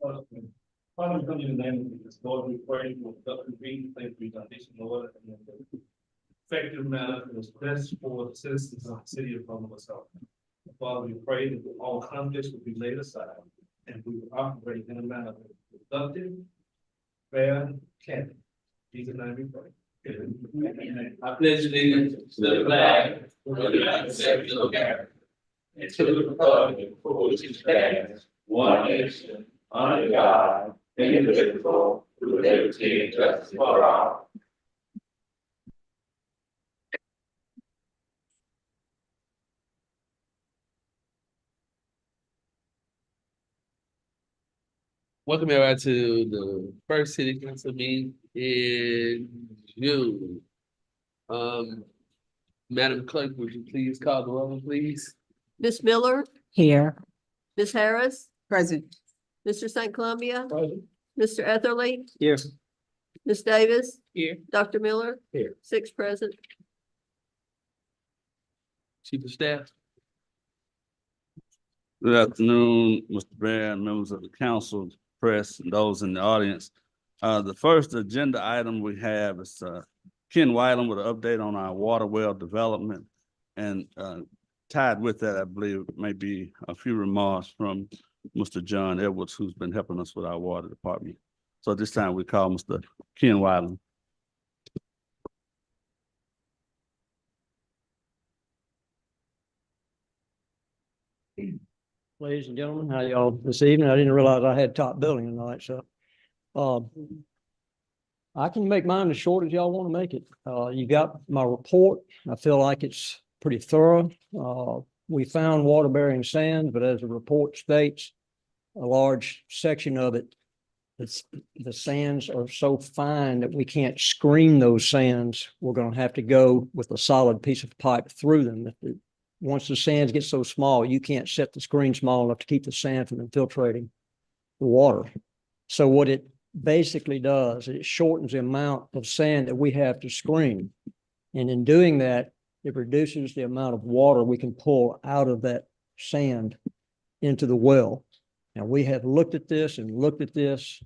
Finally, come in the name of this Lord, we pray for the convenience, thank you, foundation, Lord, and the effective manner that is best for the citizens of the city of Helena-West. Father, we pray that all conflicts will be laid aside and we will operate in a manner that is productive, fair, and candid. In Jesus' name we pray. Amen. I pledge allegiance to the flag of the United States of America and to the republic for which it stands, one nation, under God, indivisible, with liberty and justice for all. Welcome everybody to the first city council meeting in June. Madam Clerk, would you please call the roll, please? Ms. Miller, Here. Ms. Harris, Present. Mr. St. Columbia, Present. Mr. Etherly, Here. Ms. Davis, Here. Dr. Miller. Here. 6 present. Chief of Staff. Good afternoon, Mr. Mayor and members of the council, press, and those in the audience. The first agenda item we have is Ken Wyland with an update on our water well development. And tied with that, I believe, may be a few remarks from Mr. John Edwards, who's been helping us with our water department. So at this time, we call Mr. Ken Wyland. Ladies and gentlemen, how y'all this evening? I didn't realize I had top billing tonight, so I can make mine as short as y'all want to make it. You got my report. I feel like it's pretty thorough. We found water-bearing sands, but as the report states, a large section of it, the sands are so fine that we can't screen those sands. We're going to have to go with a solid piece of pipe through them. Once the sands get so small, you can't set the screen small enough to keep the sand from infiltrating the water. So what it basically does, it shortens the amount of sand that we have to screen. And in doing that, it reduces the amount of water we can pull out of that sand into the well. Now, we have looked at this and looked at this,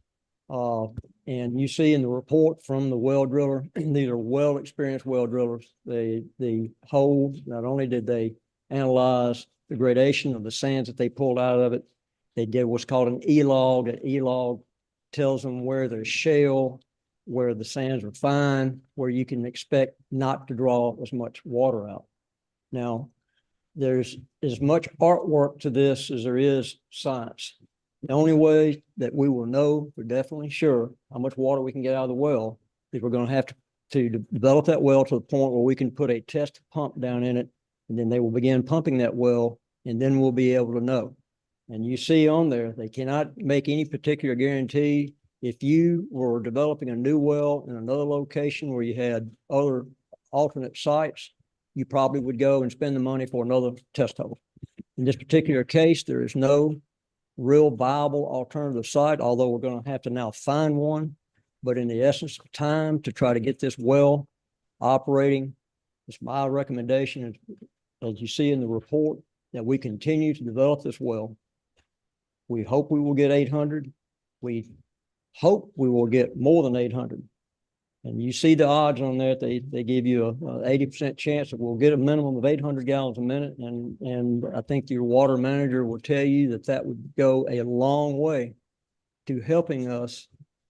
and you see in the report from the well driller, these are well-experienced well drillers. The hole, not only did they analyze the gradation of the sands that they pulled out of it, they did what's called an E-log. An E-log tells them where there's shale, where the sands are fine, where you can expect not to draw as much water out. Now, there's as much artwork to this as there is science. The only way that we will know for definitely sure how much water we can get out of the well is we're going to have to develop that well to the point where we can put a test pump down in it, and then they will begin pumping that well, and then we'll be able to know. And you see on there, they cannot make any particular guarantee. If you were developing a new well in another location where you had other alternate sites, you probably would go and spend the money for another test hole. In this particular case, there is no real viable alternative site, although we're going to have to now find one. But in the essence of time to try to get this well operating, it's my recommendation, as you see in the report, that we continue to develop this well. We hope we will get 800. We hope we will get more than 800. And you see the odds on that. They give you a 80% chance that we'll get a minimum of 800 gallons a minute. And I think your water manager will tell you that that would go a long way to helping us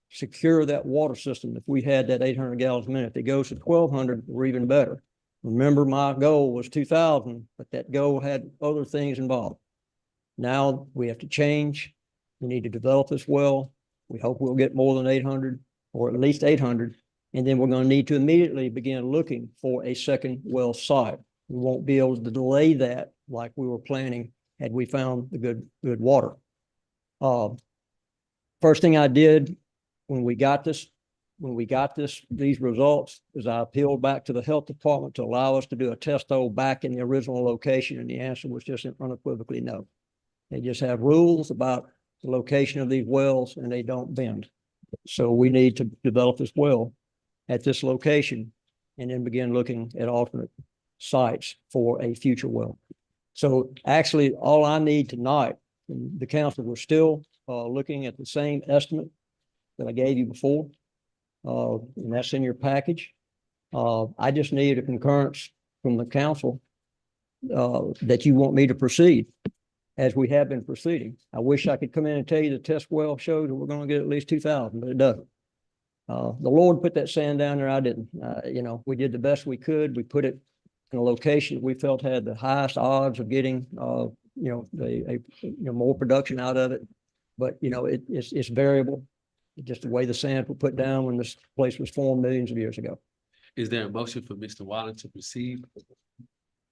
secure that water system. If we had that 800 gallons a minute, if it goes to 1,200, we're even better. Remember, my goal was 2,000, but that goal had other things involved. Now we have to change. We need to develop this well. We hope we'll get more than 800 or at least 800. And then we're going to need to immediately begin looking for a second well site. We won't be able to delay that like we were planning had we found the good water. First thing I did when we got these results is I appealed back to the health department to allow us to do a test hole back in the original location. And the answer was just unequivocally no. They just have rules about the location of these wells and they don't bend. So we need to develop this well at this location and then begin looking at alternate sites for a future well. So actually all I need tonight And the council was still, looking at the same estimate that I gave you before. And that's in your package. I just need a concurrence from the council, that you want me to proceed as we have been proceeding. I wish I could come in and tell you the test well shows that we're gonna get at least 2,000, but it doesn't. The Lord put that sand down there. I didn't. We did the best we could. We put it in a location that we felt had the highest odds of getting, more production out of it. But, it's variable. Just the way the sands were put down when this place was formed millions of years ago. Is there a motion for Mr. Waller to proceed?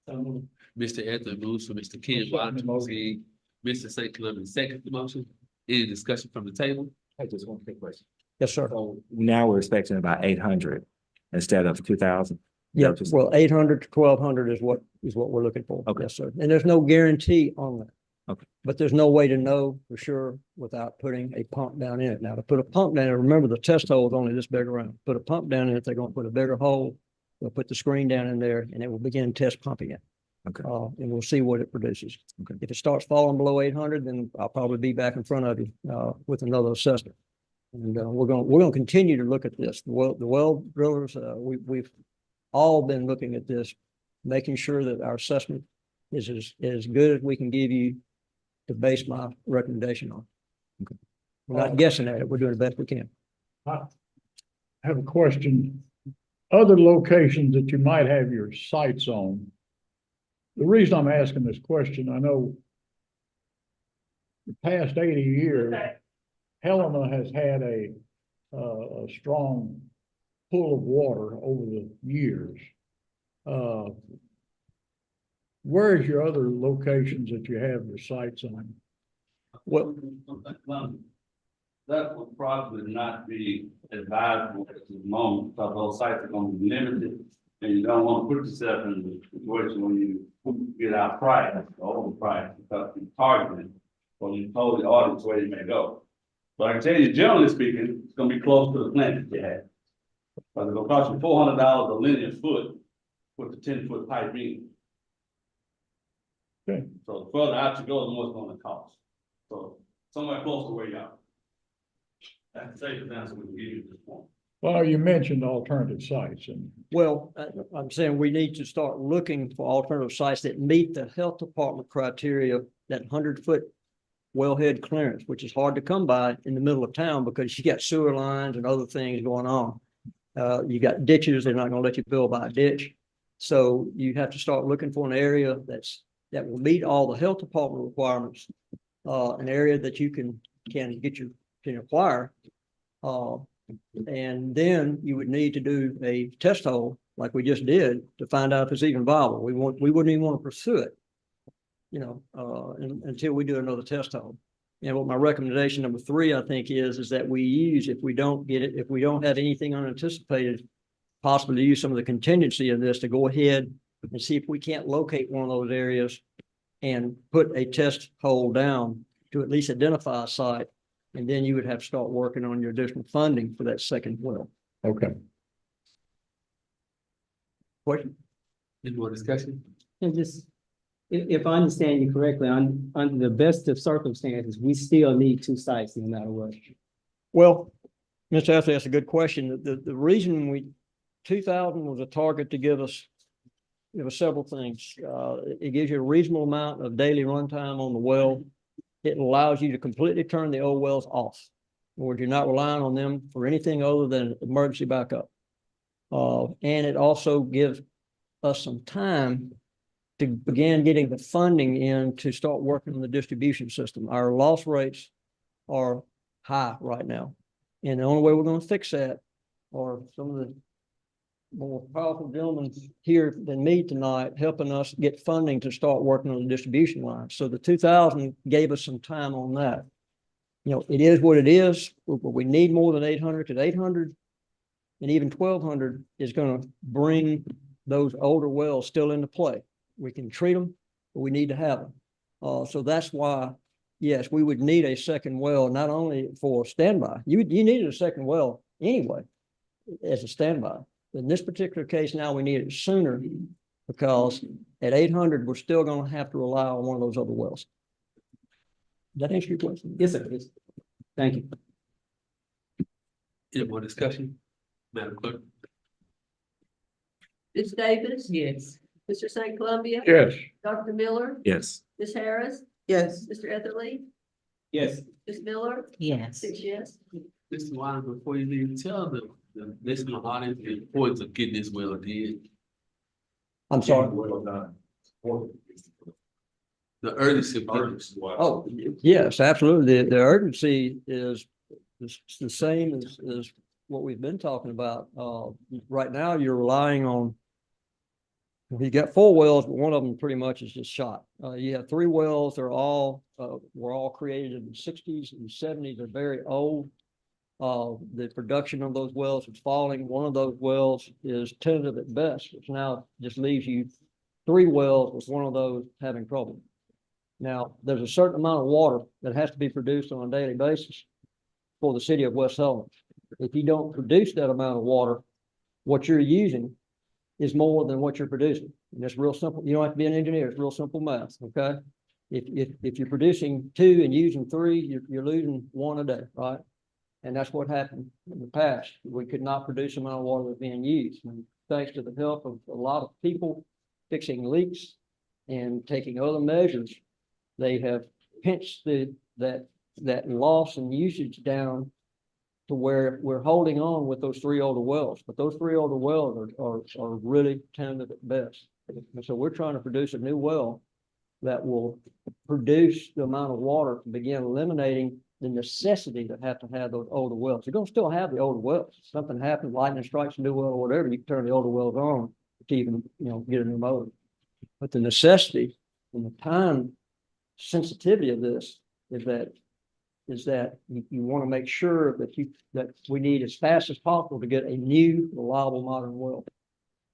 Mr. Anthony moves for Mr. Ken Waller to proceed. Mr. St. Columbus seconds the motion. Any discussion from the table? I just want a quick question. Yes, sir. So now we're expecting about 800 instead of 2,000. Yeah, well, 800 to 1,200 is what we're looking for. Okay. Yes, sir. And there's no guarantee on that. Okay. But there's no way to know for sure without putting a pump down in it. Now, to put a pump down, remember the test hole is only this big around. Put a pump down in it, they're gonna put a bigger hole. They'll put the screen down in there and it will begin test pumping it. Okay. And we'll see what it produces. Okay. If it starts falling below 800, then I'll probably be back in front of you, with another assessment. And, we're gonna continue to look at this. The well drillers, we've all been looking at this, making sure that our assessment is as good as we can give you to base my recommendation on. Okay. We're not guessing at it. We're doing the best we can. I have a question. Other locations that you might have your sights on. The reason I'm asking this question, I know the past 80 years, Helena has had a strong pull of water over the years. Where's your other locations that you have your sights on? Well, That would probably not be advisable at the moment, because those sites are gonna be limited. And you don't want to put yourself in the situation when you get our price, overpriced, because you're targeting, or you told the audience where you may go. But I can tell you, generally speaking, it's gonna be close to the plant that you have. But it's gonna cost you $400 a linear foot with the 10-foot pipe in. Okay. So the further out you go, the more it's gonna cost. So somewhere close to where you are. That's the safest answer we can give you at this point. Well, you mentioned alternative sites and well, I'm saying we need to start looking for alternative sites that meet the health department criteria, that 100-foot wellhead clearance, which is hard to come by in the middle of town because you got sewer lines and other things going on. You got ditches, they're not gonna let you build by a ditch. So you have to start looking for an area that will meet all the health department requirements, an area that you can acquire. And then you would need to do a test hole like we just did to find out if it's even viable. We wouldn't even want to pursue it, until we do another test hole. And what my recommendation number 3, I think, is that we use, if we don't have anything unanticipated, possibly use some of the contingency of this to go ahead and see if we can't locate one of those areas and put a test hole down to at least identify a site. And then you would have to start working on your additional funding for that second well. okay. Question? Any more discussion? And just, if I understand you correctly, under the best of circumstances, we still need 2 sites no matter what. Well, Mr. Ashley, that's a good question. The reason 2,000 was a target to give us, several things. It gives you a reasonable amount of daily runtime on the well. It allows you to completely turn the old wells off, or you're not relying on them for anything other than emergency backup. And it also gives us some time to begin getting the funding in to start working on the distribution system. Our loss rates are high right now. And the only way we're going to fix that are some of the more powerful gentlemen here than me tonight, helping us get funding to start working on the distribution line. So the 2,000 gave us some time on that. It is what it is, but we need more than 800, because 800 and even 1,200 is going to bring those older wells still into play. We can treat them, but we need to have them. So that's why, yes, we would need a second well, not only for standby. You needed a second well anyway as a standby. In this particular case, now we need it sooner, because at 800, we're still going to have to rely on one of those other wells. that answer your question? Yes, sir. Yes. Thank you. Any more discussion? Madam Clerk? Ms. Davis? Yes. Mr. St. Columbia? Yes. Dr. Miller? Yes. Ms. Harris? Yes. Mr. Etherly? Yes. Ms. Miller? Yes. 6 yes. Mr. Wilder, before you leave, tell the listening audience the importance of getting this well did. I'm sorry. The urgency. of getting this. Oh, yes, absolutely. The urgency is the same as what we've been talking about. Right now, you're relying on, you got 4 wells, but one of them pretty much is just shot. You have 3 wells, they're all, were all created in the 60s and 70s. They're very old. The production of those wells is falling. One of those wells is tentative at best, which now just leaves you 3 wells with one of those having trouble. Now, there's a certain amount of water that has to be produced on a daily basis for the city of West Helena. If you don't produce that amount of water, what you're using is more than what you're producing. And it's real simple. You don't have to be an engineer. It's real simple math, okay? If you're producing 2 and using 3, you're losing 1 a day, right? And that's what happened in the past. We could not produce the amount of water that's being used. And thanks to the help of a lot of people fixing leaks and taking other measures, they have pinched that loss and usage down to where we're holding on with those 3 older wells. But those 3 older wells are really tentative at best. And so we're trying to produce a new well that will produce the amount of water to begin eliminating the necessity to have those older wells. You're gonna still have the older wells. If something happens, lightning strikes a new well or whatever, you can turn the older wells on to even, get a new motor. But the necessity and the time sensitivity of this is that you want to make sure that we need as fast as possible to get a new, reliable, modern well.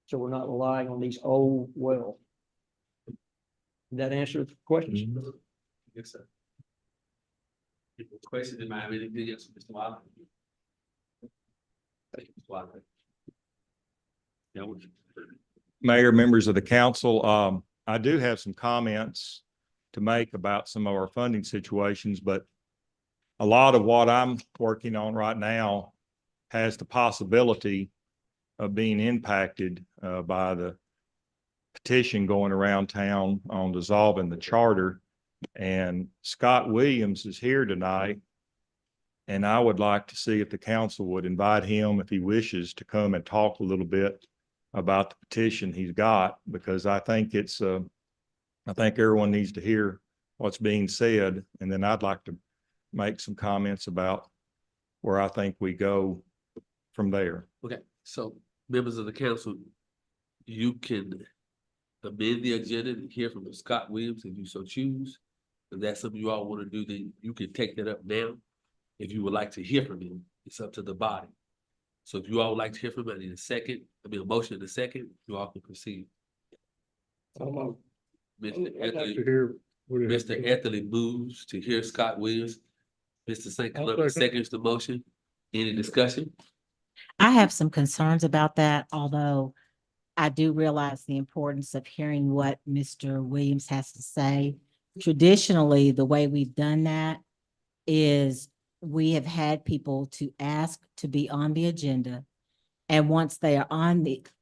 So we're not relying on these old wells. Did that answer the question? Yes, sir. Questions, am I have anything else, Mr. Wilder? Thank you, Mr. Wilder. Yeah, Mayor, members of the council, I do have some comments to make about some of our funding situations, but a lot of what I'm working on right now has the possibility of being impacted by the petition going around town on dissolving the charter. And Scott Williams is here tonight. And I would like to see if the council would invite him, if he wishes, to come and talk a little bit about the petition he's got, because I think I think everyone needs to hear what's being said. And then I'd like to make some comments about where I think we go from there. okay, so members of the council, you can amend the agenda and hear from Scott Williams if you so choose. If that's something you all want to do, then you can take that up now. If you would like to hear from him, it's up to the body. So if you all would like to hear from him, I need a motion in a second, you all can proceed. Mr. Etherly moves to hear Scott Williams. Mr. St. Columbia seconds the motion. Any discussion? I have some concerns about that, although I do realize the importance of hearing what Mr. Williams has to say. Traditionally, the way we've done that is we have had people to ask to be on the agenda. And once they are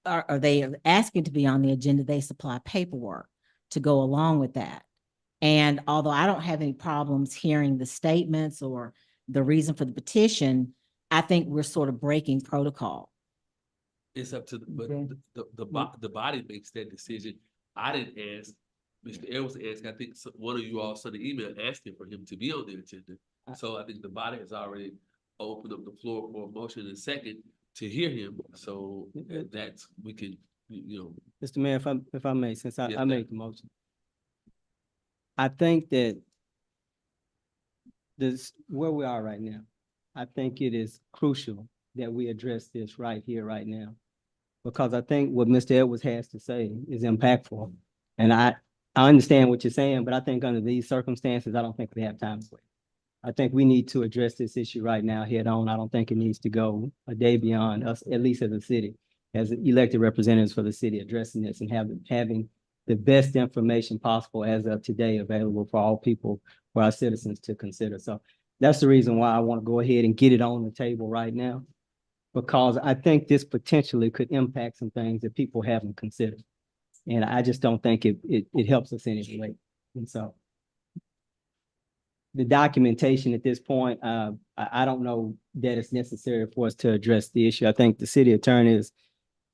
or they are asking to be on the agenda, they supply paperwork to go along with that. And although I don't have any problems hearing the statements or the reason for the petition, I think we're sort of breaking protocol. It's up to the body makes that decision. I didn't ask. Mr. Edwards asked. I think one of you all sent an email asking for him to be on the agenda. So I think the body has already opened up the floor for a motion and second to hear him. So that's we can, Mr. Mayor, if I may, since Yes, I made the motion. I think that this where we are right now, I think it is crucial that we address this right here, right now. Because I think what Mr. Edwards has to say is impactful. And I understand what you're saying, but I think under these circumstances, I don't think we have time to wait. I think we need to address this issue right now head on. I don't think it needs to go a day beyond us, at least as a city, as elected representatives for the city, addressing this and having the best information possible as of today available for all people, for our citizens to consider. So that's the reason why I want to go ahead and get it on the table right now, because I think this potentially could impact some things that people haven't considered. And I just don't think it helps us in any way. And so the documentation at this point, I don't know that it's necessary for us to address the issue. I think the city attorney has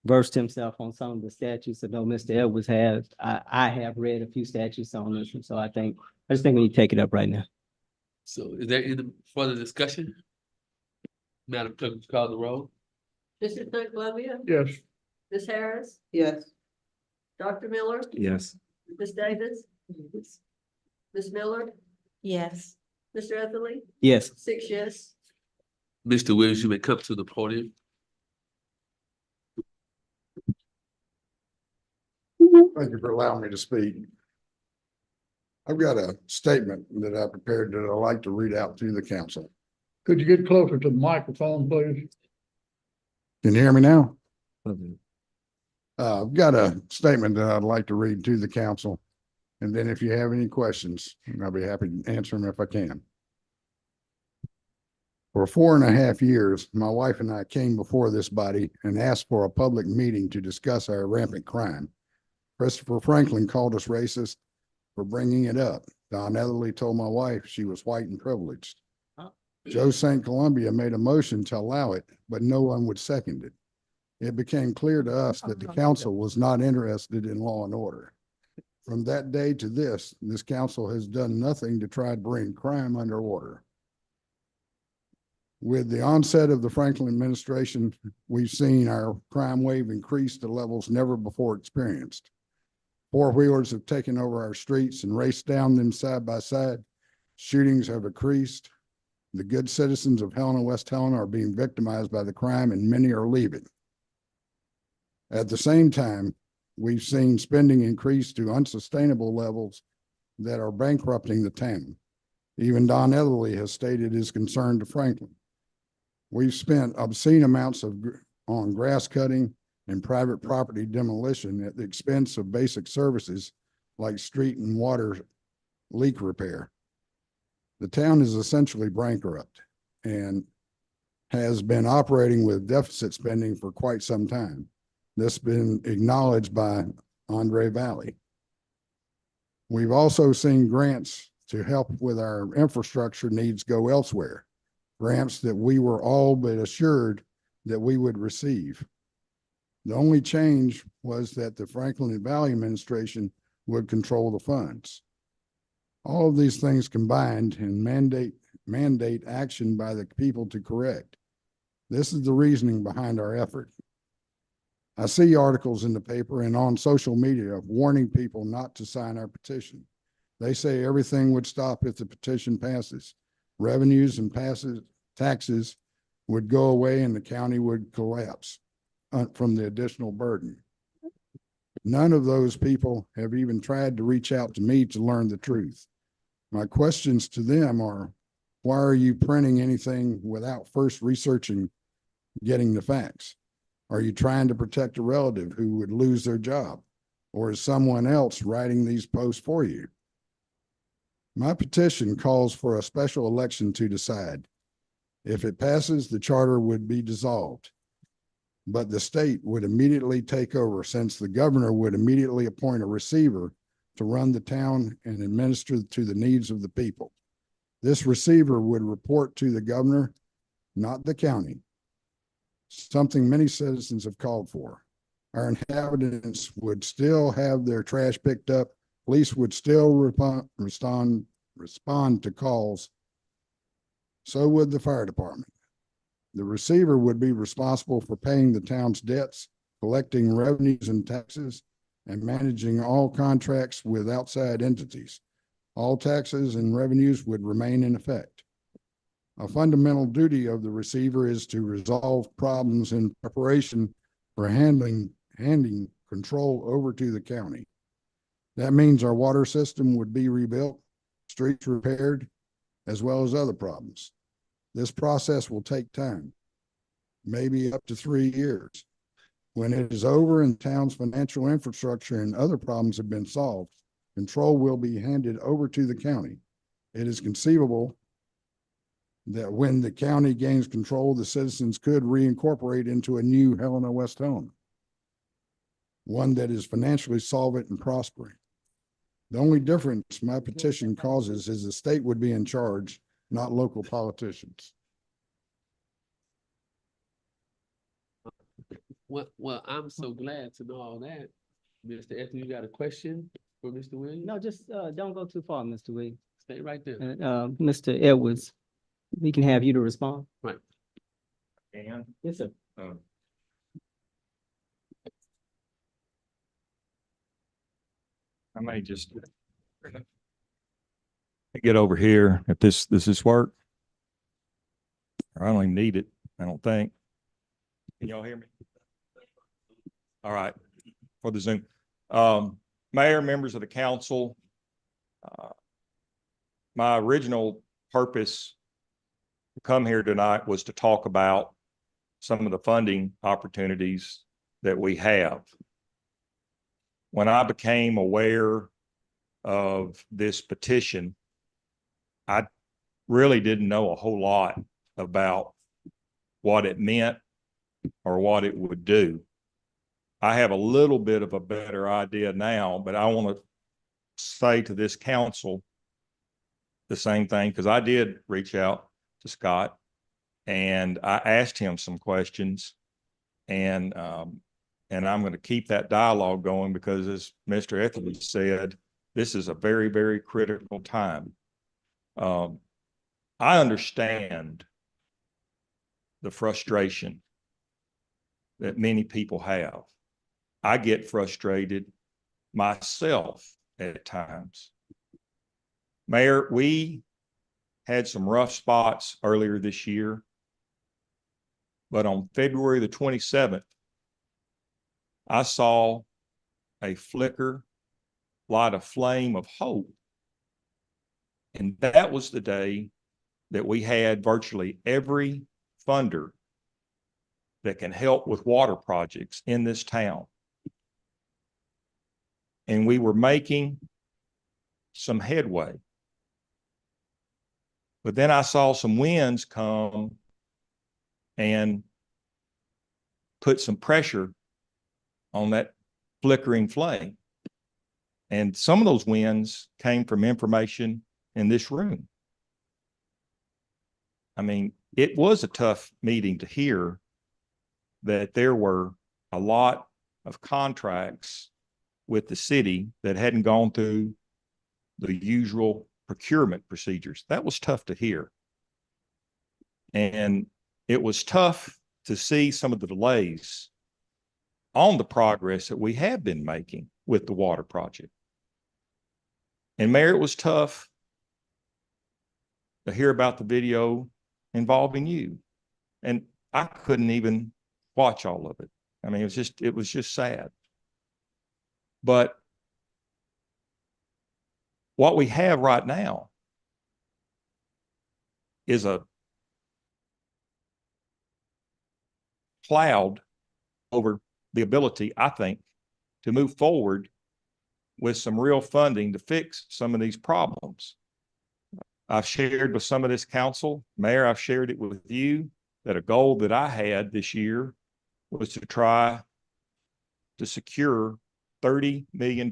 versed himself on some of the statutes. I know Mr. Edwards has. I have read a few statutes on this, and so I just think we need to take it up right now. So is there any further discussion? Madam Clerk, would you call the roll? Mr. St. Columbia, Yes. Ms. Harris, Yes. Dr. Miller, Yes. Ms. Davis, Ms. Miller, Yes. Mr. Etherly, Yes. 6 yes. Mr. Williams, you may come to the podium. Thank you for allowing me to speak. I've got a statement that I prepared that I'd like to read out to the council. Could you get closer to the microphone, please? Can you hear me now? I've got a statement that I'd like to read to the council. And then if you have any questions, I'll be happy to answer them if I can. For 4.5 years, my wife and I came before this body and asked for a public meeting to discuss our rampant crime. Christopher Franklin called us racist for bringing it up. Don Etherly told my wife she was white and privileged. Joe St. Columbia made a motion to allow it, but no one would second it. It became clear to us that the council was not interested in law and order. From that day to this council has done nothing to try to bring crime under order. With the onset of the Franklin administration, we've seen our crime wave increase to levels never before experienced. Four-wheelers have taken over our streets and raced down them side by side. Shootings have increased. The good citizens of Helena-West Helena are being victimized by the crime, and many are leaving. At the same time, we've seen spending increase to unsustainable levels that are bankrupting the town. Even Don Etherly has stated his concern to Franklin. We've spent obscene amounts on grass cutting and private property demolition at the expense of basic services like street and water leak repair. The town is essentially bankrupt and has been operating with deficit spending for quite some time. This has been acknowledged by Andre Valley. We've also seen grants to help with our infrastructure needs go elsewhere, grants that we were all but assured that we would receive. The only change was that the Franklin Valley administration would control the funds. All of these things combined and mandate action by the people to correct. This is the reasoning behind our effort. I see articles in the paper and on social media warning people not to sign our petition. They say everything would stop if the petition passes. Revenues and taxes would go away and the county would collapse from the additional burden. None of those people have even tried to reach out to me to learn the truth. My questions to them are, why are you printing anything without first researching, getting the facts? Are you trying to protect a relative who would lose their job? Or is someone else writing these posts for you? My petition calls for a special election to decide. If it passes, the charter would be dissolved, but the state would immediately take over since the governor would immediately appoint a receiver to run the town and administer to the needs of the people. This receiver would report to the governor, not the county, something many citizens have called for. Our inhabitants would still have their trash picked up. Police would still respond to calls. So would the fire department. The receiver would be responsible for paying the town's debts, collecting revenues and taxes, and managing all contracts with outside entities. All taxes and revenues would remain in effect. A fundamental duty of the receiver is to resolve problems in preparation for handing control over to the county. That means our water system would be rebuilt, streets repaired, as well as other problems. This process will take time, maybe up to 3 years. When it is over and town's financial infrastructure and other problems have been solved, control will be handed over to the county. It is conceivable that when the county gains control, the citizens could reincorporate into a new Helena-West home, one that is financially solvent and prospering. The only difference my petition causes is the state would be in charge, not local politicians. Well, I'm so glad to know all that. Mr. Anthony, you got a question for Mr. Williams? No, just, don't go too far, Mr. Williams. Stay right there. Mr. Edwards, we can have you to respond. Right. And Yes, sir. I may just get over here if this work. I don't even need it, I don't think. Can y'all hear me? All right, for the Zoom. Mayor, members of the council, my original purpose to come here tonight was to talk about some of the funding opportunities that we have. When I became aware of this petition, I really didn't know a whole lot about what it meant or what it would do. I have a little bit of a better idea now, but I want to say to this council the same thing, because I did reach out to Scott and I asked him some questions, and I'm going to keep that dialogue going because, as Mr. Etheridge said, this is a very, very critical time. I understand the frustration that many people have. I get frustrated myself at times. Mayor, we had some rough spots earlier this year, but on February the 27th, I saw a flicker, light of flame of hope. And that was the day that we had virtually every funder that can help with water projects in this town. And we were making some headway. But then I saw some winds come and put some pressure on that flickering flame. And some of those winds came from information in this room. I mean, it was a tough meeting to hear that there were a lot of contracts with the city that hadn't gone through the usual procurement procedures. That was tough to hear. And it was tough to see some of the delays on the progress that we have been making with the water project. And Mayor, it was tough to hear about the video involving you. And I couldn't even watch all of it. I mean, it was just sad. But what we have right now is a cloud over the ability, I think, to move forward with some real funding to fix some of these problems. I've shared with some of this council, Mayor, I've shared it with you, that a goal that I had this year was to try to secure $30 million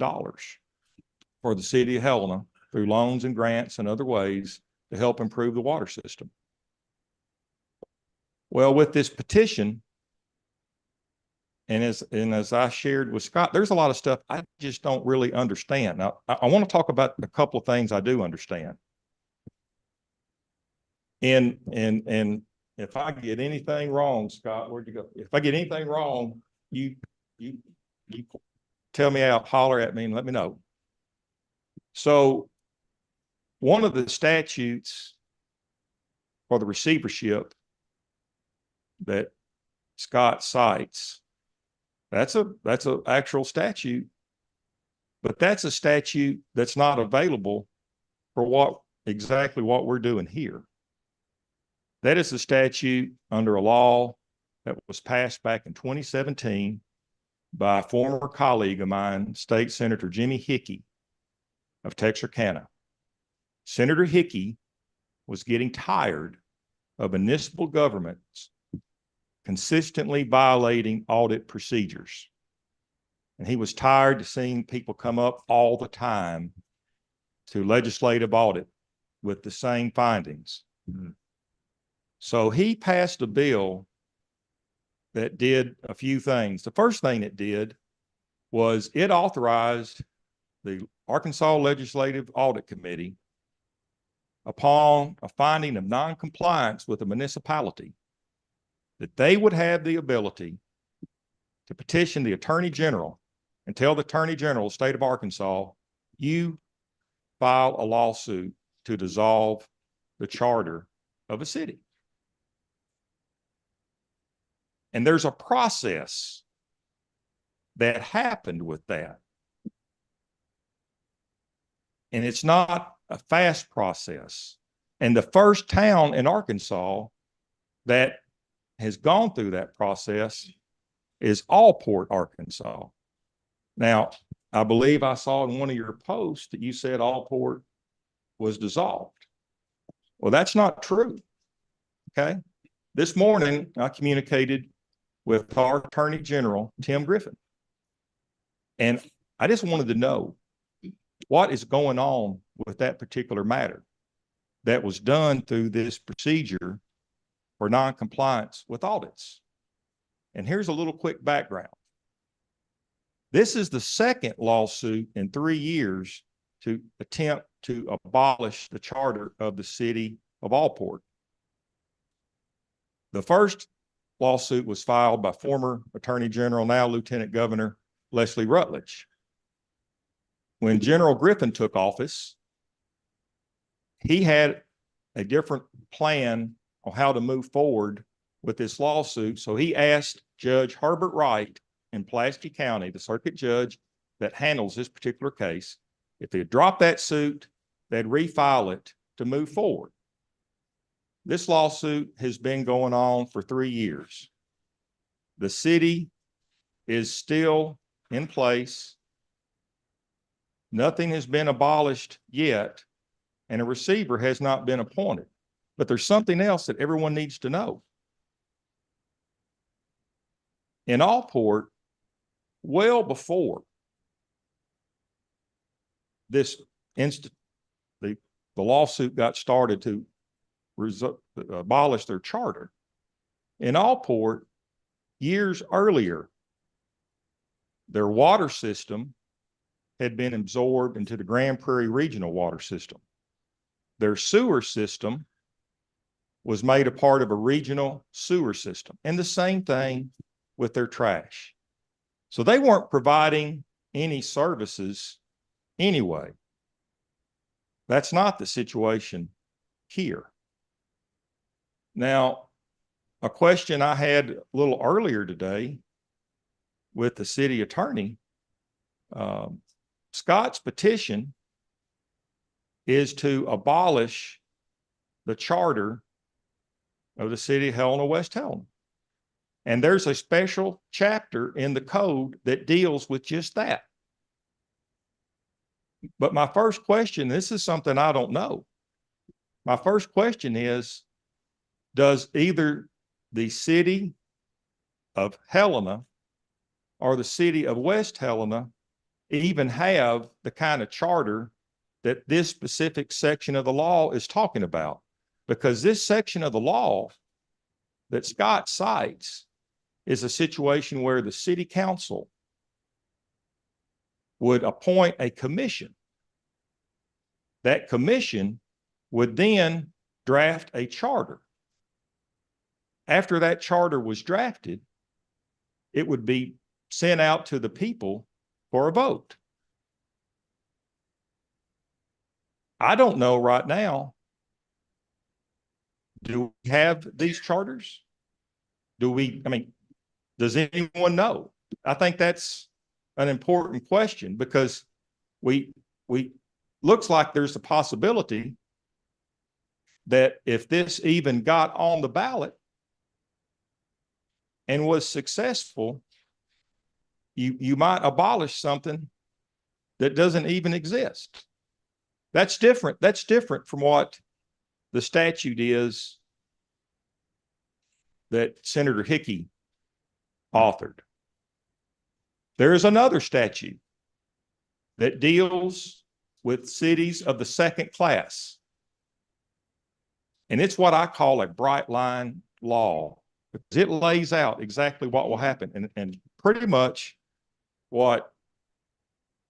for the city of Helena through loans and grants and other ways to help improve the water system. Well, with this petition, and as I shared with Scott, there's a lot of stuff I just don't really understand. Now, I want to talk about a couple of things I do understand. And if I get anything wrong, Scott, where'd you go? If I get anything wrong, you tell me out, holler at me and let me know. So one of the statutes for the receivership that Scott cites, that's a actual statute, but that's a statute that's not available for exactly what we're doing here. That is a statute under a law that was passed back in 2017 by a former colleague of mine, State Senator Jimmy Hickey of Texarkana. Senator Hickey was getting tired of municipal governments consistently violating audit procedures. And he was tired of seeing people come up all the time to legislative audit with the same findings. So he passed a bill that did a few things. The first thing it did was it authorized the Arkansas Legislative Audit Committee, upon a finding of noncompliance with a municipality, that they would have the ability to petition the Attorney General and tell the Attorney General of the state of Arkansas, you file a lawsuit to dissolve the charter of a city. And there's a process that happened with that. And it's not a fast process. And the first town in Arkansas that has gone through that process is Allport, Arkansas. Now, I believe I saw in one of your posts that you said Allport was dissolved. Well, that's not true. Okay. This morning, I communicated with our Attorney General, Tim Griffin. And I just wanted to know what is going on with that particular matter that was done through this procedure for noncompliance with audits. And here's a little quick background. This is the second lawsuit in 3 years to attempt to abolish the charter of the city of Allport. The first lawsuit was filed by former Attorney General, now Lieutenant Governor Leslie Rutledge. When General Griffin took office, he had a different plan on how to move forward with this lawsuit. So he asked Judge Herbert Wright in Pulaski County, the circuit judge that handles this particular case, if they'd drop that suit, they'd refile it to move forward. This lawsuit has been going on for 3 years. The city is still in place. Nothing has been abolished yet, and a receiver has not been appointed. But there's something else that everyone needs to know. In Allport, well before this the lawsuit got started to abolish their charter, in Allport, years earlier, their water system had been absorbed into the Grand Prairie Regional Water System. Their sewer system was made a part of a regional sewer system, and the same thing with their trash. So they weren't providing any services anyway. That's not the situation here. Now, a question I had a little earlier today with the city attorney, Scott's petition is to abolish the charter of the city of Helena-West Helena. And there's a special chapter in the code that deals with just that. But my first question, this is something I don't know. My first question is, does either the city of Helena or the city of West Helena even have the kind of charter that this specific section of the law is talking about? Because this section of the law that Scott cites is a situation where the city council would appoint a commission. That commission would then draft a charter. After that charter was drafted, it would be sent out to the people for a vote. I don't know right now, do we have these charters? Does anyone know? I think that's an important question, because we looks like there's a possibility that if this even got on the ballot and was successful, you might abolish something that doesn't even exist. That's different. That's different from what the statute is that Senator Hickey authored. There is another statute that deals with cities of the second class. And it's what I call a bright line law, because it lays out exactly what will happen. And pretty much what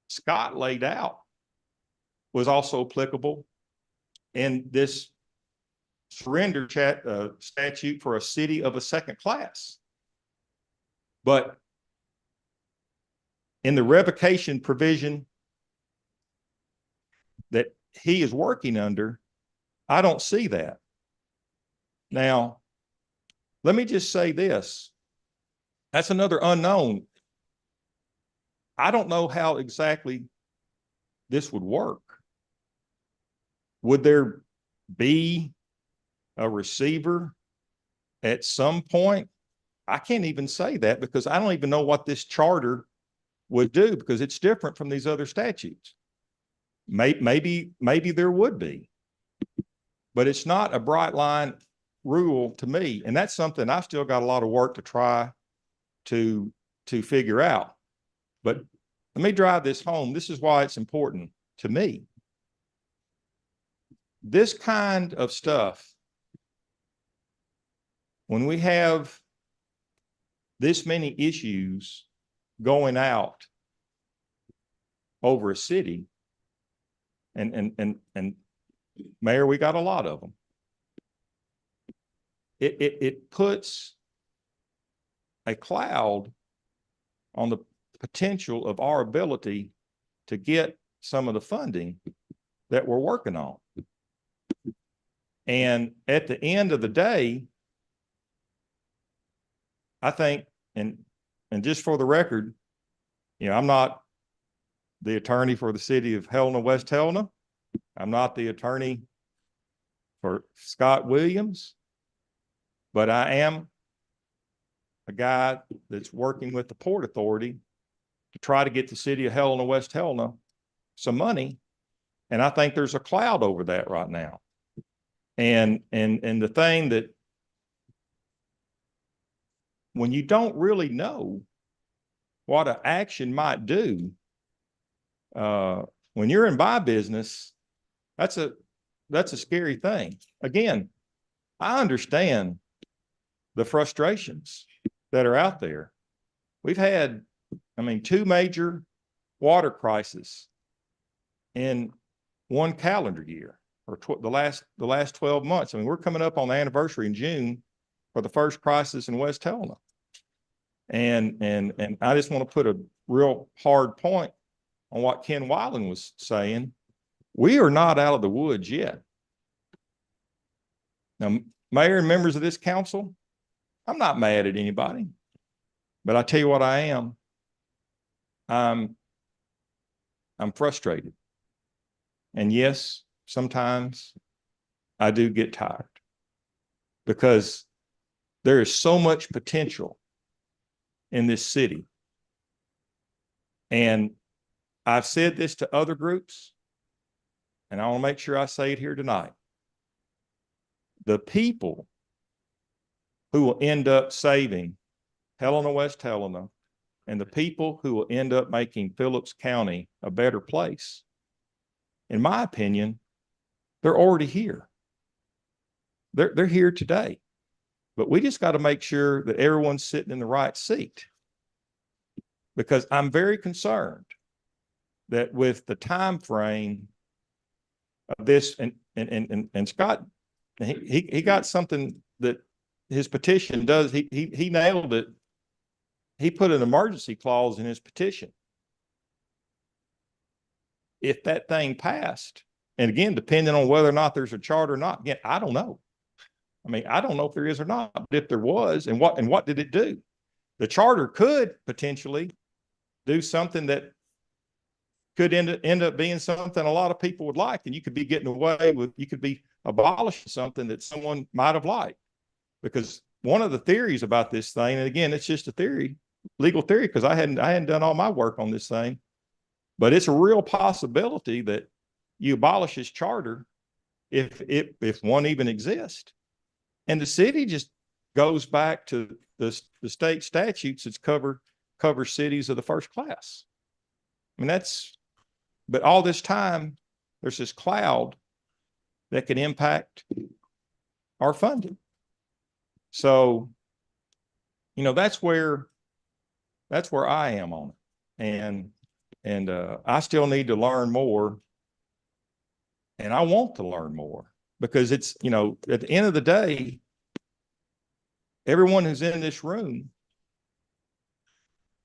Scott laid out was also applicable in this surrender statute for a city of a second class. But in the revocation provision that he is working under, I don't see that. Now, let me just say this. That's another unknown. I don't know how exactly this would work. Would there be a receiver at some point? I can't even say that because I don't even know what this charter would do, because it's different from these other statutes. Maybe there would be, but it's not a bright line rule to me. And that's something I've still got a lot of work to try to figure out. But let me drive this home. This is why it's important to me. This kind of stuff, when we have this many issues going out over a city, and Mayor, we got a lot of them. It puts a cloud on the potential of our ability to get some of the funding that we're working on. And at the end of the day, I think, and just for the record, you know, I'm not the attorney for the city of Helena-West Helena. I'm not the attorney for Scott Williams, but I am a guy that's working with the Port Authority to try to get the city of Helena-West Helena some money. And I think there's a cloud over that right now. And the thing that, when you don't really know what an action might do, when you're in my business, that's a scary thing. Again, I understand the frustrations that are out there. We've had, I mean, 2 major water crises in one calendar year, or the last 12 months. I mean, we're coming up on the anniversary in June for the first crisis in West Helena. And I just want to put a real hard point on what Ken Weiland was saying. We are not out of the woods yet. Now, Mayor and members of this council, I'm not mad at anybody, but I tell you what I am. I'm frustrated. And yes, sometimes I do get tired, because there is so much potential in this city. And I've said this to other groups, and I want to make sure I say it here tonight. The people who will end up saving Helena-West Helena, and the people who will end up making Phillips County a better place, in my opinion, they're already here. They're here today. But we just got to make sure that everyone's sitting in the right seat, because I'm very concerned that with the time frame of this, and Scott, he got something that his petition does. He nailed it. He put an emergency clause in his petition. If that thing passed, and again, depending on whether or not there's a charter or not, again, I don't know. I mean, I don't know if there is or not, but if there was, and what did it do? The charter could potentially do something that could end up being something a lot of people would like, and you could be getting away with, you could be abolishing something that someone might have liked. Because one of the theories about this thing, and again, it's just a theory, legal theory because I hadn't done all my work on this thing. But it's a real possibility that you abolish this charter if one even exists. And the city just goes back to the state statutes that cover cities of the first class. I mean, but all this time, there's this cloud that can impact our funding. So, that's where I am on it. And I still need to learn more. And I want to learn more because it's, at the end of the day, everyone who's in this room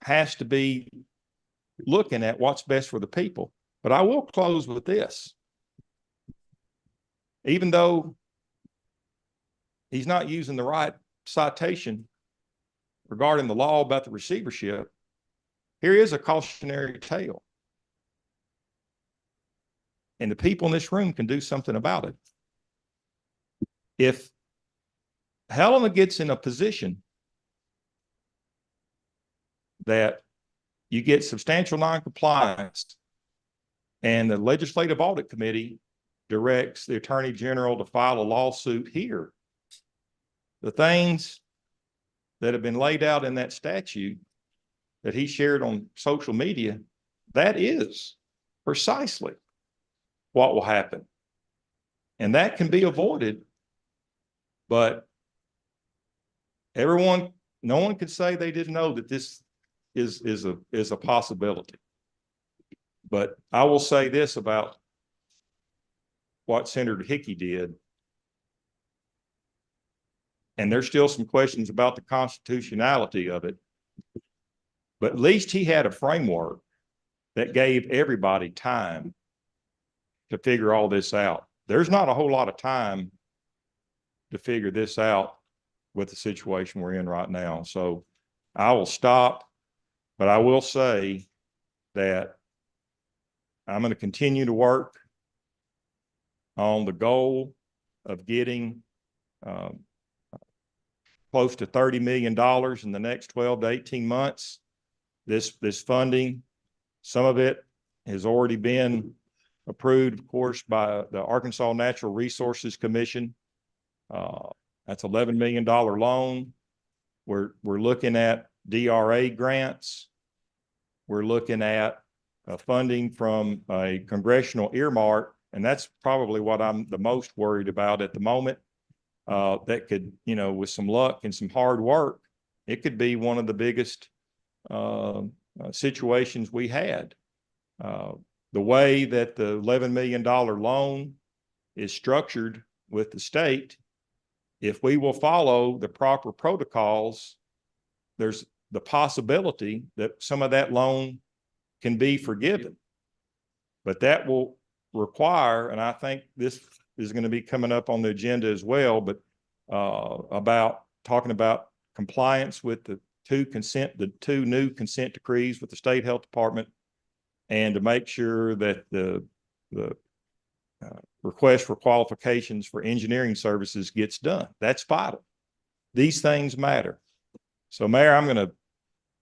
has to be looking at what's best for the people. But I will close with this. Even though he's not using the right citation regarding the law about the receivership, here is a cautionary tale. And the people in this room can do something about it. If Helena gets in a position that you get substantial noncompliance and the Legislative Audit Committee directs the Attorney General to file a lawsuit here, the things that have been laid out in that statute that he shared on social media, that is precisely what will happen. And that can be avoided, but no one could say they didn't know that this is a possibility. But I will say this about what Senator Hickey did. And there's still some questions about the constitutionality of it. But at least he had a framework that gave everybody time to figure all this out. There's not a whole lot of time to figure this out with the situation we're in right now. So I will stop, but I will say that I'm going to continue to work on the goal of getting close to $30 million in the next 12 to 18 months. This funding, some of it has already been approved, of course, by the Arkansas Natural Resources Commission. That's $11 million loan. We're looking at DRA grants. We're looking at funding from a congressional earmark, and that's probably what I'm the most worried about at the moment. That could, with some luck and some hard work, it could be one of the biggest situations we had. The way that the $11 million loan is structured with the state, if we will follow the proper protocols, there's the possibility that some of that loan can be forgiven. But that will require, and I think this is going to be coming up on the agenda as well, but about talking about compliance with the two new consent decrees with the state health department, and to make sure that the request for qualifications for engineering services gets done. That's vital. These things matter. So, Mayor, I'm going to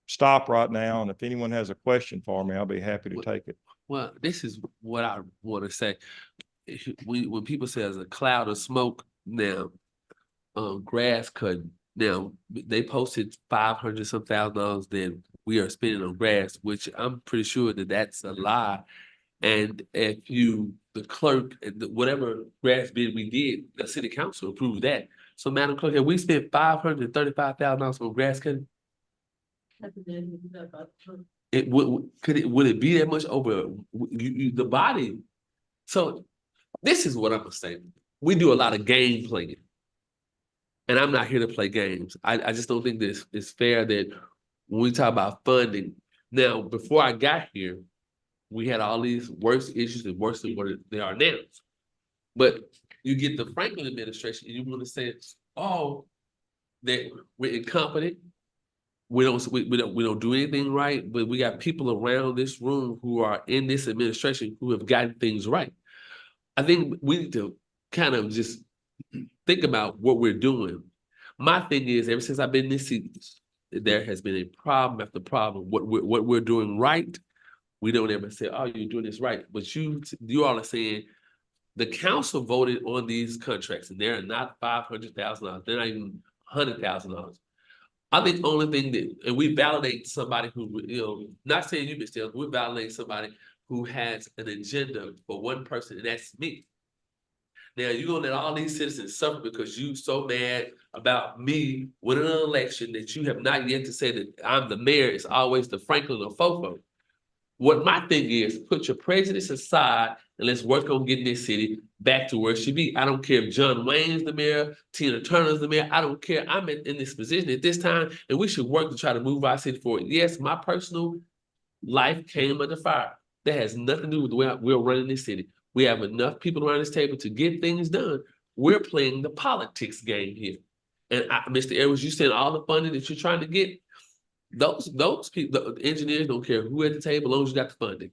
stop right now, and if anyone has a question for me, I'll be happy to take it. Well, this is what I want to say. When people say there's a cloud of smoke now, grass cutting, now they posted $500 thousand that we are spending on grass, which I'm pretty sure that that's a lie. And if the clerk, whatever grass bid we did, the city council approved that. So, Madam Clerk, have we spent $535,000 on grass cutting? Would it be that much over the body? So this is what I'm gonna say. We do a lot of game playing, and I'm not here to play games. I just don't think this is fair that when we talk about funding. Now, before I got here, we had all these worse issues and worse than what they are now. But you get the Franklin administration, and you want to say, "Oh, that we're incompetent. We don't do anything right." But we got people around this room who are in this administration who have gotten things right. I think we need to kind of just think about what we're doing. My thing is, ever since I've been in this seat, there has been a problem after problem. What we're doing right, we don't ever say, oh, you're doing this right. But you all are saying the council voted on these contracts and they're not $500,000. They're not even $100,000. I think the only thing that, and we validate somebody who, not saying you, Mr. Ellis, we validate somebody who has an agenda for one person, and that's me. Now, you're gonna let all these citizens suffer because you so mad about me winning an election that you have not yet to say that I'm the mayor. It's always the Franklin or Fofo. What my thing is, put your prejudice aside and let's work on getting this city back to where it should be. I don't care if John Wayne's the mayor, Tina Turner's the mayor. I don't care. I'm in this position at this time, and we should work to try to move our city forward. Yes, my personal life came under fire. That has nothing to do with the way we're running this city. We have enough people around this table to get things done. We're playing the politics game here. And Mr. Edwards, you said all the funding that you're trying to get, those people, the engineers don't care who at the table, as long as you got the funding.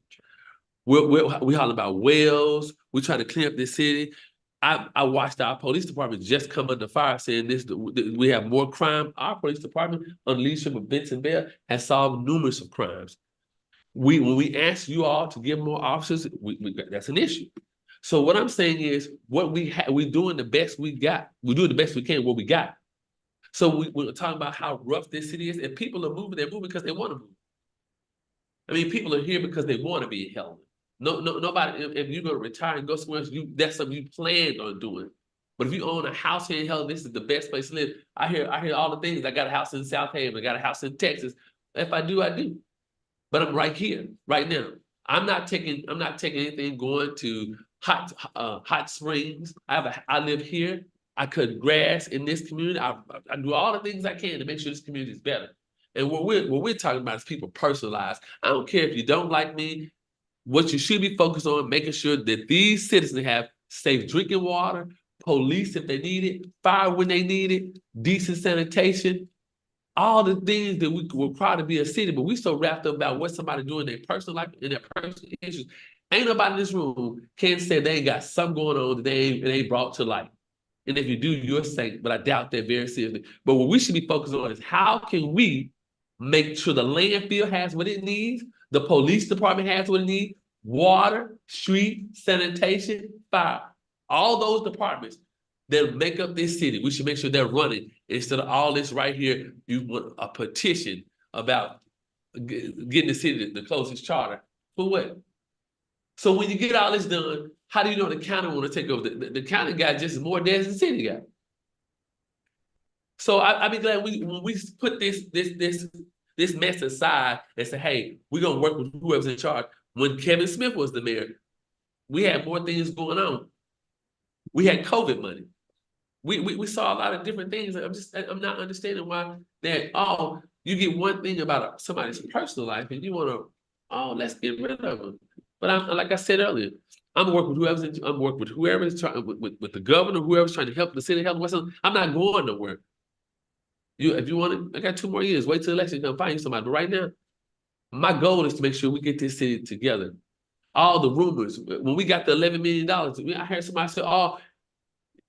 We holler about wells. We try to clean up this city. I watched our police department just come under fire saying this. We have more crime. Our police department, under leadership of Benson Bell, has solved numerous of crimes. When we ask you all to give more officers, that's an issue. So what I'm saying is, what we're doing the best we got. We're doing the best we can what we got. So we're talking about how rough this city is, and people are moving. They're moving because they want to move. I mean, people are here because they want to be in Helena. Nobody. If you're going to retire and go somewhere else, that's something you planned on doing. But if you own a house here in Helena, this is the best place to live. I hear all the things. I got a house in South Haven. I got a house in Texas. If I do, I do. But I'm right here, right now. I'm not taking anything going to hot springs. I live here. I cut grass in this community. I do all the things I can to make sure this community is better. And what we're talking about is people personalized. I don't care if you don't like me. What you should be focused on, making sure that these citizens have safe drinking water, police if they need it, fire when they need it, decent sanitation, all the things that we require to be a city. But we so wrapped up about what somebody doing in their personal life and their personal issues. Ain't nobody in this room can say they ain't got something going on that they ain't brought to light. And if you do, you're a saint, but I doubt that very seriously. But what we should be focused on is how can we make sure the landfill has what it needs, the police department has what it needs, water, street, sanitation, fire. All those departments that make up this city, we should make sure they're running instead of all this right here. You want a petition about getting the city the closest charter. For what? So when you get all this done, how do you know the county want to take over? The county got just as more debt as the city got. So I'd be glad when we put this mess aside and say, hey, we're gonna work with whoever's in charge. When Kevin Smith was the mayor, we had more things going on. We had COVID money. We saw a lot of different things. I'm not understanding why that you get one thing about somebody's personal life and you want to let's get rid of them. But like I said earlier, I'm working with whoever's trying with the governor, whoever's trying to help the city help West. I'm not going nowhere. If you want to, I got 2 more years. Wait till the election come find you somebody. But right now, my goal is to make sure we get this city together. All the rumors when we got the $11 million, I heard somebody say,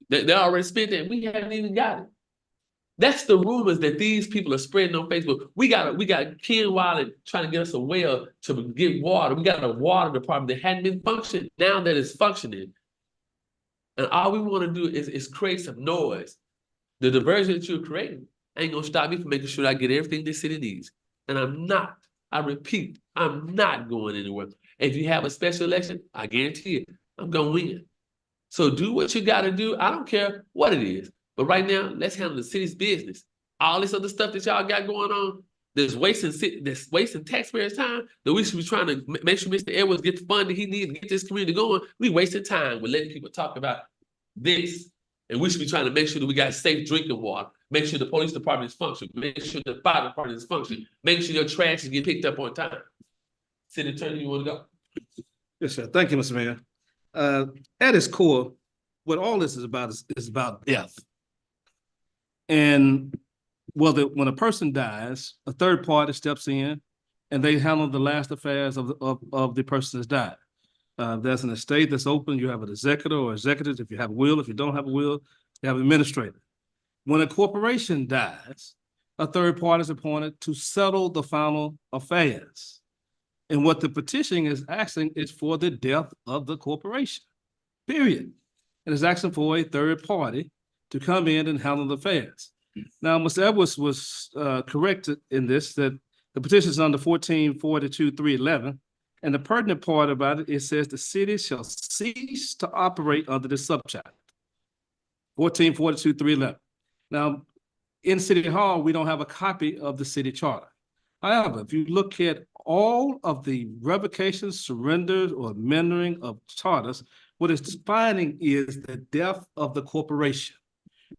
they already spent it. We haven't even got it. That's the rumors that these people are spreading on Facebook. We got Ken Wiley trying to get us a well to get water. We got a water department that hadn't been functioning. Now that it's functioning. And all we want to do is create some noise. The diversion that you're creating ain't gonna stop me from making sure I get everything this city needs. And I repeat, I'm not going anywhere. If you have a special election, I guarantee it, I'm gonna win. So do what you gotta do. I don't care what it is. But right now, let's handle the city's business. All this other stuff that y'all got going on, that's wasting taxpayers' time, that we should be trying to make sure Mr. Edwards gets the funding he needs to get this community going. We wasting time with letting people talk about this. And we should be trying to make sure that we got safe drinking water, make sure the police department is functioning, make sure the fire department is functioning, make sure your trash is getting picked up on time. City Attorney, you want to go? Yes, sir. Thank you, Mr. Mayor. At its core, what all this is about death. And when a person dies, a third party steps in and they handle the last affairs of the person that's died. There's an estate that's open, you have an executor or executives. If you have a will, if you don't have a will, you have an administrator. When a corporation dies, a third party is appointed to settle the final affairs. And what the petition is asking is for the death of the corporation, period. And it's asking for a third party to come in and handle the affairs. Now, Mr. Edwards was corrected in this, that the petition is under 1442-311. And the pertinent part about it, it says the city shall cease to operate under this subchapter. 1442-311. Now, in City Hall, we don't have a copy of the city charter. However, if you look at all of the revocations, surrenders, or amending of charters, what it's defining is the death of the corporation.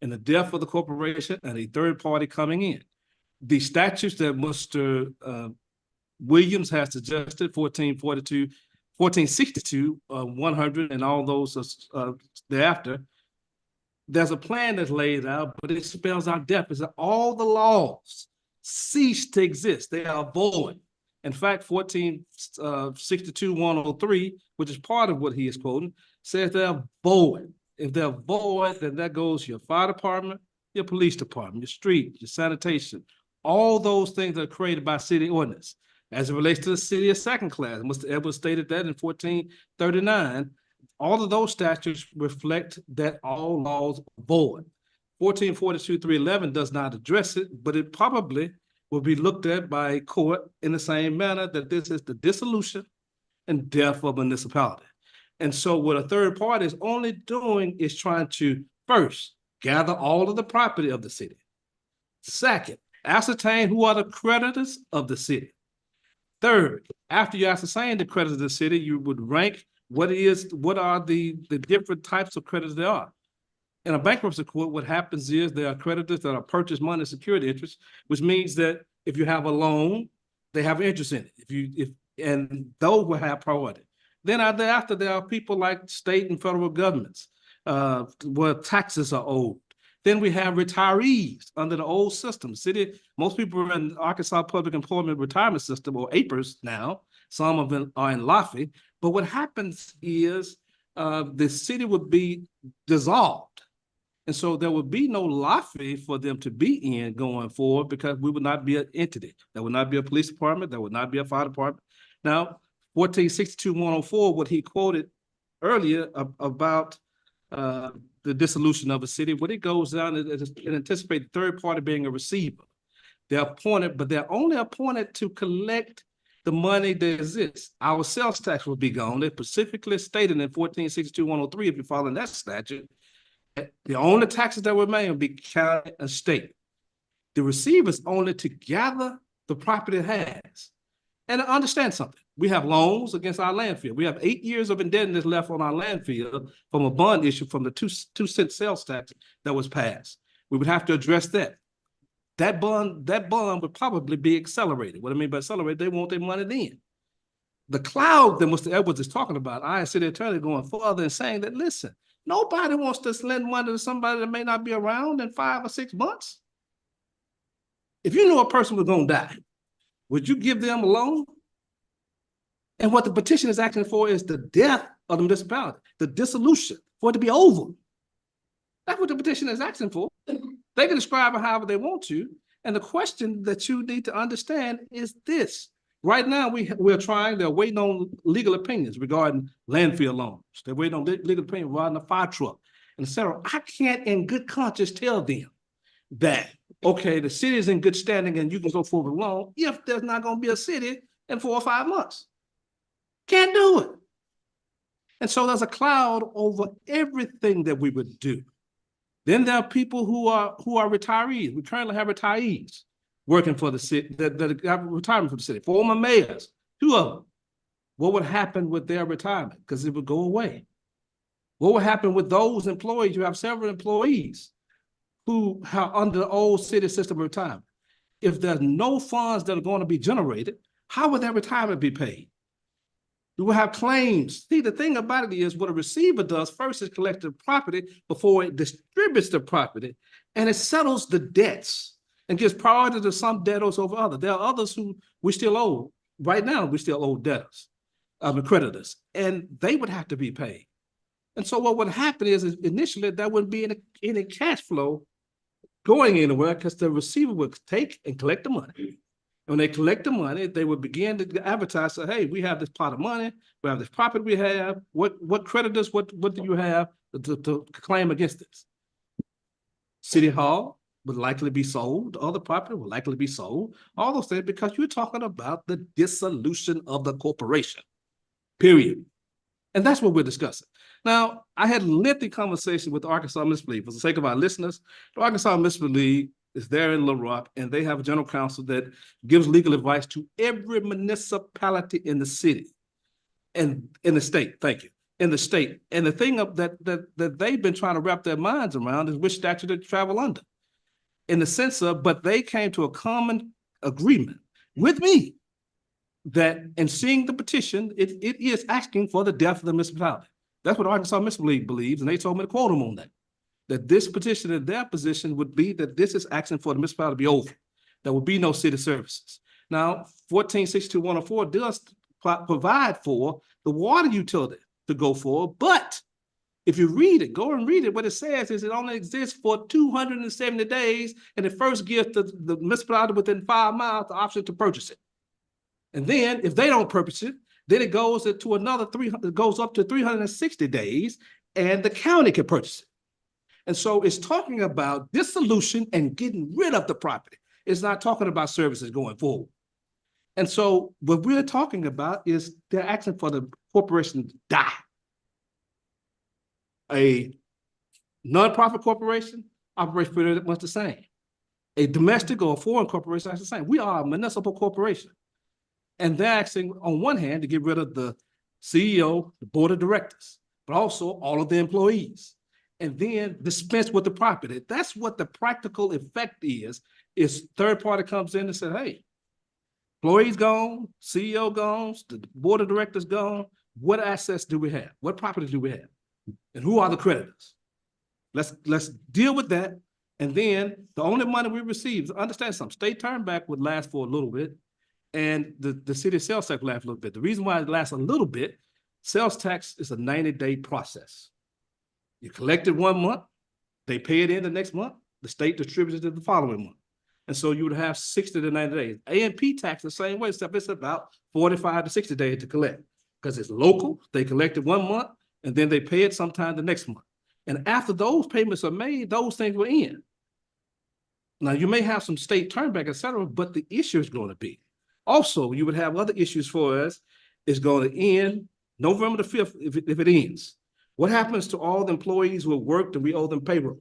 And the death of the corporation and a third party coming in. The statutes that Mr. Williams has suggested, 1462, 100, and all those thereafter, there's a plan that's laid out, but it spells out death. It's that all the laws cease to exist. They are void. In fact, 1462-103, which is part of what he is quoting, says they're void. If they're void, then that goes your fire department, your police department, your street, your sanitation, all those things that are created by city ordinance. As it relates to the city of second class, Mr. Edwards stated that in 1439, all of those statutes reflect that all laws are void. 1442-311 does not address it, but it probably will be looked at by a court in the same manner that this is the dissolution and death of a municipality. And so what a third party is only doing is trying to, first, gather all of the property of the city. Second, ascertain who are the creditors of the city. Third, after you ascertain the creditors of the city, you would rank what are the different types of creditors there are. In a bankruptcy court, what happens is there are creditors that are purchased money security interest, which means that if you have a loan, they have interest in it. And those will have priority. Then thereafter, there are people like state and federal governments where taxes are owed. Then we have retirees under the old system. City, most people are in Arkansas Public Employment Retirement System, or APERS now. Some of them are in LAFI. But what happens is the city would be dissolved. And so there would be no LAFI for them to be in going forward, because we would not be an entity. There would not be a police department. There would not be a fire department. Now, 1462-104, what he quoted earlier about the dissolution of a city, when it goes down, it anticipates the third party being a receiver. They're appointed, but they're only appointed to collect the money that exists. Our sales tax will be gone. They specifically stated in 1462-103, if you follow that statute, the only taxes that remain will be county and state. The receiver is only to gather the property it has. And understand something. We have loans against our landfill. We have 8 years of indebtedness left on our landfill from a bond issue from the 2-cent sales tax that was passed. We would have to address that. That bond would probably be accelerated. What I mean by accelerated, they want their money then. The cloud that Mr. Edwards is talking about, I as city attorney going further and saying that, listen, nobody wants to lend money to somebody that may not be around in 5 or 6 months. If you knew a person was going to die, would you give them a loan? And what the petition is asking for is the death of the municipality, the dissolution, for it to be over. That's what the petition is asking for. They can describe it however they want to. And the question that you need to understand is this. Right now, they're waiting on legal opinions regarding landfill loans. They're waiting on legal opinions regarding a fire truck, and et cetera. I can't in good conscience tell them that, okay, the city is in good standing and you can go forward with a loan if there's not going to be a city in 4 or 5 months. Can't do it. And so there's a cloud over everything that we would do. Then there are people who are retirees. We currently have retirees working for the city, that have retirement for the city, former mayors, 2 of them. What would happen with their retirement? Because it would go away. What would happen with those employees? You have several employees who are under the old city system of retirement. If there's no funds that are going to be generated, how would their retirement be paid? We will have claims. See, the thing about it is what a receiver does first is collect the property before it distributes the property, and it settles the debts and gives priority to some debtors over others. There are others who we still owe. Right now, we still owe debtors, creditors, and they would have to be paid. And so what would happen is initially there wouldn't be any cash flow going anywhere because the receiver would take and collect the money. And when they collect the money, they would begin to advertise, say, hey, we have this pot of money, we have this property we have, what creditors, what do you have to claim against this? City Hall would likely be sold, other property will likely be sold, all those things, because you're talking about the dissolution of the corporation, period. And that's what we're discussing. Now, I had a lengthy conversation with the Arkansas Municipal League. For the sake of our listeners, the Arkansas Municipal League is there in Little Rock, and they have a general counsel that gives legal advice to every municipality in the city and in the state. Thank you. In the state. And the thing that they've been trying to wrap their minds around is which statute to travel under. In the sense of, but they came to a common agreement with me that in seeing the petition, it is asking for the death of the municipality. That's what Arkansas Municipal League believes, and they told me to quote them on that. That this petition in their position would be that this is asking for the municipality to be over. There will be no city services. Now, 1462-104 does provide for the water utility to go forward, but if you read it, go and read it, what it says is it only exists for 270 days, and it first gives the municipality within 5 miles the option to purchase it. And then if they don't purchase it, then it goes to another it goes up to 360 days, and the county can purchase it. And so it's talking about dissolution and getting rid of the property. It's not talking about services going forward. And so what we're talking about is they're asking for the corporation to die. A nonprofit corporation operates pretty much the same. A domestic or a foreign corporation is the same. We are a municipal corporation. And they're asking, on one hand, to get rid of the CEO, the board of directors, but also all of the employees, and then dispense with the property. That's what the practical effect is third party comes in and says, hey, employees gone, CEO gone, the board of directors gone. What assets do we have? What property do we have? And who are the creditors? Let's deal with that. And then the only money we receive, understand something, state turnback would last for a little bit, and the city sales tax would last a little bit. The reason why it lasts a little bit, sales tax is a 90-day process. You collect it 1 month, they pay it in the next month, the state distributes it the following month. And so you would have 60 to 90 days. A&P tax the same way, except it's about 45 to 60 days to collect because it's local. They collect it 1 month, and then they pay it sometime the next month. And after those payments are made, those things will end. Now, you may have some state turnback, et cetera, but the issue is going to be. Also, you would have other issues for us. It's going to end November the 5th if it ends. What happens to all the employees who have worked and we owe them payroll?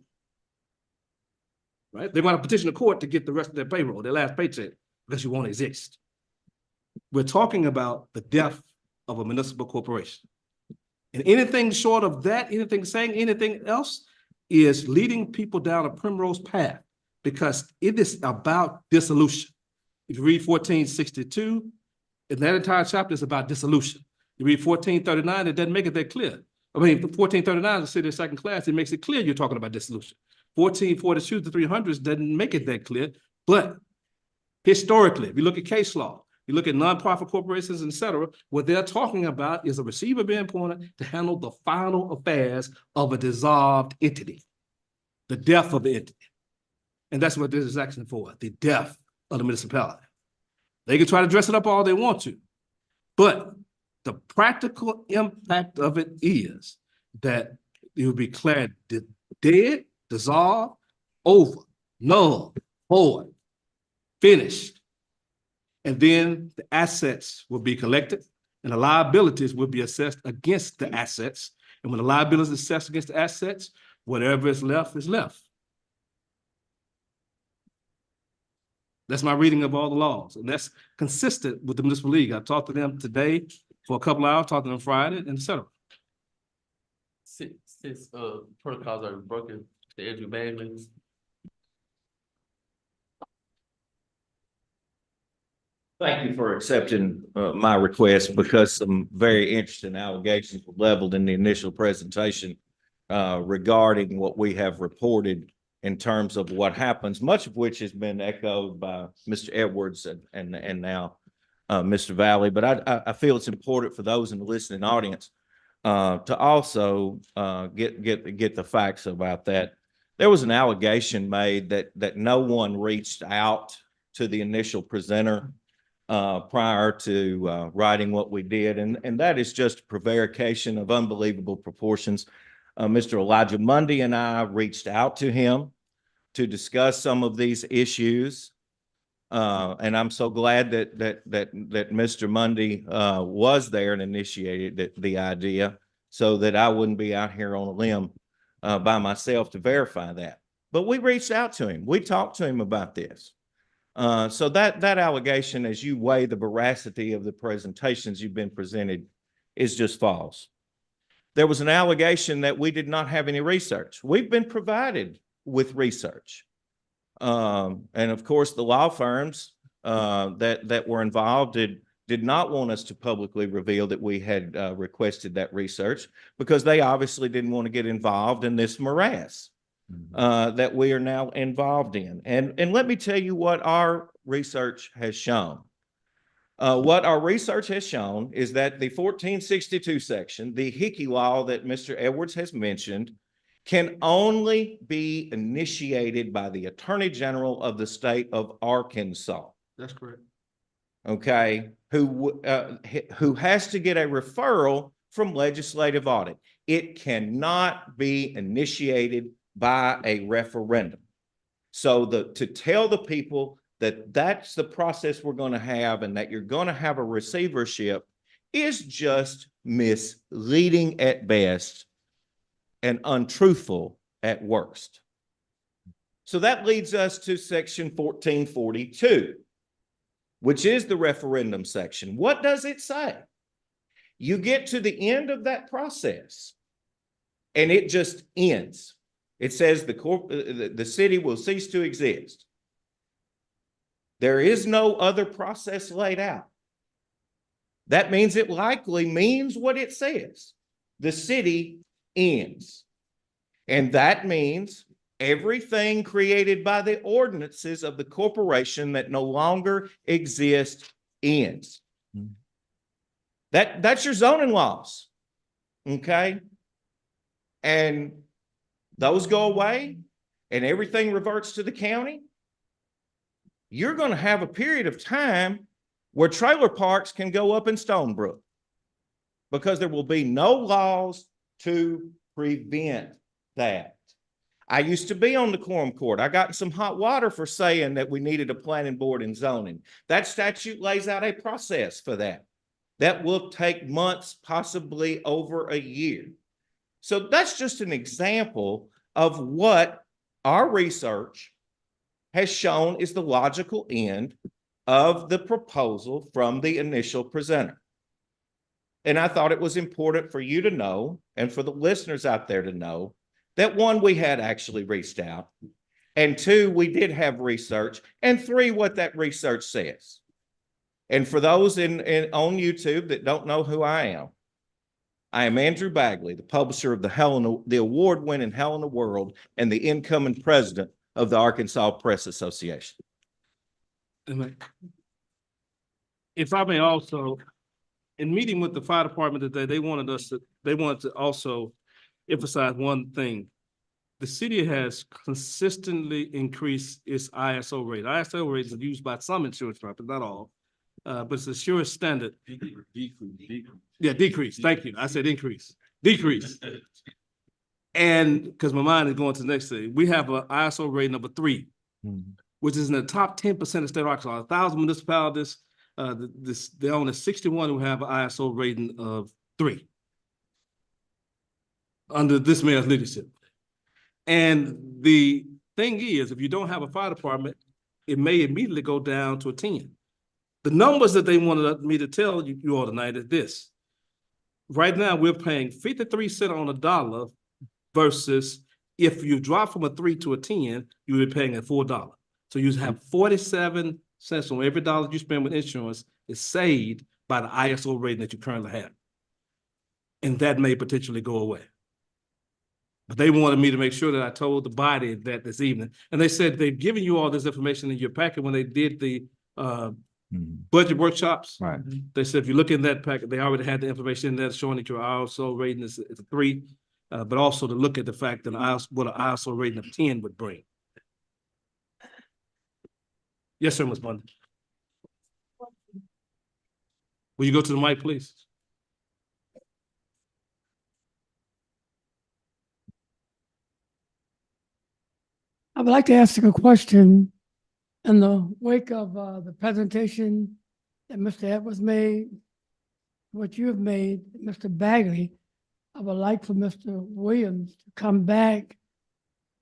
Right? They want to petition the court to get the rest of their payroll, their last paycheck, because you won't exist. We're talking about the death of a municipal corporation. And anything short of that, saying anything else is leading people down a primrose path because it is about dissolution. If you read 1462, in that entire chapter is about dissolution. You read 1439, it doesn't make it that clear. I mean, 1439 is a city of second class, it makes it clear you're talking about dissolution. 1442 to 300s doesn't make it that clear, but historically, if you look at case law, you look at nonprofit corporations, et cetera, what they're talking about is a receiver being appointed to handle the final affairs of a dissolved entity, the death of the entity. And that's what this is asking for, the death of the municipality. They can try to dress it up all they want to, but the practical impact of it is that it will be declared dead, dissolved, over, null, void, finished. And then the assets will be collected and the liabilities will be assessed against the assets. And when the liability is assessed against the assets, whatever is left is left. That's my reading of all the laws. And that's consistent with the Municipal League. I talked to them today for a couple of hours, talked to them Friday, and et cetera. Since protocols are broken, the Andrew Bailey. Thank you for accepting my request because some very interesting allegations were leveled in the initial presentation regarding what we have reported in terms of what happens, much of which has been echoed by Mr. Edwards and now Mr. Valley. But I feel it's important for those in the listening audience to also get the facts about that. there was an allegation made that no one reached out to the initial presenter prior to writing what we did. And that is just a prevarication of unbelievable proportions. Mr. Elijah Mundy and I reached out to him to discuss some of these issues. And I'm so glad that Mr. Mundy was there and initiated the idea so that I wouldn't be out here on a limb by myself to verify that. But we reached out to him. We talked to him about this. So that allegation, as you weigh the veracity of the presentations you've been presented, is just false. There was an allegation that we did not have any research. We've been provided with research. And of course, the law firms that were involved did not want us to publicly reveal that we had requested that research because they obviously didn't want to get involved in this morass that we are now involved in. And let me tell you what our research has shown. What our research has shown is that the 1462 section, the Hickey law that Mr. Edwards has mentioned, can only be initiated by the Attorney General of the state of Arkansas. That's correct. Okay, who has to get a referral from legislative audit. It cannot be initiated by a referendum. So to tell the people that that's the process we're going to have and that you're going to have a receivership is just misleading at best and untruthful at worst. So that leads us to section 1442, which is the referendum section. What does it say? You get to the end of that process and it just ends. It says the city will cease to exist. There is no other process laid out. That means it likely means what it says. The city ends. And that means everything created by the ordinances of the corporation that no longer exist ends. That's your zoning laws. Okay? And those go away and everything reverts to the county. You're going to have a period of time where trailer parks can go up in Stonebrook because there will be no laws to prevent that. I used to be on the quorum court. I got in some hot water for saying that we needed a planning board and zoning. That statute lays out a process for that. That will take months, possibly over a year. So that's just an example of what our research has shown is the logical end of the proposal from the initial presenter. And I thought it was important for you to know, and for the listeners out there to know, that one, we had actually reached out, and two, we did have research, and three, what that research says. And for those on YouTube that don't know who I am Andrew Bagley, the publisher of the award-winning Helena World and the incoming president of the Arkansas Press Association. If I may also, in meeting with the fire department today, they wanted to also emphasize one thing. The city has consistently increased its ISO rate. ISO rate is used by some insurance companies, not all, but it's the surest standard. Decrease. Yeah, decrease. Thank you. I said increase. Decrease. And because my mind is going to the next thing, we have an ISO rate number 3, which is in the top 10% of the state of Arkansas. 1,000 municipalities, there are only 61 who have an ISO rating of 3 under this mayor's leadership. And the thing is, if you don't have a fire department, it may immediately go down to a 10. The numbers that they wanted me to tell you all tonight is this. Right now, we're paying 53 cents on a dollar versus if you drop from a 3 to a 10, you would be paying at $4. So you have 47 cents on every dollar you spend with insurance is saved by the ISO rating that you currently have. And that may potentially go away. But they wanted me to make sure that I told the body that this evening. And they said they've given you all this information in your packet when they did the budget workshops. Right. They said if you look in that packet, they already had the information in there showing that your ISO rating is a 3. but also to look at the fact that what an ISO rating of 10 would bring. Yes, sir, Ms. Bundy. Will you go to the mic, please? I would like to ask a question in the wake of the presentation that Mr. Edwards made, what you have made, Mr. Bagley. I would like for Mr. Williams to come back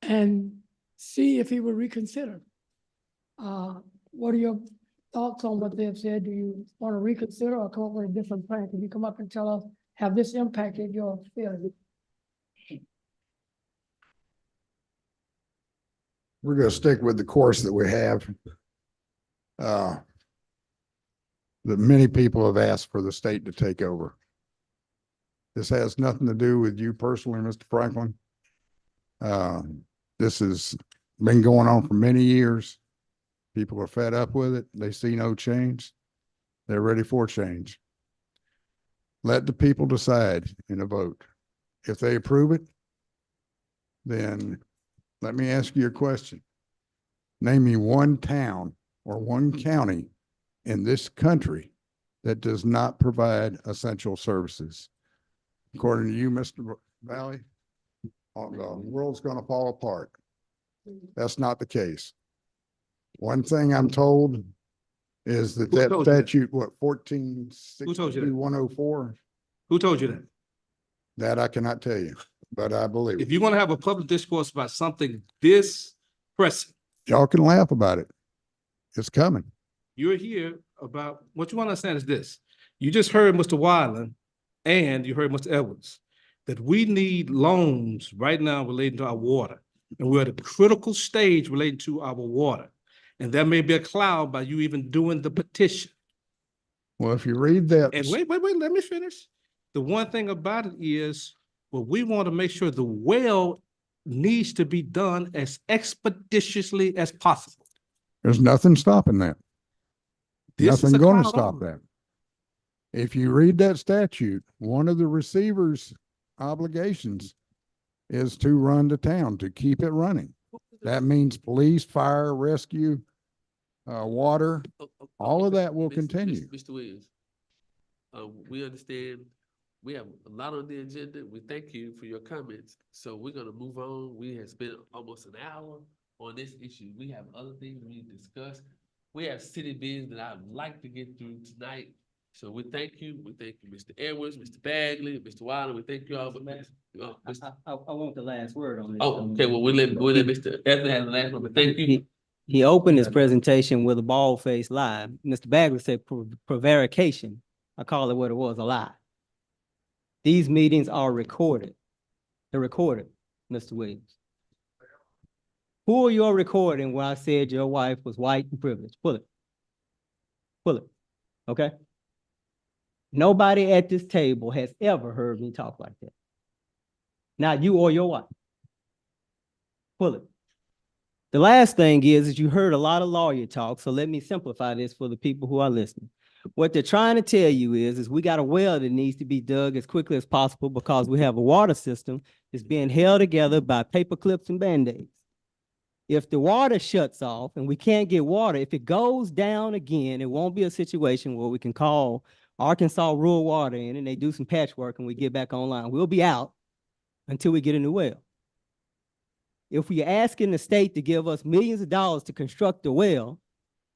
and see if he will reconsider. What are your thoughts on what they have said? Do you want to reconsider or come up with a different plan? Can you come up and tell us, have this impacted your feeling? We're gonna stick with the course that we have. That many people have asked for the state to take over. This has nothing to do with you personally, Mr. Franklin. This has been going on for many years. People are fed up with it. They see no change. They're ready for change. Let the people decide in a vote. If they approve it, then let me ask you a question. Name me one town or one county in this country that does not provide essential services. According to you, Mr. Valley, the world's going to fall apart. That's not the case. One thing I'm told is that that statute, what, 146104? Who told you that? That I cannot tell you, but I believe If it. you want to have a public discourse about something this pressing, Y'all can laugh about it. It's coming. you're here about, what you want to understand is this. You just heard Mr. Wyland and you heard Mr. Edwards, that we need loans right now relating to our water. And we're at a critical stage relating to our water. And there may be a cloud by you even doing the petition. Well, if you read that. And wait, let me finish. The one thing about it is, well, we want to make sure the well needs to be done as expeditiously as possible. There's nothing stopping that. This is Nothing a going to cloud stop over. that. If you read that statute, one of the receiver's obligations is to run the town, to keep it running. That means police, fire, rescue, water, all of that will continue. Mr. Williams, we understand, we have a lot on the agenda. We thank you for your comments. So we're gonna move on. We have spent almost an hour on this issue. We have other things we need to discuss. We have city business that I'd like to get through tonight. So we thank you. We thank you, Mr. Edwards, Mr. Bagley, Mr. Wilder. We thank you all. I want the last word on this. Oh, okay, well, we'll let Mr. Edwards have the last one, but thank you. He opened his presentation with a bald-faced lie. Mr. Bagley said prevarication. I call it what it was, a lie. These meetings are recorded. They're recorded, Mr. Williams. Pull your recording where I said your wife was white and privileged. Pull it. Pull it, okay? Nobody at this table has ever heard me talk like that. Not you or your wife. Pull it. The last thing is you heard a lot of lawyer talk, so let me simplify this for the people who are listening. What they're trying to tell you is we got a well that needs to be dug as quickly as possible because we have a water system that's being held together by paper clips and Band-Aids. If the water shuts off and we can't get water, if it goes down again, it won't be a situation where we can call Arkansas Rural Water in and they do some patchwork and we get back online. We'll be out until we get a new well. If we're asking the state to give us millions of dollars to construct the well,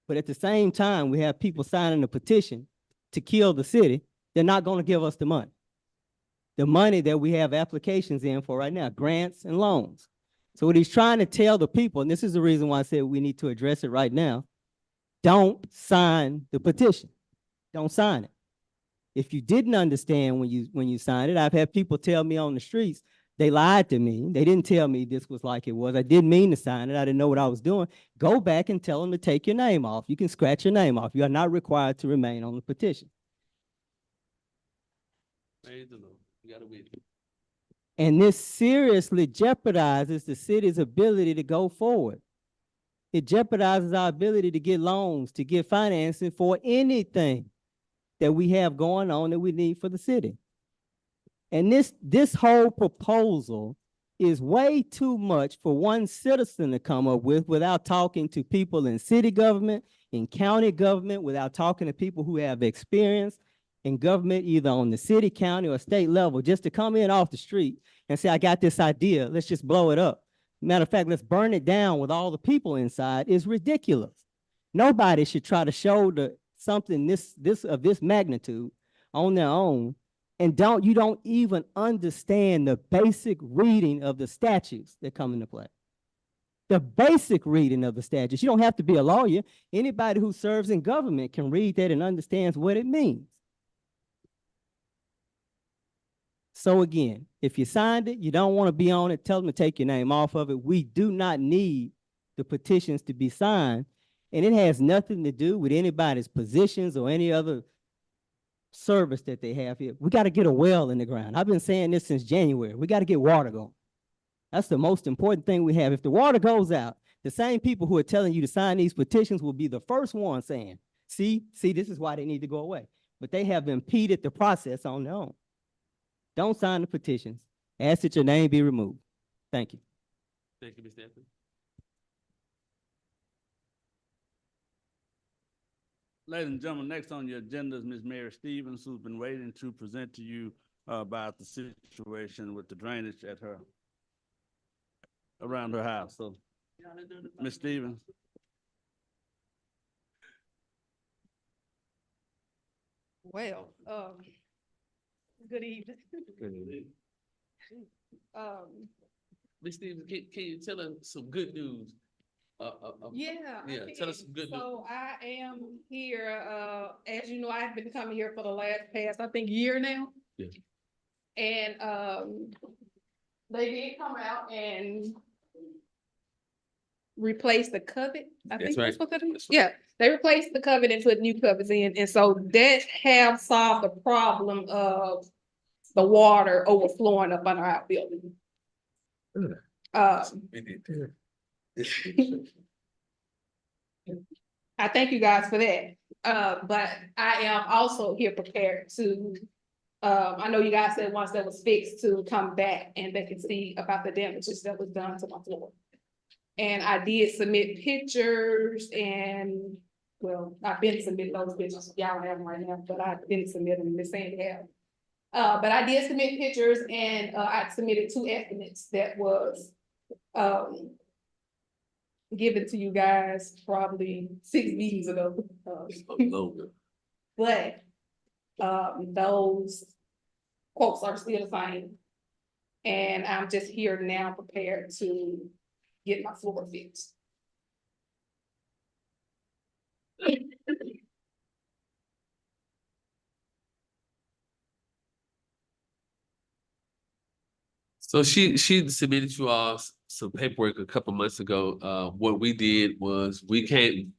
but at the same time, we have people signing a petition to kill the city, they're not going to give us the money. The money that we have applications in for right now, grants and loans. So what he's trying to tell the people, and this is the reason why I said we need to address it right now, don't sign the petition. Don't sign it. If you didn't understand when you signed it, I've had people tell me on the streets, they lied to me. They didn't tell me this was like it was. I didn't mean to sign it. I didn't know what I was doing. Go back and tell them to take your name off. You can scratch your name off. You are not required to remain on the petition. Praise the Lord. You gotta win. And this seriously jeopardizes the city's ability to go forward. It jeopardizes our ability to get loans, to get financing for anything that we have going on that we need for the city. And this whole proposal is way too much for one citizen to come up with without talking to people in city government, in county government, without talking to people who have experience in government, either on the city, county, or state level, just to come in off the street and say, I got this idea, let's just blow it up. Matter of fact, let's burn it down with all the people inside is ridiculous. Nobody should try to show something this of this magnitude on their own, and you don't even understand the basic reading of the statutes that come into play. The basic reading of the statutes. You don't have to be a lawyer. Anybody who serves in government can read that and understands what it means. So again, if you signed it, you don't want to be on it, tell them to take your name off of it. We do not need the petitions to be signed, and it has nothing to do with anybody's positions or any other service that they have here. We got to get a well in the ground. I've been saying this since January. We got to get water going. That's the most important thing we have. If the water goes out, the same people who are telling you to sign these petitions will be the first ones saying, see, this is why they need to go away. But they have impeded the process on their own. Don't sign the petitions. Ask that your name be removed. Thank you. Thank you, Mr. Anthony. Ladies and gentlemen, next on your agenda is Ms. Mary Stevens, who's been waiting to present to you about the situation with the drainage at around her house. So, Ms. Stevens. Well, good evening. Ms. Stevens, can you tell us some good news? Yeah, tell us some good news. So I am here, as you know, I've been coming here for the past, I think, year now. Yeah. And they did come out and replace the covet. I think that's what that is. Yeah, they replaced the covet and put new covers in, and so that have solved the problem of the water overflowing up on our outbuilding. I thank you guys for that. But I am also here prepared to, I know you guys said once that was fixed to come back and they can see about the damages that was done to my floor. And I did submit pictures and, well, I've been submitting those pictures. Y'all have them right now, but I didn't submit them. They're saying they have. But I did submit pictures and I submitted 2 estimates that was given to you guys probably 6 meetings ago. But those quotes are still the same. And I'm just here now prepared to get my floor fixed. So she submitted you all some paperwork a couple months ago. What we did was we came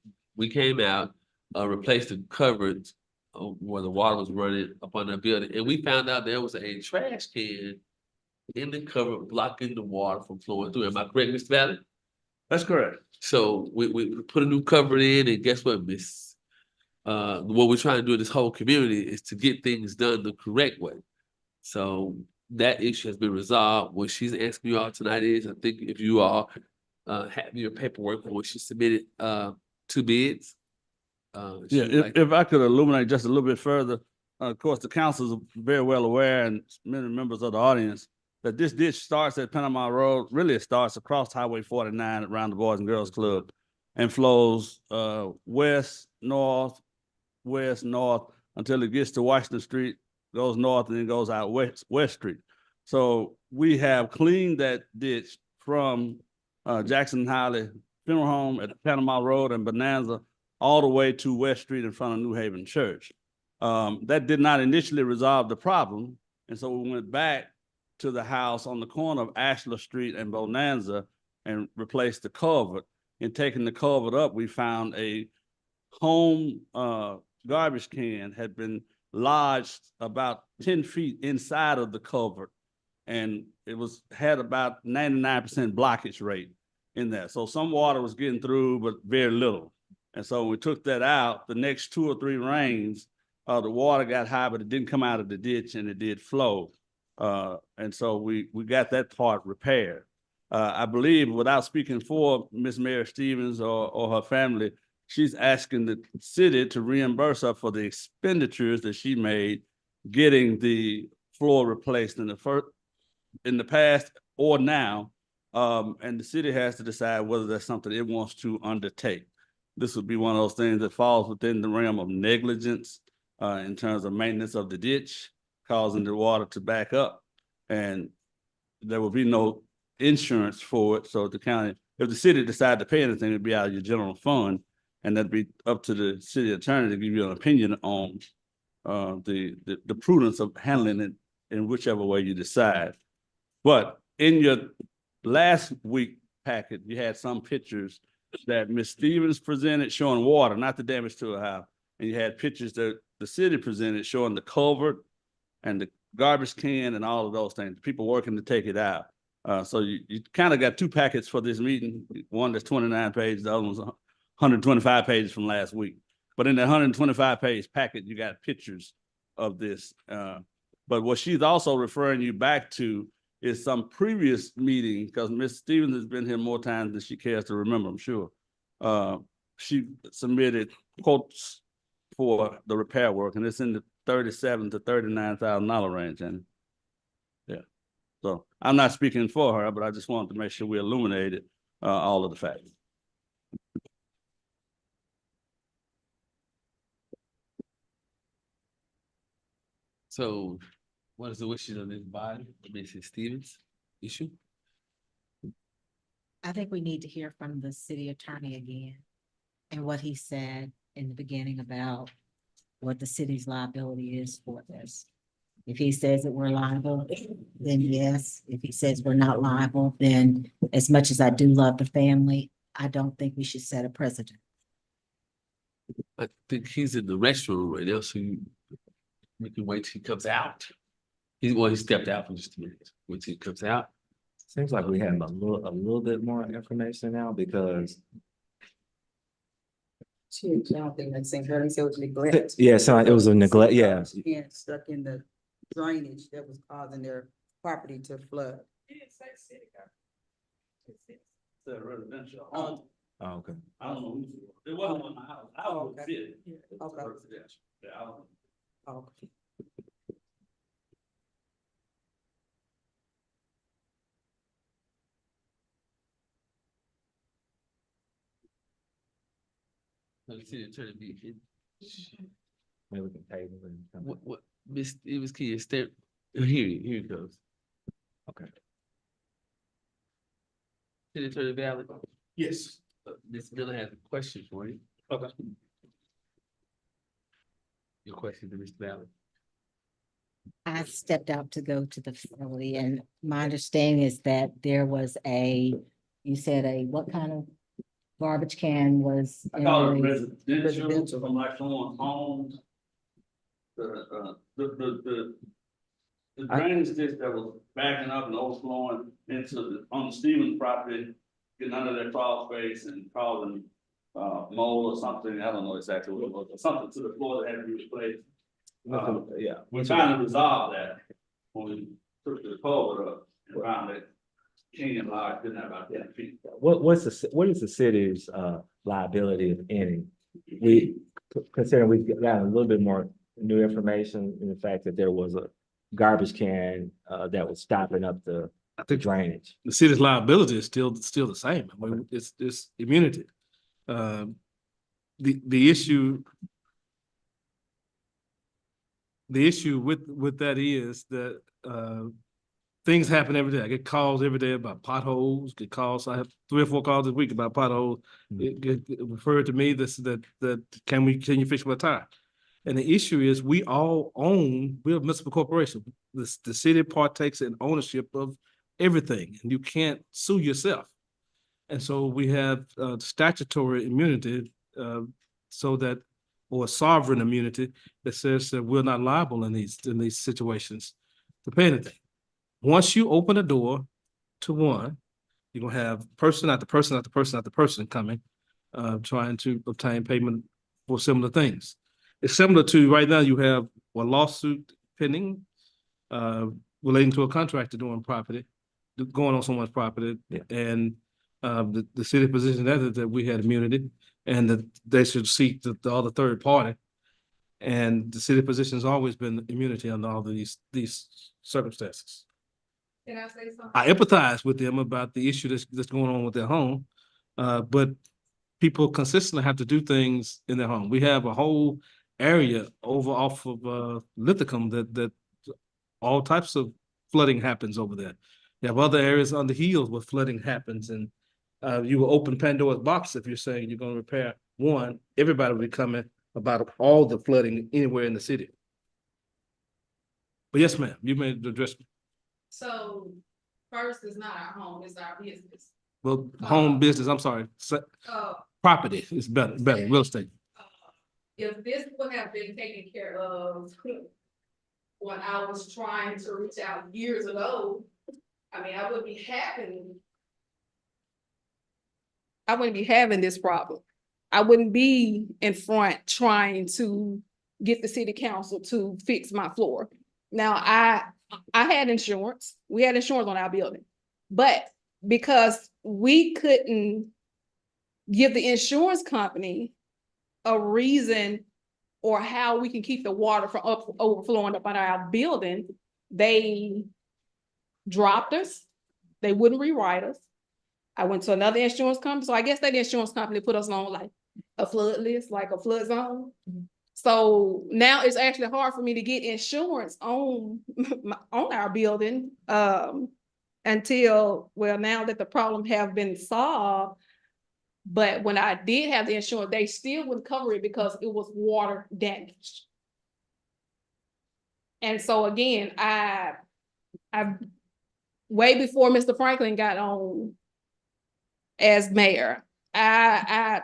out, replaced the coverage where the water was running up on the building, and we found out there was a trash can in the cover blocking the water from flowing through. Am I correct, Mr. Valley? That's correct. So we put a new cover in, and guess what, Miss? What we're trying to do in this whole community is to get things done the correct way. So that issue has been resolved. What she's asking you all tonight is, I think if you all have your paperwork for what she submitted 2 bids. If I could illuminate just a little bit further, of course, the council is very well aware, and many members of the audience, that this ditch starts at Panama Road. Really, it starts across Highway 49 around the Boys and Girls Club and flows west, north, until it gets to Washington Street, goes north, and then goes out West Street. So we have cleaned that ditch from Jackson Holly Funeral Home at Panama Road and Bonanza all the way to West Street in front of New Haven Church. That did not initially resolve the problem, and so we went back to the house on the corner of Ashler Street and Bonanza and replaced the culvert. In taking the culvert up, we found a home garbage can had been lodged about 10 feet inside of the culvert, and it had about 99% blockage rate in there. So some water was getting through, but very little. And so when we took that out, the next 2 or 3 rains, the water got high, but it didn't come out of the ditch, and it did flow. And so we got that part repaired. I believe, without speaking for Miss Mary Stevens or her family, she's asking the city to reimburse her for the expenditures that she made getting the floor replaced in the past or now. And the city has to decide whether that's something it wants to undertake. This would be one of those things that falls within the realm of negligence in terms of maintenance of the ditch, causing the water to back up. And there will be no insurance for it. So the county, if the city decided to pay anything, it'd be out of your general fund. And that'd be up to the city attorney to give you an opinion on the prudence of handling it in whichever way you decide. But in your last week packet, you had some pictures that Ms. Stevens presented showing water, not the damage to her house. And you had pictures that the city presented showing the culvert and the garbage can and all of those things, people working to take it out. So you kind of got two packets for this meeting. One that's 29 pages, the other one's 125 pages from last week. But in the 125 page packet, you got pictures of this. But what she's also referring you back to is some previous meeting, because Ms. Stevens has been here more times than she cares to remember, I'm sure. She submitted quotes for the repair work, and it's in the $37,000 to $39,000 range. And yeah, so I'm not speaking for her, but I just wanted to make sure we illuminated all of the facts. So what is the wishes of this body, Mrs. Stevens issue? I think we need to hear from the city attorney again and what he said in the beginning about what the city's liability is for this. If he says that we're liable, then yes. If he says we're not liable, then as much as I do love the family, I don't think we should set a precedent. I think he's in the restroom right now, so we can wait till he comes out. He stepped out for just a minute. Wait till he comes out. Seems like we have a little bit more information now because. I don't think that's saying, it was neglect. Yeah, so it was a neglect, yeah. Yeah, stuck in the drainage that was causing their property to flood. The residential home. Oh, okay. I don't know. It wasn't on my house. I was Okay. city. Okay. Yeah, I don't know. Okay. The city attorney be here. Maybe we can table and come back. What, Miss Stevens, can you step? Here it goes. Okay. City attorney Valley. Yes. Ms. Miller has a question for you. Okay. Your question to Mr. Valley. I stepped out to go to the facility, and my understanding is that there was you said what kind of garbage can was? I call it in residential from like someone's home. The drainage ditch that was backing up and overflowing on the Stevens property, getting under their crawl space and causing mold or something. I don't know exactly what it was, but something to the floor that had to be replaced. Yeah. We're trying to resolve that when we took the culvert up and found that Kenyon Lodge didn't have about 10 feet. What is the city's liability, if any? We considering we've got a little bit more new information in the fact that there was a garbage can that was stopping up the drainage. The city's liability is still the same. I mean, it's immunity. The issue with that is that things happen every day. I get calls every day about potholes, I have 3 or 4 calls this week about potholes. It get referred to me that can you fix my tire? And the issue is we're a municipal corporation. The city partakes in ownership of everything, and you can't sue yourself. And so we have statutory immunity or sovereign immunity that says that we're not liable in these situations to pay anything. Once you open a door to one, you're gonna have person after person after person after person coming, trying to obtain payment for similar things. It's similar to right now you have a lawsuit pending relating to a contractor doing property, going on someone's property. And the city position that we had immunity and that they should seek the other third party. And the city position has always been immunity under all these circumstances. Can I say something? I empathize with them about the issue that's going on with their home. But people consistently have to do things in their home. We have a whole area off of Lithicum that all types of flooding happens over there. You have other areas on the hills where flooding happens, and you will open Pandora's box if you're saying you're going to repair one. Everybody will be coming about all the flooding anywhere in the city. But yes, ma'am, you may address me. So first, it's not our home, it's our business. Well, home business, I'm sorry, property is better, real estate. If this would have been taken care of when I was trying to reach out years ago, I mean, I wouldn't be having this problem. I wouldn't be in front trying to get the city council to fix my floor. Now, I had insurance. We had insurance on our building, but because we couldn't give the insurance company a reason or how we can keep the water from overflowing up on our building, they dropped us. They wouldn't rewrite us. I went to another insurance company. So I guess that insurance company put us on like a flood list, like a flood zone. So now it's actually hard for me to get insurance on our building until, well, now that the problem have been solved. But when I did have the insurance, they still wouldn't cover it because it was water damage. And so again, I way before Mr. Franklin got on as mayor, I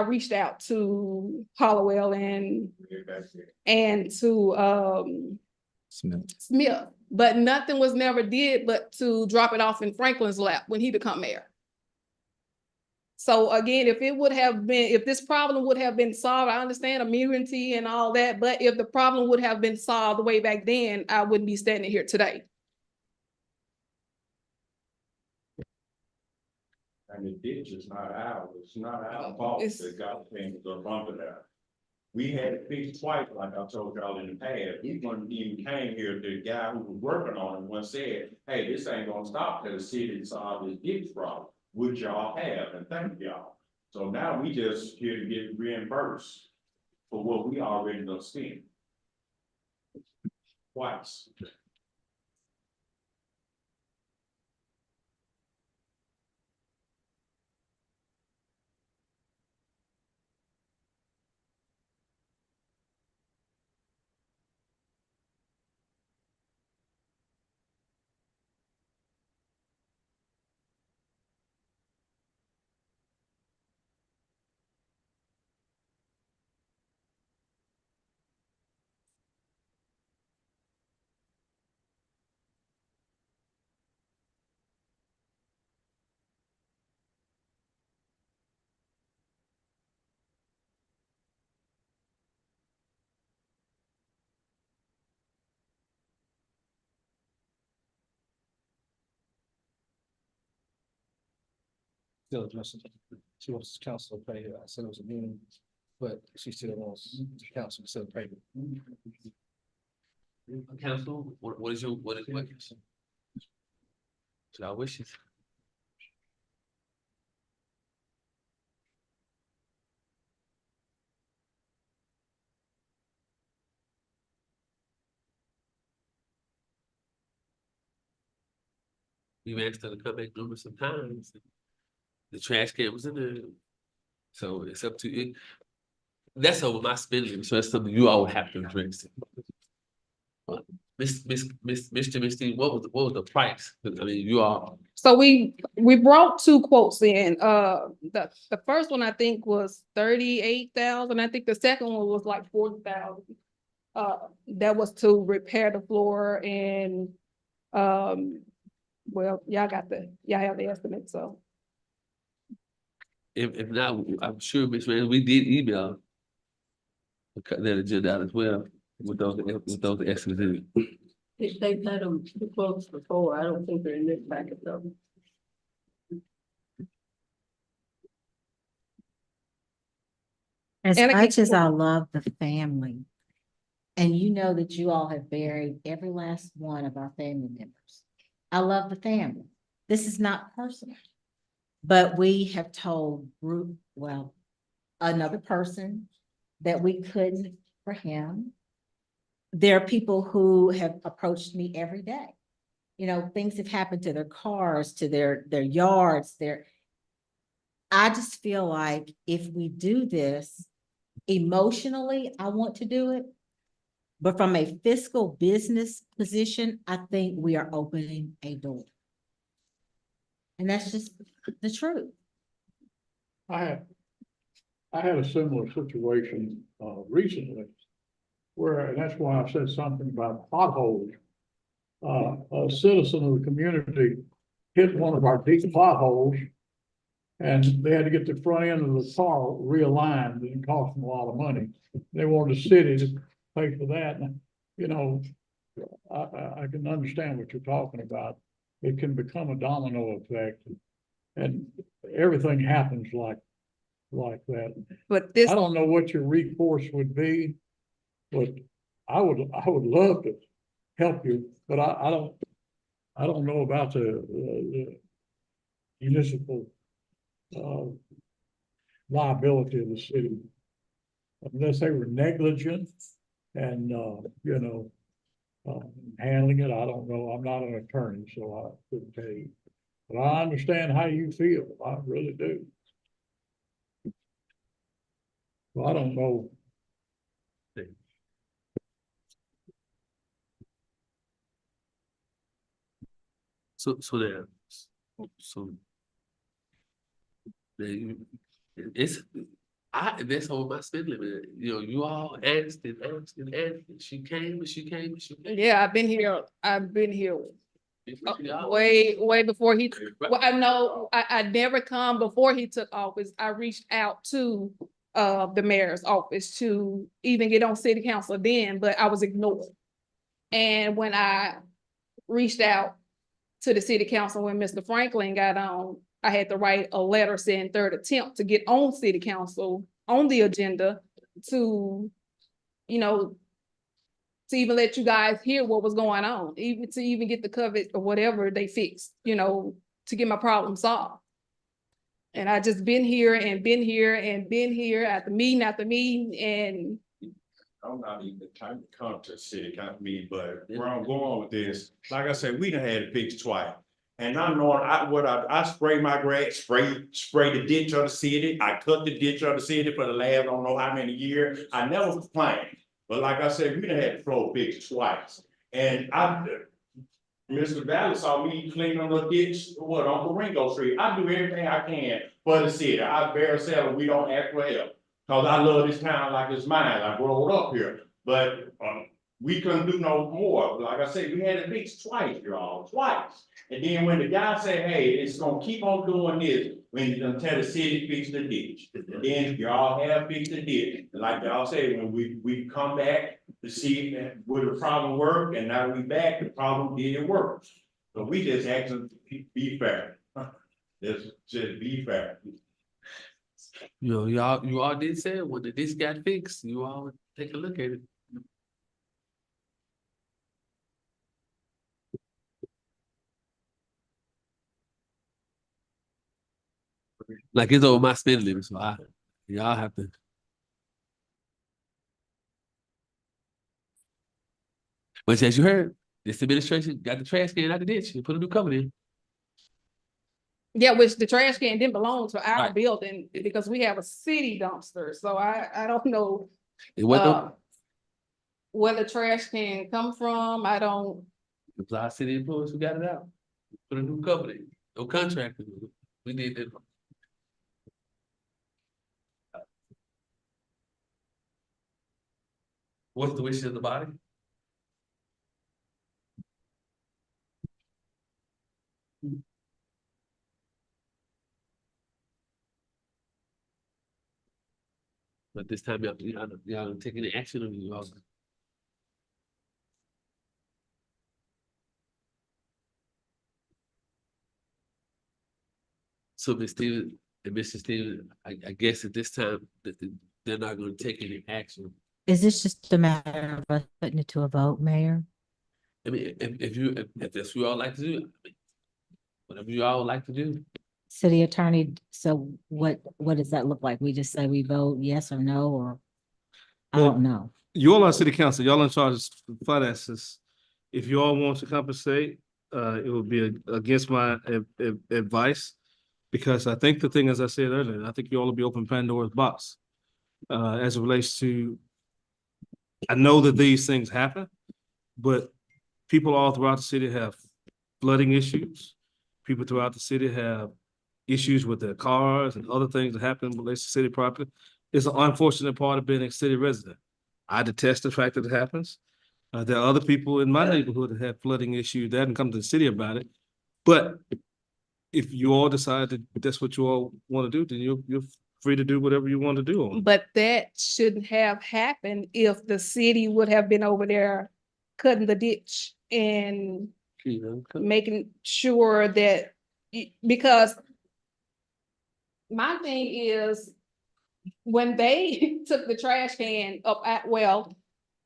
reached out to Hollowell and to Smith, but nothing was never did but to drop it off in Franklin's lap when he became mayor. So again, if this problem would have been solved, I understand immunity and all that, but if the problem would have been solved way back then, I wouldn't be standing here today. And the ditch is not ours, it's not our fault that got things up under there. We had it fixed twice, like I told y'all in the past. We wouldn't even came here, the guy who was working on it once said, hey, this ain't gonna stop till the city solve this ditch problem, which y'all have, and thank y'all. So now we just here to get reimbursed for what we already done spent. Twice. Still addressing, she wants council to pay, I said it was a meeting, but she still wants council to still pay. Council, what is our wishes? We've asked her to come back numerous of times. The trash can was in there. So it's up to it. That's over my spending, so that's something you all would have to address. Mr. What was the price? I mean, you all. So we brought two quotes in. The first one I think was 38,000. I think the second one was like 40,000. That was to repair the floor and well, y'all have the estimate, so. If not, I'm sure, Ms. Rand, we did email that agenda out as well with those estimates in it. They've had them quotes before. I don't think they're in this packet though. As And again- much as I love the family, and you know that you all have buried every last one of our family members. I love the family. This is not personal. But we have told another person that we couldn't for him. There are people who have approached me every day. You know, things have happened to their cars, to their yards, I just feel like if we do this emotionally, I want to do it. But from a fiscal business position, I think we are opening a door. And that's just the truth. I had a similar situation recently where, and that's why I said something about potholes. A citizen of the community hit one of our deep potholes, and they had to get the front end of the car realigned, and it cost them a lot of money. They wanted the city to pay for that, and, you know, I can understand what you're talking about. It can become a domino effect, and everything happens like that. But this, I don't know what your recourse would be, but I would love to help you, but I don't know about the municipal liability of the city. Unless they were negligent and, you know, handling it, I don't know. I'm not an attorney, so I couldn't tell you. But I understand how you feel. I really do. Well, I don't know. So that's on my spend limit. You know, you all asked and asked and asked, and she came and she came and she came. yeah, I've been here way before he, well, I know, I never come before he took office. I reached out to the mayor's office to even get on city council then, but I was ignored. And when I reached out to the city council, when Mr. Franklin got on, I had to write a letter saying third attempt to get on city council on the agenda to, you know, to even let you guys hear what was going on, even to even get the covet or whatever they fixed, you know, to get my problem solved. And I just been here and been here and been here after meeting, and I'm not even trying to come to the city council meeting, but where I'm going with this, like I said, we done had it fixed twice. And I know I spray my grass, spray the ditch of the city. I cut the ditch of the city for the last, I don't know how many years. I never complained. But like I said, we done had the floor fixed twice. And Mr. Valley saw me clean on the ditch, on Ringo Street. I do everything I can for the city. I very seldom, we don't ask for help. Cause I love this town like it's mine. I grew up here. But we couldn't do no more. Like I said, we had it fixed twice, y'all, twice. And then when the guy said, hey, it's gonna keep on doing this, until the city fix the ditch. And then y'all have fixed the ditch. And like y'all said, when we come back to see would the problem work, and now we back, the problem didn't work. So we just asking to be fair. Just be fair. You know, you all did say when this got fixed, you all take a look at it. Like it's over my spend limit, so y'all have to. But as you heard, this administration got the trash can out the ditch and put a new cover in. yeah, which the trash can didn't belong to our Right. building because we have a city dumpster. So I don't know It wasn't where the trash can come from. I don't. it was our city employees who got it out. Put a new cover in. No contractor. We did that. What's the wish of the body? But this time y'all don't take any action on you all. So Ms. Stevens and Mr. Stevens, I guess at this time, they're not gonna take any action. Is this just a matter of us putting it to a vote, Mayor? I mean, if that's what you all like to do, I mean, whatever you all like to do. City attorney, so what does that look like? We just say we vote yes or no, or I Well, don't know. You all are city council, y'all in charge of finances. If you all want to compensate, it would be against my advice. Because I think the thing, as I said earlier, I think you all will be open Pandora's box. As it relates to, I know that these things happen, but people all throughout the city have flooding issues. People throughout the city have issues with their cars and other things that happen in relation to city property. It's an unfortunate part of being a city resident. I detest the fact that it happens. There are other people in my neighborhood that have flooding issues. They haven't come to the city about it. But if you all decide that that's what you all want to do, then you're free to do whatever you want to do on it. But that shouldn't have happened if the city would have been over there cutting the ditch and making sure that, because my thing is, when they took the trash can up at, well,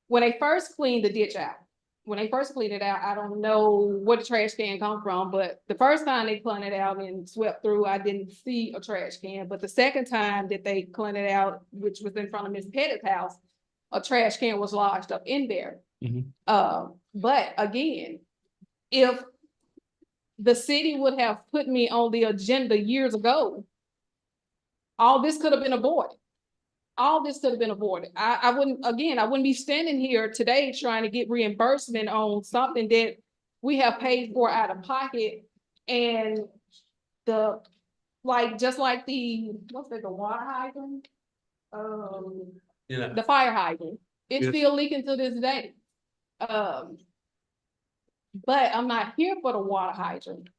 when they first cleaned the ditch out, when they first cleaned it out, I don't know where the trash can come from, but the first time they cleaned it out and swept through, I didn't see a trash can. But the second time that they cleaned it out, which was in front of Miss Pettit's house, a trash can was lodged up in there. But again, if the city would have put me on the agenda years ago, all this could have been avoided. All this could have been avoided. I wouldn't be standing here today trying to get reimbursement on something that we have paid for out of pocket. And just like the water hydrant? The fire hydrant. It's still leaking to this day. But I'm not here for the water hydrant.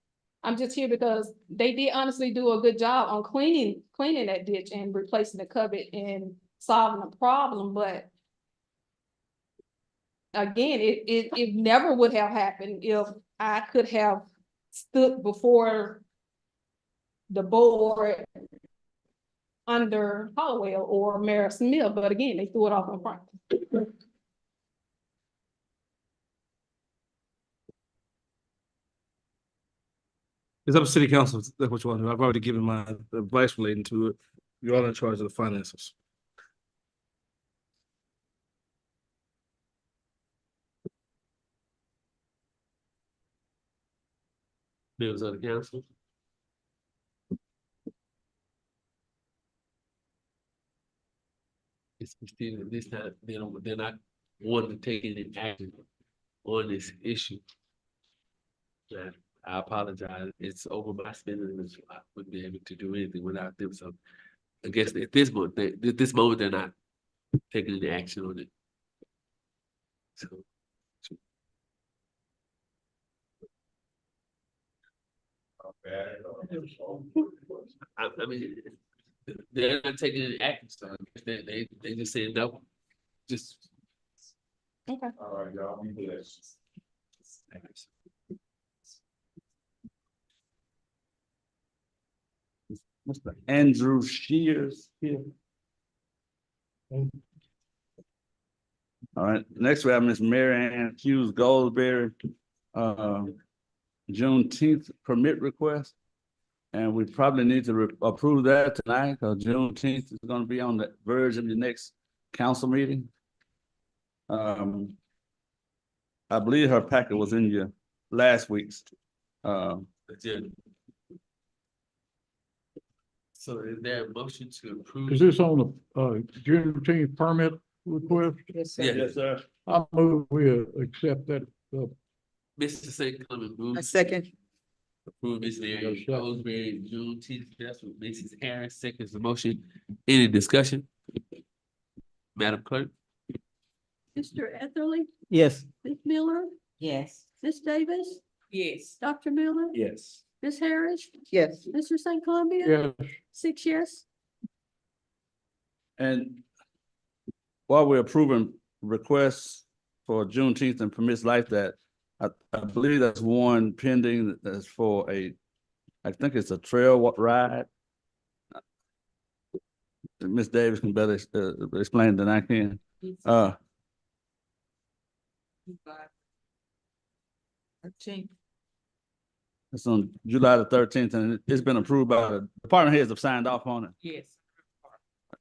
I'm just here because they did honestly do a good job on cleaning that ditch and replacing the covet and solving the problem. But again, it never would have happened if I could have stood before the board under Hollowell or Mayor Smith. But again, they threw it off in front. It's up to city council, that's what you want to do. I've already given my advice relating to it. You're all in charge of the finances. Members of the council. It's still at this time, they're not wanting to take any action on this issue. Yeah, I apologize. It's over my spending. I wouldn't be able to do anything without them. So I guess at this moment, they're not taking any action on it. So. I mean, they're not taking any action, so they just saying no. Just okay. All right, y'all, be blessed. Mr. Andrew Shears here. All right, next we have Miss Mary Ann Hughes Goldsberry, Juneteenth permit request. And we probably need to approve that tonight because Juneteenth is going to be on the verge of the next council meeting. I believe her packet was in your last week's agenda. So is there a motion to approve? Is this on the Juneteenth permit request? Yes, sir. Yes, sir. I move we accept that. Mr. St. Clement moves. A second. Approve Ms. Mary Goldsberry, Juneteenth, that's with Mrs. Harris, seconds the motion. Any discussion? Madam Clerk? Mr. Etherly, Yes. Ms. Miller, Yes. Ms. Davis, Yes. Dr. Miller, Yes. Ms. Harris, Yes. Mr. St. Columbia. Yes. 6 yes. And while we're approving requests for Juneteenth and permits like that, I believe that's one pending that's for a I think it's a trail ride. Ms. Davis can better explain than I can. It's on July the 13th, and it's been approved by the department heads have signed off on it. Yes.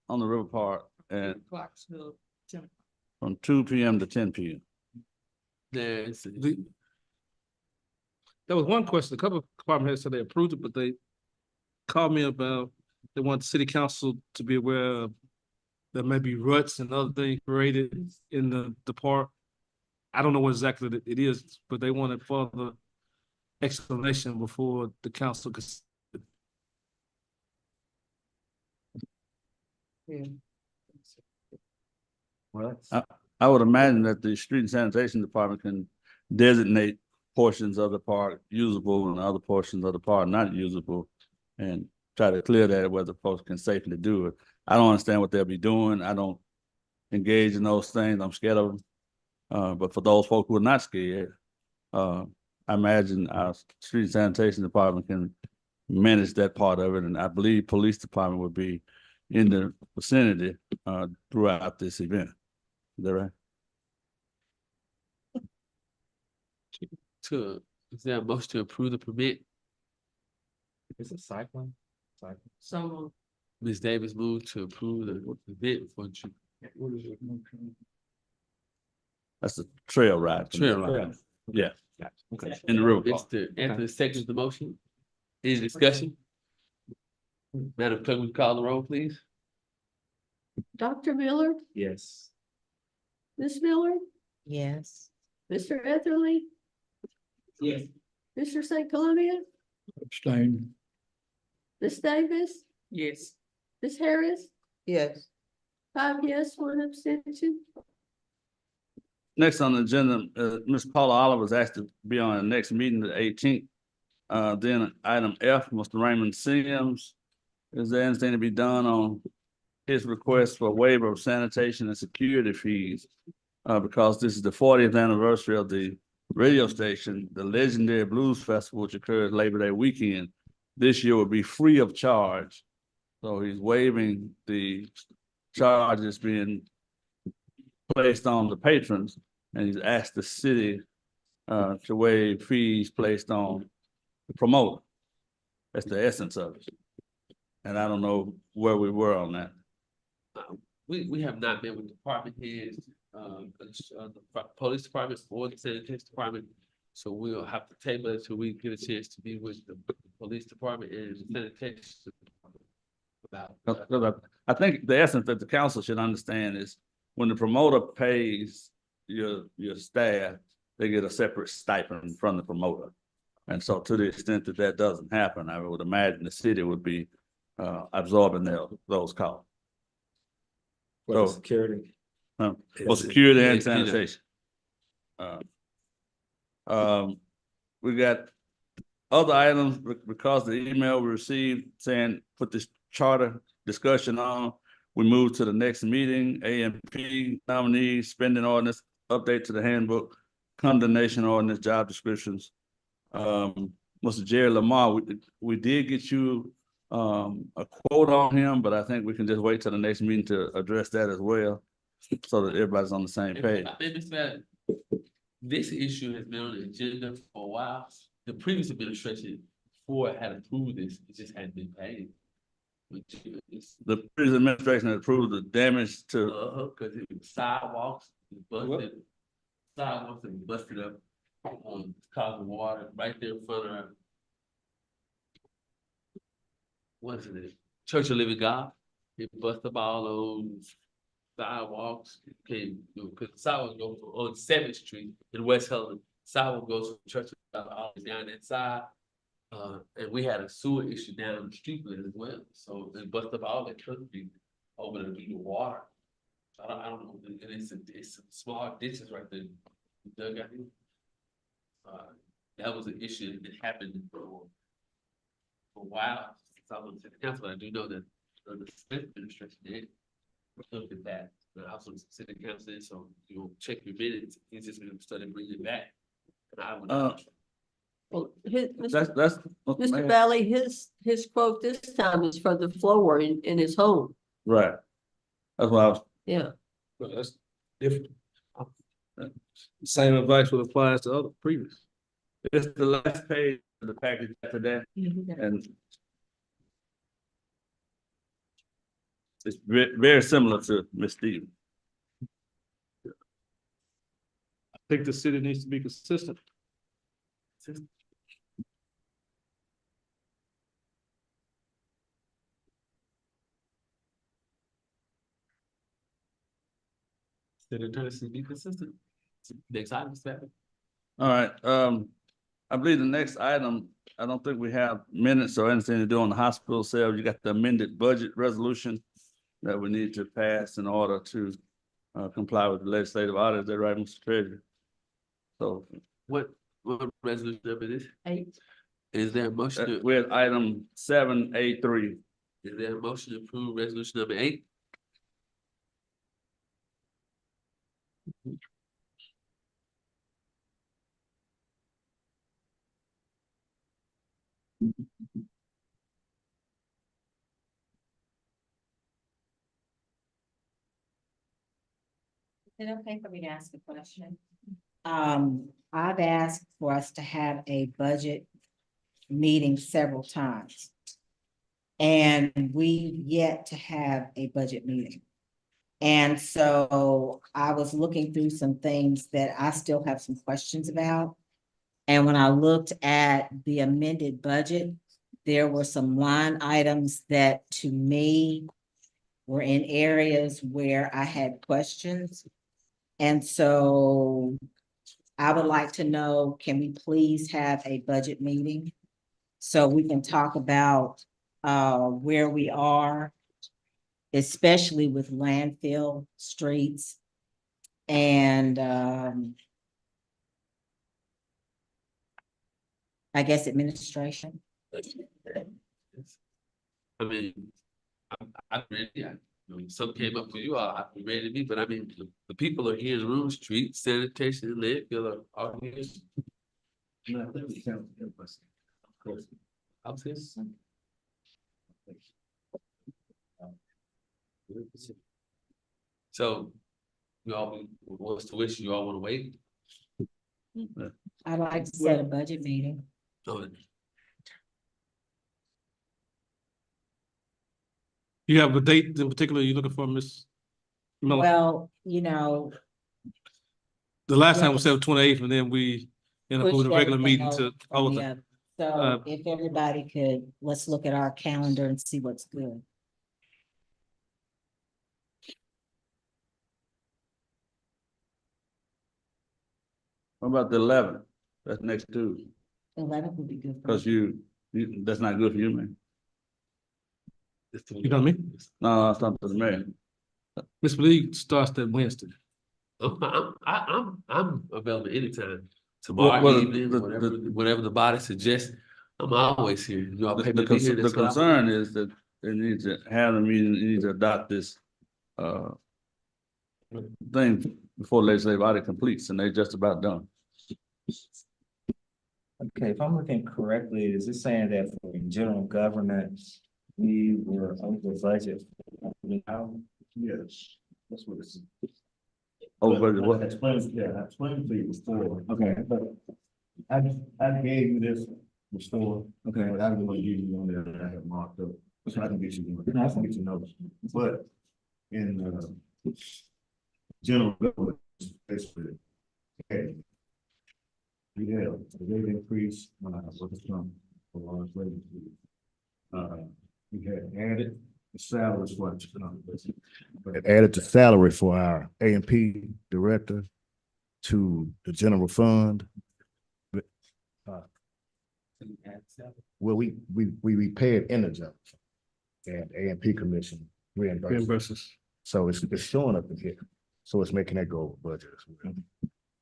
On the river part, and O'clock to 10. from 2 p.m. to 10 p.m. There was one question, a couple of department heads said they approved it, but they called me about, they want the city council to be aware of there may be ruts and other things created in the park. I don't know what exactly it is, but they wanted further explanation before the council could. Well, I would imagine that the street and sanitation department can designate portions of the park usable and other portions of the park not usable, and try to clear that whether folks can safely do it. I don't understand what they'll be doing. I don't engage in those things. I'm scared of them. But for those folks who are not scared, I imagine our street and sanitation department can manage that part of it. And I believe police department would be in the vicinity throughout this event. Is that right? Is there a motion to approve the permit? Is it cycling? So Ms. Davis moved to approve the permit for What is it? Motion? That's the trail ride. trail ride. Yeah. Okay. In the river park. Mr. Anthony seconds the motion. Any discussion? Madam Clerk, would you call the roll, please? Dr. Miller, Yes. Ms. Miller, Yes. Mr. Etherly, Yes. Mr. St. Columbia, Abstain. Ms. Davis, Yes. Ms. Harris, Yes. 5 yes, 1 abstention. Next on the agenda, Ms. Paula Oliver was asked to be on the next meeting, the 18th. Then item F, Mr. Raymond Sims. Is there anything to be done on his request for waiver of sanitation and security fees? Because this is the 40th anniversary of the radio station, the legendary Blues Festival, which occurs Labor Day weekend. This year will be free of charge. So he's waiving the charges being placed on the patrons, and he's asked the city to waive fees placed on the promoter. That's the essence of it. And I don't know where we were on that. We have not met with department heads, the police department or the sanitation department. So we'll have to table it till we get a chance to be with the police department and the sanitation department about. I think the essence that the council should understand is when the promoter pays your staff, they get a separate stipend from the promoter. And so to the extent that that doesn't happen, I would imagine the city would be absorbing those costs. For security. For security and sanitation. We got other items because the email we received saying put this charter discussion on. We move to the next meeting, AMP nominees, spending ordinance, update to the handbook, condemnation ordinance, job descriptions. Mr. Jerry Lamar, we did get you a quote on him, but I think we can just wait till the next meeting to address that as well, so that everybody's on the same page. This issue has been on the agenda for a while. The previous administration before had approved this, it just hadn't been paid. The previous administration had approved the damage to. Cause it was sidewalks, sidewalks and busted up causing water right there in front of what is it? Church of Living God. It busted up all those sidewalks. Came because the sidewalk goes on 7th Street in West Helena. Sidewalk goes from Church of God all the way down that side. And we had a sewer issue down the street with it as well. So it busted up all that Church Street over the water. So I don't know. And it's some small ditches right there. Dug out here. That was an issue that happened for a while. I was at the council, but I do know that the Smith administration did look at that. But also the city council, so you'll check your minutes. He's just going to start to bring it back. And I would. Well, That's. Mr. Valley, his quote this time is for the floor in his home. Right. That's what I was, Yeah. Well, that's different. Same advice would apply to other previous. it's the last page of the package after that, and it's very similar to Ms. Stevens. I think the city needs to be consistent. City attorney should be consistent. Next item, Mr. Valley. All right, I believe the next item, I don't think we have minutes or anything to do on the hospital sale. You got the amended budget resolution that we need to pass in order to comply with the legislative order. Is that right, Mr. Treasurer? So What resolution number it is? 8. Is there a motion to, we're at item 7A3. is there a motion to approve resolution number 8? Is it okay for me to ask a question? I've asked for us to have a budget meeting several times. And we've yet to have a budget meeting. And so I was looking through some things that I still have some questions about. And when I looked at the amended budget, there were some line items that to me were in areas where I had questions. And so I would like to know, can we please have a budget meeting so we can talk about where we are, especially with landfill streets and I guess administration. I mean, I'm ready. Some came up for you, I'm ready to be, but I mean, the people are here in the room, street sanitation, landfill are here. I'm saying. So, you all, what's the wish? You all want to wait? I'd like to set a budget meeting. You have a date in particular you're looking for, Ms. Miller? Well, you know. The last time was 7/28, and then we ended up with a pushed regular meeting everything to over hold the it. other. So if everybody could, let's look at our calendar and see what's good. What about the 11th? That's next Tuesday. 11th would be good. Because you, that's not good for you, man. You know what I mean? No, it's not for the mayor. Ms. Lee starts that Wednesday. I'm available anytime. Tomorrow Well, evening, whatever the body suggests, I'm always here. You all pay me to be here. The That's what I concern is that they need to have a meeting, they need to adopt this thing before legislative body completes, and they're just about done. Okay, if I'm looking correctly, is this saying that for general governance, we were over budget? Yes, that's what it's. Over budget, what? I explained to you before. Okay, but I gave you this before. Okay, but I don't want to give you one that I have marked up, so I can get you, I can get you notes. But in general government, basically, okay. We have a rate increase, what's come for large rate. We had added the salaries for added the salary for our A&P director to the general fund. Well, we paid in the general fund, and A&P commission reimburses. So it's showing up in here. So it's making that go over budget as well.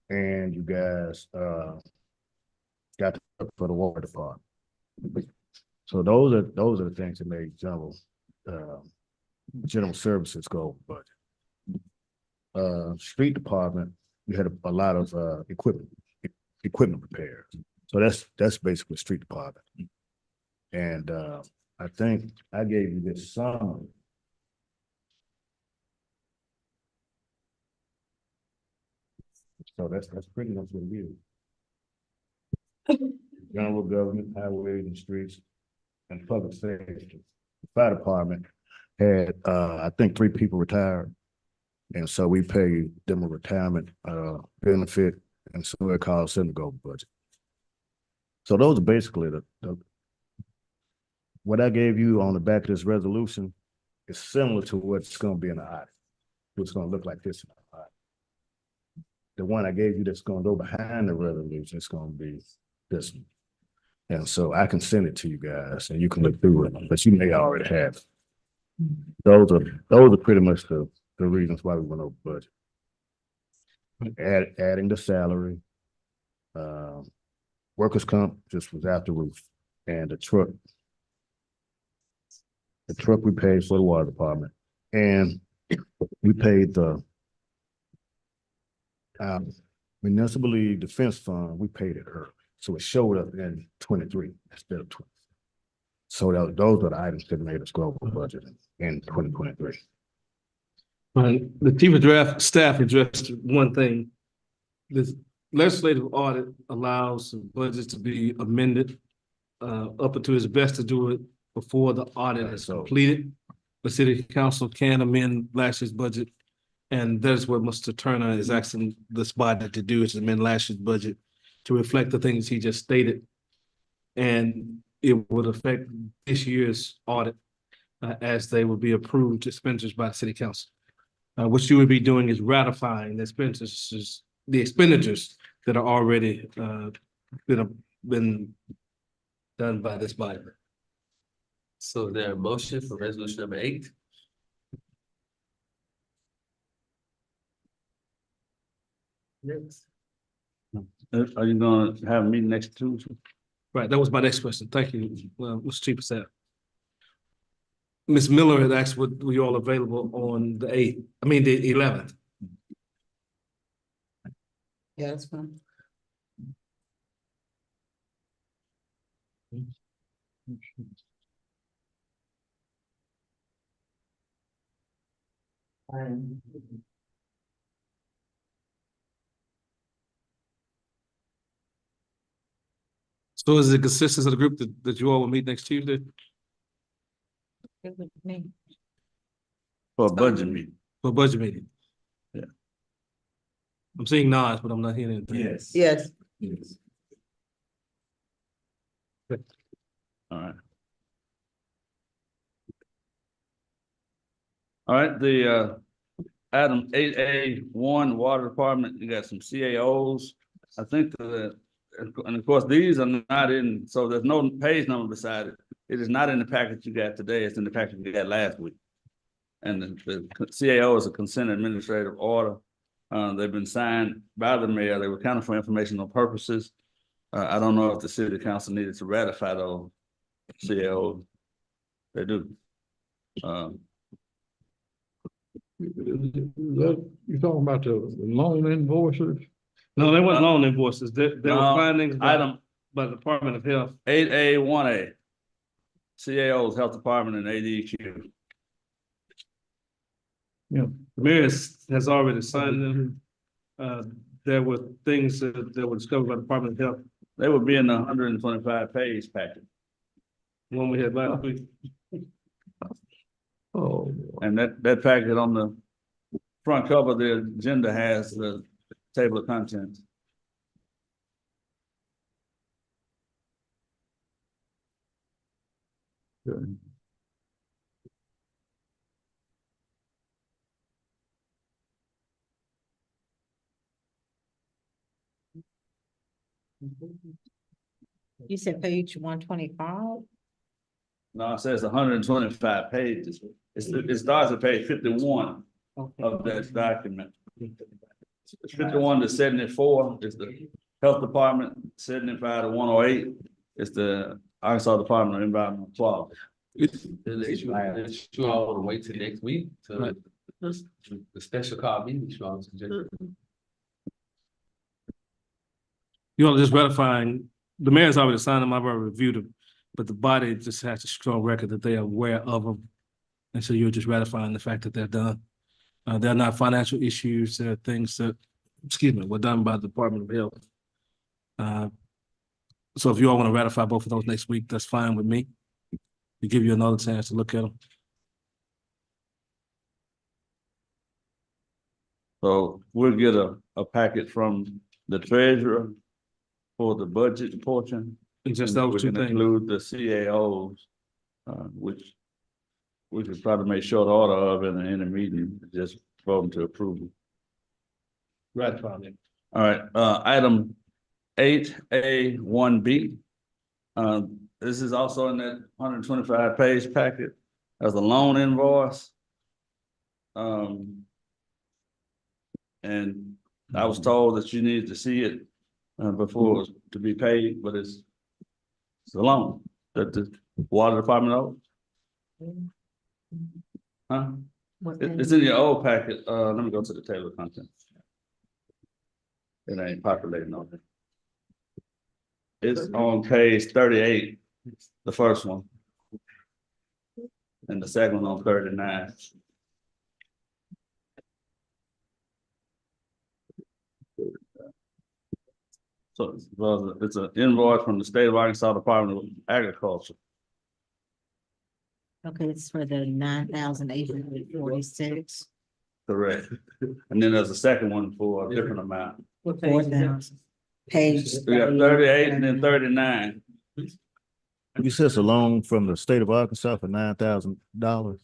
And you guys got to for the water department. So those are the things that make general services go over budget. Street department, we had a lot of equipment repairs. So that's basically street department. And I think I gave you this summary. So that's pretty much what it is. General government, highways and streets, and public safety. The fire department had I think 3 people retired. And so we paid them a retirement benefit, and so it caused them to go over budget. So those are basically the what I gave you on the back of this resolution is similar to what's going to be in the audit. It's going to look like this in the audit. The one I gave you that's going to go behind the resolution is going to be this one. And so I can send it to you guys and you can look through it, but you may already have it. Those are pretty much the reasons why we went over budget. Adding the salary, workers' comp just was out the roof, and the truck we paid for the water department, and we paid the municipal league defense fund. We paid it early, so it showed up in 23 instead of 20. So those are the items that made us go over budget in 2023. The chief of draft staff addressed one thing. This legislative audit allows budgets to be amended up to its best to do it before the audit is completed. The city council can amend last year's budget, and that's what Mr. Turner is asking this body to do, is amend last year's budget to reflect the things he just stated. And it would affect this year's audit as they will be approved expenditures by the city council. What you would be doing is ratifying the expenditures that are already that have been done by this body. So there a motion for resolution number 8? Yes. Are you gonna have a meeting next Tuesday? Right, that was my next question. Thank you, Mr. Chief of Staff. Ms. Miller had asked, were you all available on the 8th? I mean, the 11th. Yeah, that's fine. So is it consensus of the group that you all will meet next Tuesday? For a budget meeting. For a budget meeting? Yeah. I'm seeing nods, but I'm not hearing anything. Yes. Yes. Yes. All right. All right, the item 8A1 water department, you got some CAOs. I think and of course, these are not in, so there's no page number beside it. It is not in the package you got today. It's in the package you got last week. And the CAO is a consent administrative order. They've been signed by the mayor. They were kind of for informational purposes. I don't know if the city council needed to ratify those CAOs. They do. You talking about the loan invoices? No, they weren't loan invoices. They were findings by the Department of Health. 8A1A. CAOs, Health Department, and ADQ. Yeah. The mayor has already signed them. There were things that were discovered by the Department of Health. They would be in the 125-page packet. The one we had last week. Oh. And that packet on the front cover of the agenda has the table of contents. Good. You said page 125? No, it says 125 pages. It starts at page 51 of that document. It's 51 to 74 is the Health Department, 75 to 108 is the Arkansas Department of Environmental Quality. You all want to wait till next week to the special call meeting. You all suggest. You all just ratifying the mayor's already signed them, I've already reviewed them, but the body just has a strong record that they are aware of them. And so you're just ratifying the fact that they're done. They're not financial issues, they're things that, were done by the Department of Health. So if you all want to ratify both of those next week, that's fine with me. To give you another chance to look at them. So we'll get a packet from the treasurer for the budget portion. It's just And those we two can things. include the CAOs, which we could probably make short order of in a meeting, just vote them to approve. Ratify them. All right, item 8A1B. This is also in that 125-page packet as a loan invoice. And I was told that you needed to see it before it was to be paid, but it's a loan that the water department owes. Huh? It's in your old packet. Let me go to the table of contents. It ain't populating on it. It's on page 38, the first one. And the second one on 39. So it's an invoice from the state of Arkansas Department of Agriculture. Okay, it's for the 9,846. Correct. And then there's a second one for a different amount. 4,000. Page. We got 38 and then 39. You said it's a loan from the state of Arkansas for $9,000.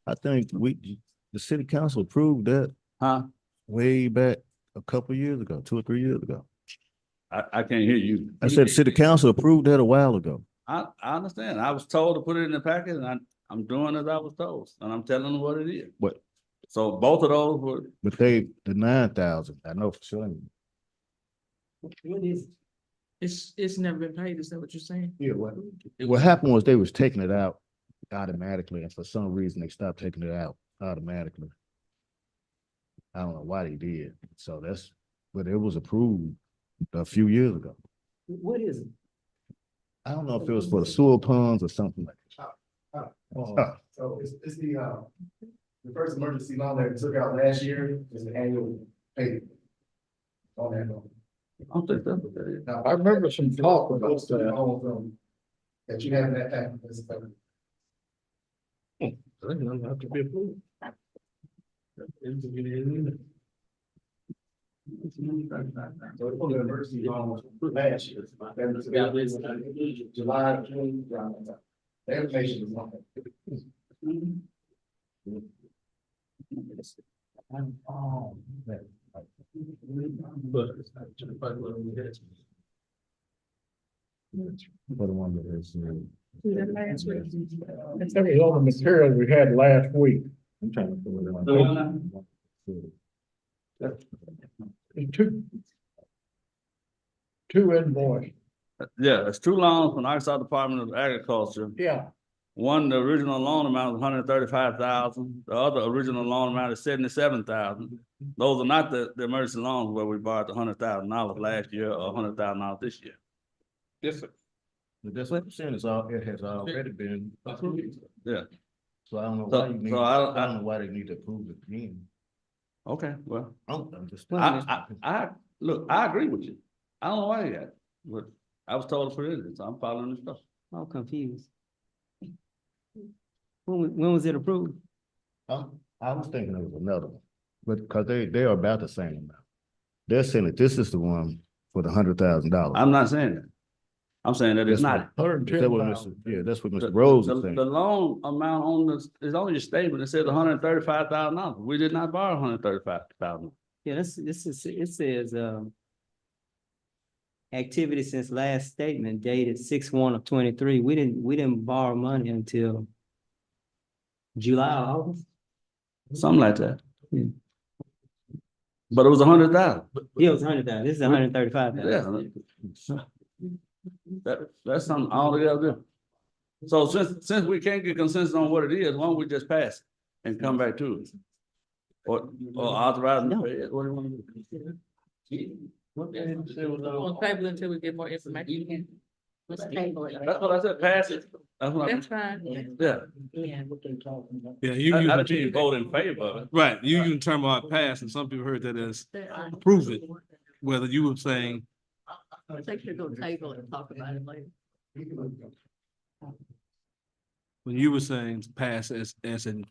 I think the city council approved that. Huh? Way back a couple of years ago, 2 or 3 years ago. I can't hear you. I said the city council approved that a while ago. I understand. I was told to put it in the packet and I'm doing as I was told and I'm telling them what it is. What? So both of those were. But the 9,000, I know for sure. What is it? It's never been paid, is that what you're saying? Yeah, what happened was they was taking it out automatically, and for some reason they stopped taking it out automatically. I don't know why they did. So but it was approved a few years ago. What is it? I don't know if it was for the sewer ponds or something like that. So it's the first emergency loan that we took out last year is an annual payment on that loan. I don't think that's what that is. I remember some talk about Goes to the that. home from that you have in that package. That's covered. They don't have to be approved. So it's for the emergency loan last year. That was about July 20. The information is on it. But it's not to the point where we had. For the one that is. That was all the material we had last week. I'm trying to pull it There's two invoices. Yeah, it's two loans from Arkansas Department of Agriculture. Yeah. One, the original loan amount is $135,000. The other original loan amount is $77,000. Those are not the emergency loans where we borrowed the $100,000 last year or $100,000 this year. Yes, sir. But that's what I'm saying, it has already been approved. Yeah. So I don't know So- why you need, so I don't know why they need to approve it again. Okay, well, I'm just. look, I agree with you. I don't know why you got it, but I was told to put it in, so I'm following the stuff. I'm confused. When was it approved? I was thinking it was another one, but because they are about the same amount. They're saying that this is the one for the $100,000. I'm not saying that. I'm saying that it's not. Yeah, that's what Mr. Rose is saying. The loan amount on is on your statement. It says $135,000. We did not borrow $135,000. Yeah, it says, activity since last statement dated 6/1/23. We didn't borrow money until July or August. Something like that. Yeah. But it was $100,000. Yeah, it was 100,000. This is 135,000. Yeah. That's something altogether different. So since we can't get consensus on what it is, why don't we just pass it and come back to it? Or authorize them to pay it? What do you want to do? What the hell you say was On table until we get more information. Let's table it. That's what I said, pass it. That's what I, That's fine. yeah. Yeah, I you didn't mean vote in favor of it. right, you using the term about pass, and some people heard that as approve it, whether you were saying, I think you're gonna table it and talk about it later. when you were saying pass as in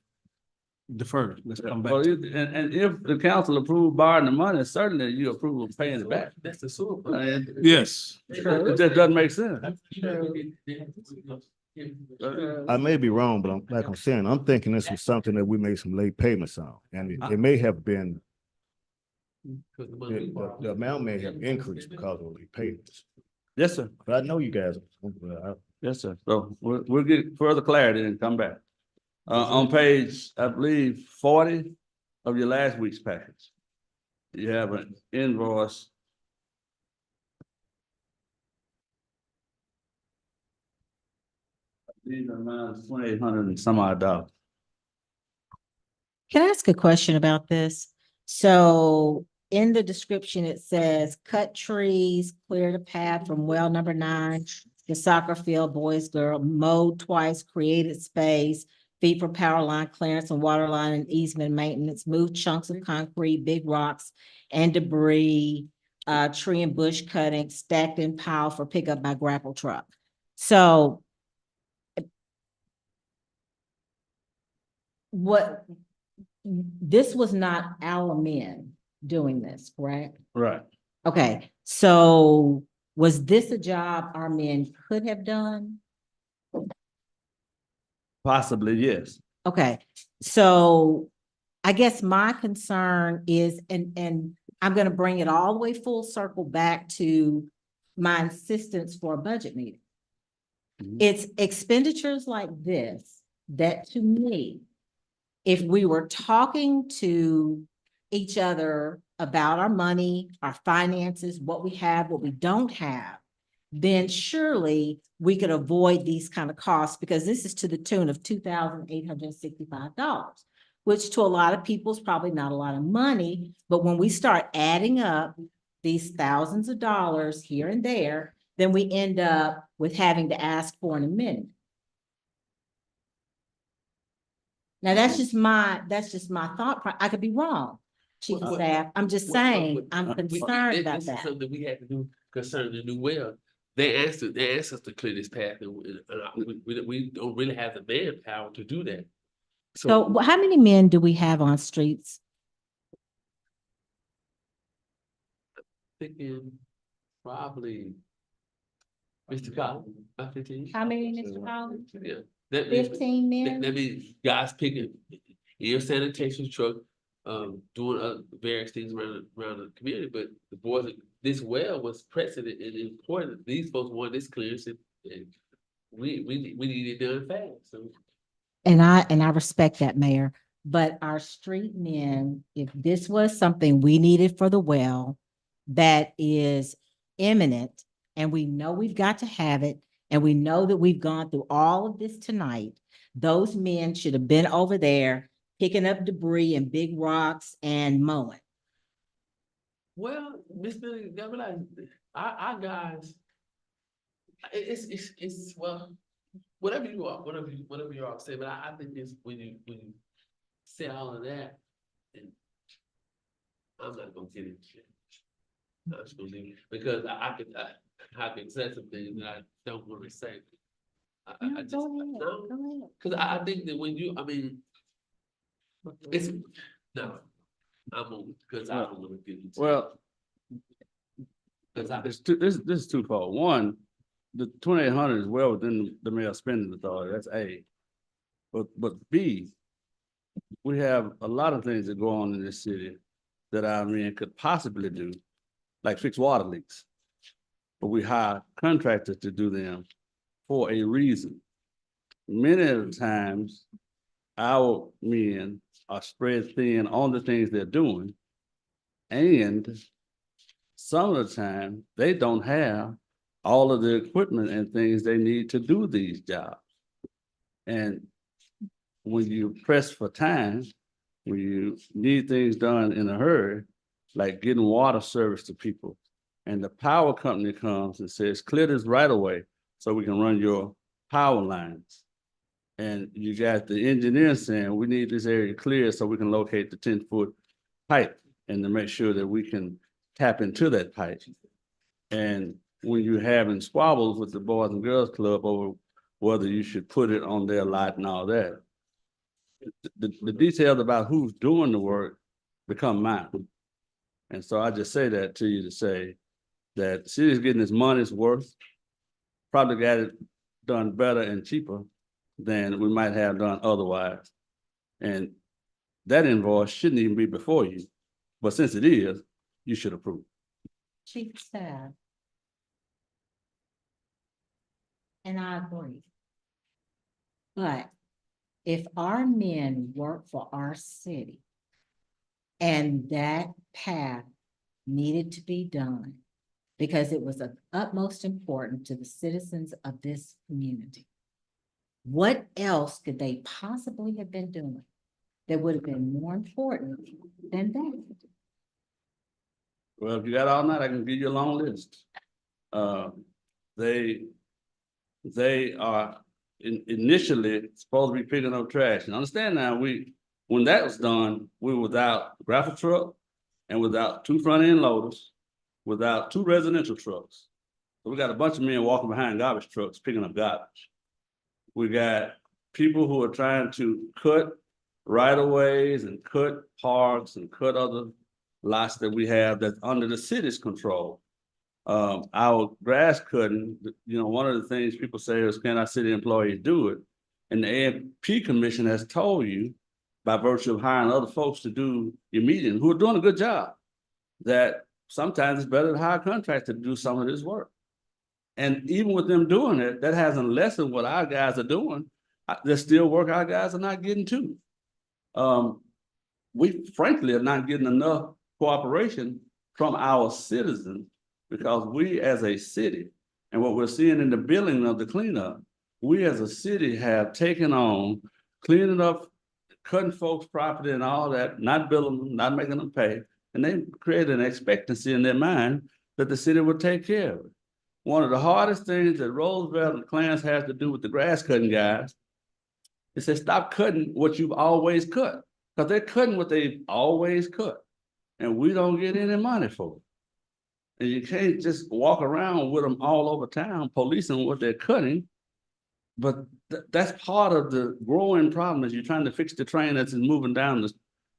defer, let's come back. Well, to and if the council approved borrowing the money, certainly you approve of paying it back. That's the sewer. And Yes. it just doesn't make sense. I may be wrong, but like I'm saying, I'm thinking this was something that we made some late payments on, and it may have been, the amount may have increased because of late payments. Yes, sir. But I know you guys, Yes, sir. So we'll get further clarity and come back. On page, I believe, 40 of your last week's package, you have an invoice. These are amounts $2,800 and some odd dollars. Can I ask a question about this? So in the description, it says cut trees, clear the path from well number 9, the soccer field, boys, girl, mowed twice, created space, feet for power line clearance and water line and easement maintenance, moved chunks of concrete, big rocks and debris, tree and bush cutting, stacked in pile for pickup by grapple truck. So this was not our men doing this, correct? Right. Okay, so was this a job our men could have done? Possibly, yes. Okay, so I guess my concern is, and I'm gonna bring it all the way full circle back to my insistence for a budget meeting. It's expenditures like this that, to me, if we were talking to each other about our money, our finances, what we have, what we don't have, then surely we could avoid these kind of costs, because this is to the tune of $2,865, which to a lot of people is probably not a lot of money. But when we start adding up these thousands of dollars here and there, then we end up with having to ask for an amendment. Now, that's just my thought. I could be wrong, Chief of Staff. I'm just saying, I'm concerned about This is that. something we had to do concerning the new well. They asked us to clear this path, and we don't really have the manpower to do that. So how many men do we have on streets? Thinking probably Mr. Collins, about 15. How many, Mr. Collins? Yeah. 15 men? That means guys picking your sanitation truck, doing various things around the community, but the boys, this well was precedent and important. These folks wanted this clearance, and we need it done fast, so. And I respect that, Mayor, but our street men, if this was something we needed for the well that is imminent, and we know we've got to have it, and we know that we've gone through all of this tonight, those men should have been over there picking up debris and big rocks and mowing. Well, Mr. Governor, our guys, it's well, whatever you all say, but I think it's when you say all of that, and I'm not gonna get into it. I'm just gonna leave it, because I can say some things that I don't want to say. Because I think that when you, it's, no, I'm on, because I don't want to get into it. Well, this is twofold. One, the 2,800 is well within the mayor's spending authority. That's A. But B, we have a lot of things that go on in this city that our men could possibly do, like fix water leaks. But we hire contractors to do them for a reason. Many of the times, our men are spread thin on the things they're doing, and some of the time, they don't have all of the equipment and things they need to do these jobs. And when you press for time, when you need things done in a hurry, like getting water service to people, and the power company comes and says, clear this right away so we can run your power lines. And you got the engineer saying, we need this area clear so we can locate the 10-foot pipe and to make sure that we can tap into that pipe. And when you're having squabbles with the Boys and Girls Club over whether you should put it on their lot and all that, the details about who's doing the work become mine. And so I just say that to you to say that the city's getting its money's worth, probably got it done better and cheaper than we might have done otherwise. And that invoice shouldn't even be before you. But since it is, you should approve. Chief of Staff. And I agree. But if our men work for our city and that path needed to be done because it was of utmost importance to the citizens of this community, what else could they possibly have been doing that would have been more important than that? Well, if you got all night, I can give you a long list. They are initially supposed to be picking up trash. And understand now, when that was done, we were without grapple truck and without 2 front end loaders, without 2 residential trucks. So we got a bunch of men walking behind garbage trucks picking up garbage. We got people who are trying to cut right-of-ways and cut parks and cut other lots that we have that's under the city's control. Our grass cutting, one of the things people say is, can our city employees do it? And the AMP Commission has told you, by virtue of hiring other folks to do your meeting, who are doing a good job, that sometimes it's better to hire a contractor to do some of this work. And even with them doing it, that hasn't lessened what our guys are doing. There's still work our guys are not getting to. We frankly are not getting enough cooperation from our citizens because we as a city, and what we're seeing in the billing of the cleanup, we as a city have taken on cleaning up, cutting folks' property and all that, not billing them, not making them pay. And they created an expectancy in their mind that the city would take care of it. One of the hardest things that Roosevelt and Clarence has to do with the grass cutting guys is say, stop cutting what you've always cut, because they're cutting what they've always cut. And we don't get any money for it. And you can't just walk around with them all over town policing what they're cutting. But that's part of the growing problem as you're trying to fix the train that's moving down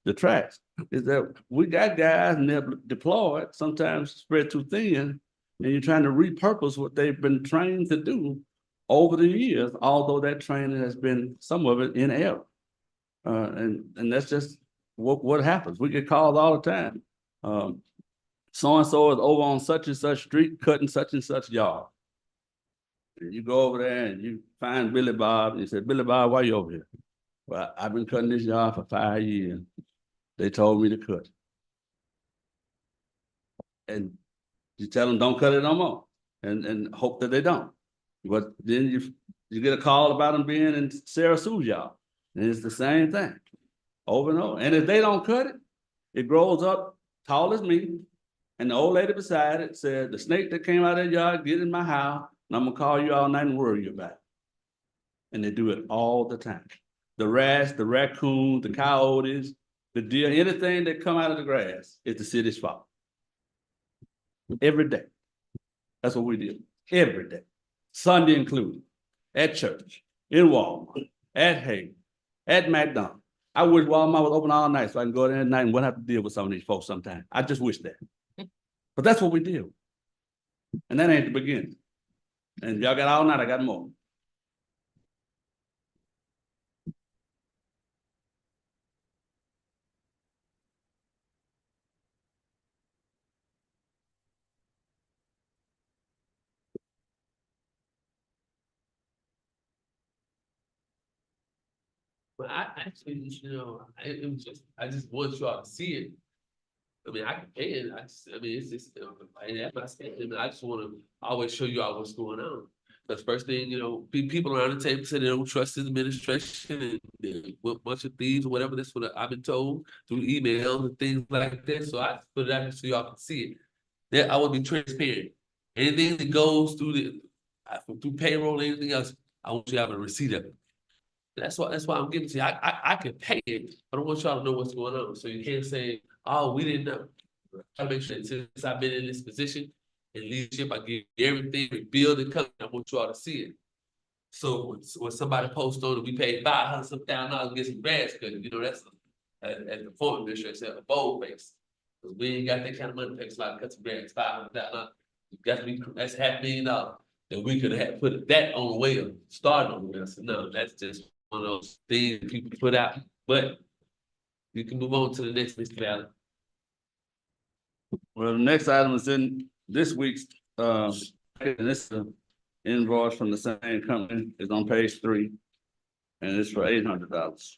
the tracks, is that we got guys and they're deployed, sometimes spread too thin, and you're trying to repurpose what they've been trained to do over the years, although that training has been, some of it, in error. And that's just what happens. We get calls all the time. So-and-so is over on such and such street cutting such and such yard. And you go over there and you find Billy Bob and you say, Billy Bob, why you over here? Well, I've been cutting this yard for 5 years. They told me to cut. And you tell them don't cut it no more and hope that they don't. But then you get a call about them being in Sarah Sue's yard. And it's the same thing over and over. And if they don't cut it, it grows up tall as me. And the old lady beside it said, the snake that came out of that yard, get in my house, and I'm gonna call you all night and worry you about it. And they do it all the time. The rats, the raccoons, the coyotes, the deer, anything that come out of the grass is the city's fault. Every day. That's what we do. Every day. Sunday included. At church, in Walmart, at Hay, at McDonald's. I wish Walmart was open all night so I can go there at night and wouldn't have to deal with some of these folks sometimes. I just wish that. But that's what we do. And that ain't the beginning. And y'all got all night, I got more. But I actually, it was just, I just want y'all to see it. I mean, I can pay it. It's just, I just want to always show you all what's going on. The first thing, people around the table say they don't trust the administration and a bunch of thieves or whatever. That's what I've been told through emails and things like that. So I put it out so y'all can see it. That I want to be transparent. Anything that goes through through payroll, anything else, I want you to have a receipt of it. That's why I'm giving to you. I can pay it. I don't want y'all to know what's going on. So you can't say, oh, we didn't know. I make sure that since I've been in this position in leadership, I give you everything, we build and come. I want you all to see it. So when somebody posts on it, we paid $500,000 to get some grass cut, you know, that's as the former administrator said, a bold face. Cause we ain't got that kind of money to pay somebody to cut some grass, $500,000. That's $500,000 that we could have put that on the well, started on the well. So no, that's just one of those things that people put out. But you can move on to the next, Mr. Valley. Well, the next item is in this week's, and this is invoice from the same company, is on page 3, and it's for $800.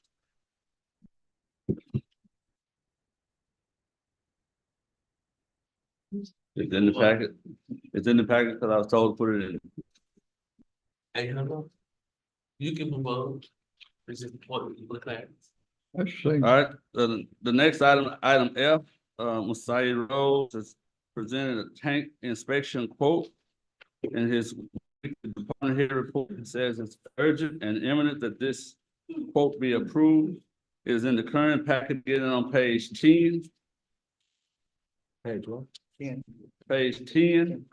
It's in the packet. It's in the packet because I was told to put it in. Hey, hello. You can move on. This is the point you look at. Let's see. All right, the next item, item F, Messiah Rose has presented a tank inspection quote. In his department head report, it says it's urgent and imminent that this quote be approved. It is in the current packet, getting on page 10. Page what? Page 10.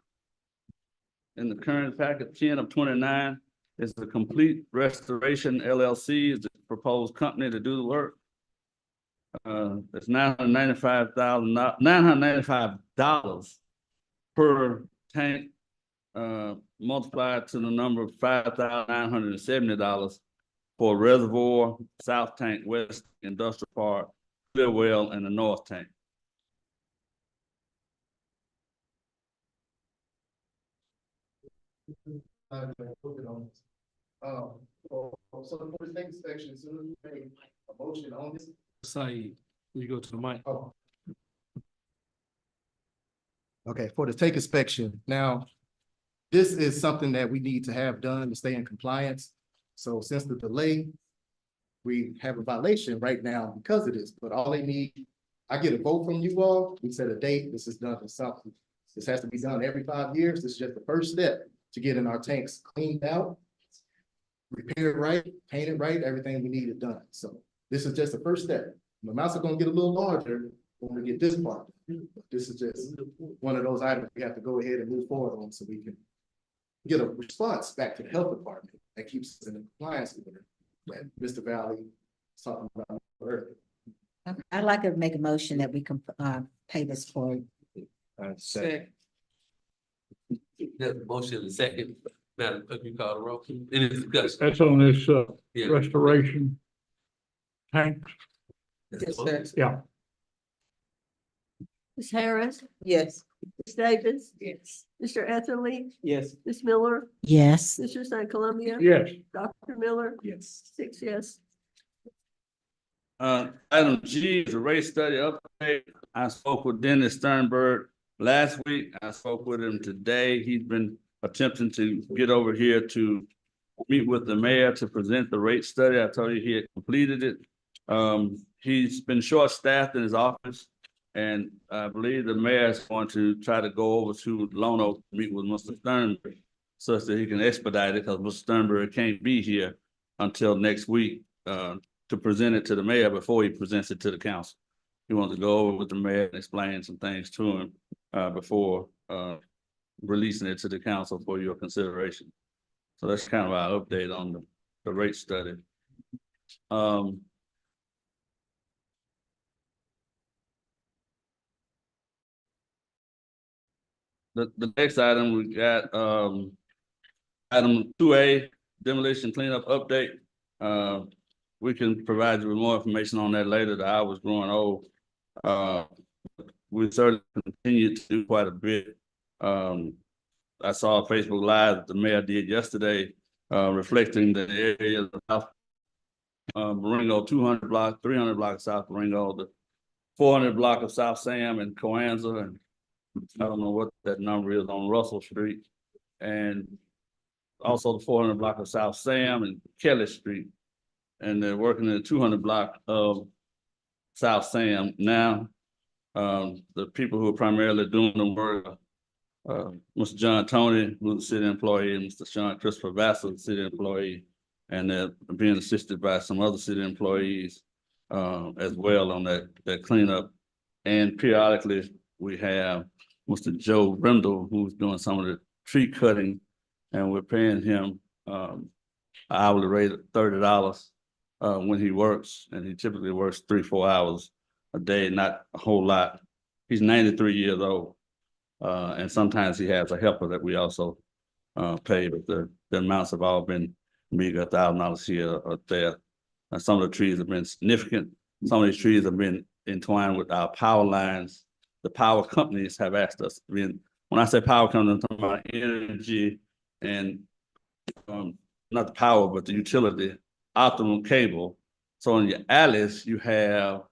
In the current packet, 10 of 29, is the Complete Restoration LLC is the proposed company to do the work. It's $995 per tank, multiplied to the number of $5,970 for Reservoir, South Tank, West Industrial Park, Clearwell, and the North Tank. So for the next section, so we make a motion on this. Saeed, you go to the mic. Oh. Okay, for the take inspection. Now, this is something that we need to have done to stay in compliance. So since the delay, we have a violation right now because of this, but all they need, I get a vote from you all, we set a date, this is done for something. This has to be done every 5 years. This is just the first step to getting our tanks cleaned out, repaired right, painted right, everything we needed done. So this is just the first step. The amounts are gonna get a little larger when we get this part. This is just one of those items we have to go ahead and move forward on so we can get a response back to the health department that keeps us in compliance with it. That Mr. Valley was talking about earlier. I'd like to make a motion that we can pay this forward. Second. There's a motion in a second. Madam Clerk, you call the roll. Any discussion? That's on this, Yeah. restoration tank. Yes, sir. Yeah. Ms. Harris, Yes. Ms. Davis, Yes. Mr. Etherly, Yes. Ms. Miller, Yes. Mr. St. Columbia. Yes. Dr. Miller, Yes. 6 yes. Item G is a rate study update. I spoke with Dennis Sternberg last week. I spoke with him today. He's been attempting to get over here to meet with the mayor to present the rate study. I told you he had completed it. He's been short-staffed in his office, and I believe the mayor is going to try to go over to Lono to meet with Mr. Sternberg such that he can expedite it, because Mr. Sternberg can't be here until next week to present it to the mayor before he presents it to the council. He wants to go over with the mayor and explain some things to him before releasing it to the council for your consideration. So that's kind of our update on the rate study. The next item we got, item 2A, demolition cleanup update. We can provide you with more information on that later. The hour's growing old. We certainly continue to do quite a bit. I saw a Facebook Live that the mayor did yesterday, reflecting the area of South Marengo, 200 block, 300 block South Marengo, the 400 block of South Sam and Coanza, and I don't know what that number is on Russell Street, and also the 400 block of South Sam and Kelly Street. And they're working in the 200 block of South Sam now. The people who are primarily doing the work, Mr. John Tony, who's a city employee, and Mr. Sean Christopher Vassell, a city employee, and they're being assisted by some other city employees as well on that cleanup. And periodically, we have Mr. Joe Brindle, who's doing some of the tree cutting, and we're paying him an hourly rate of $30 when he works, and he typically works 3-4 hours a day, not a whole lot. He's 93 years old, and sometimes he has a helper that we also pay, but the amounts have all been meager, $1,000 here or there. Some of the trees have been significant. Some of these trees have been entwined with our power lines. The power companies have asked us. When I say power companies, I'm talking about energy and not the power, but the utility, optimal cable. So in your alleys, you have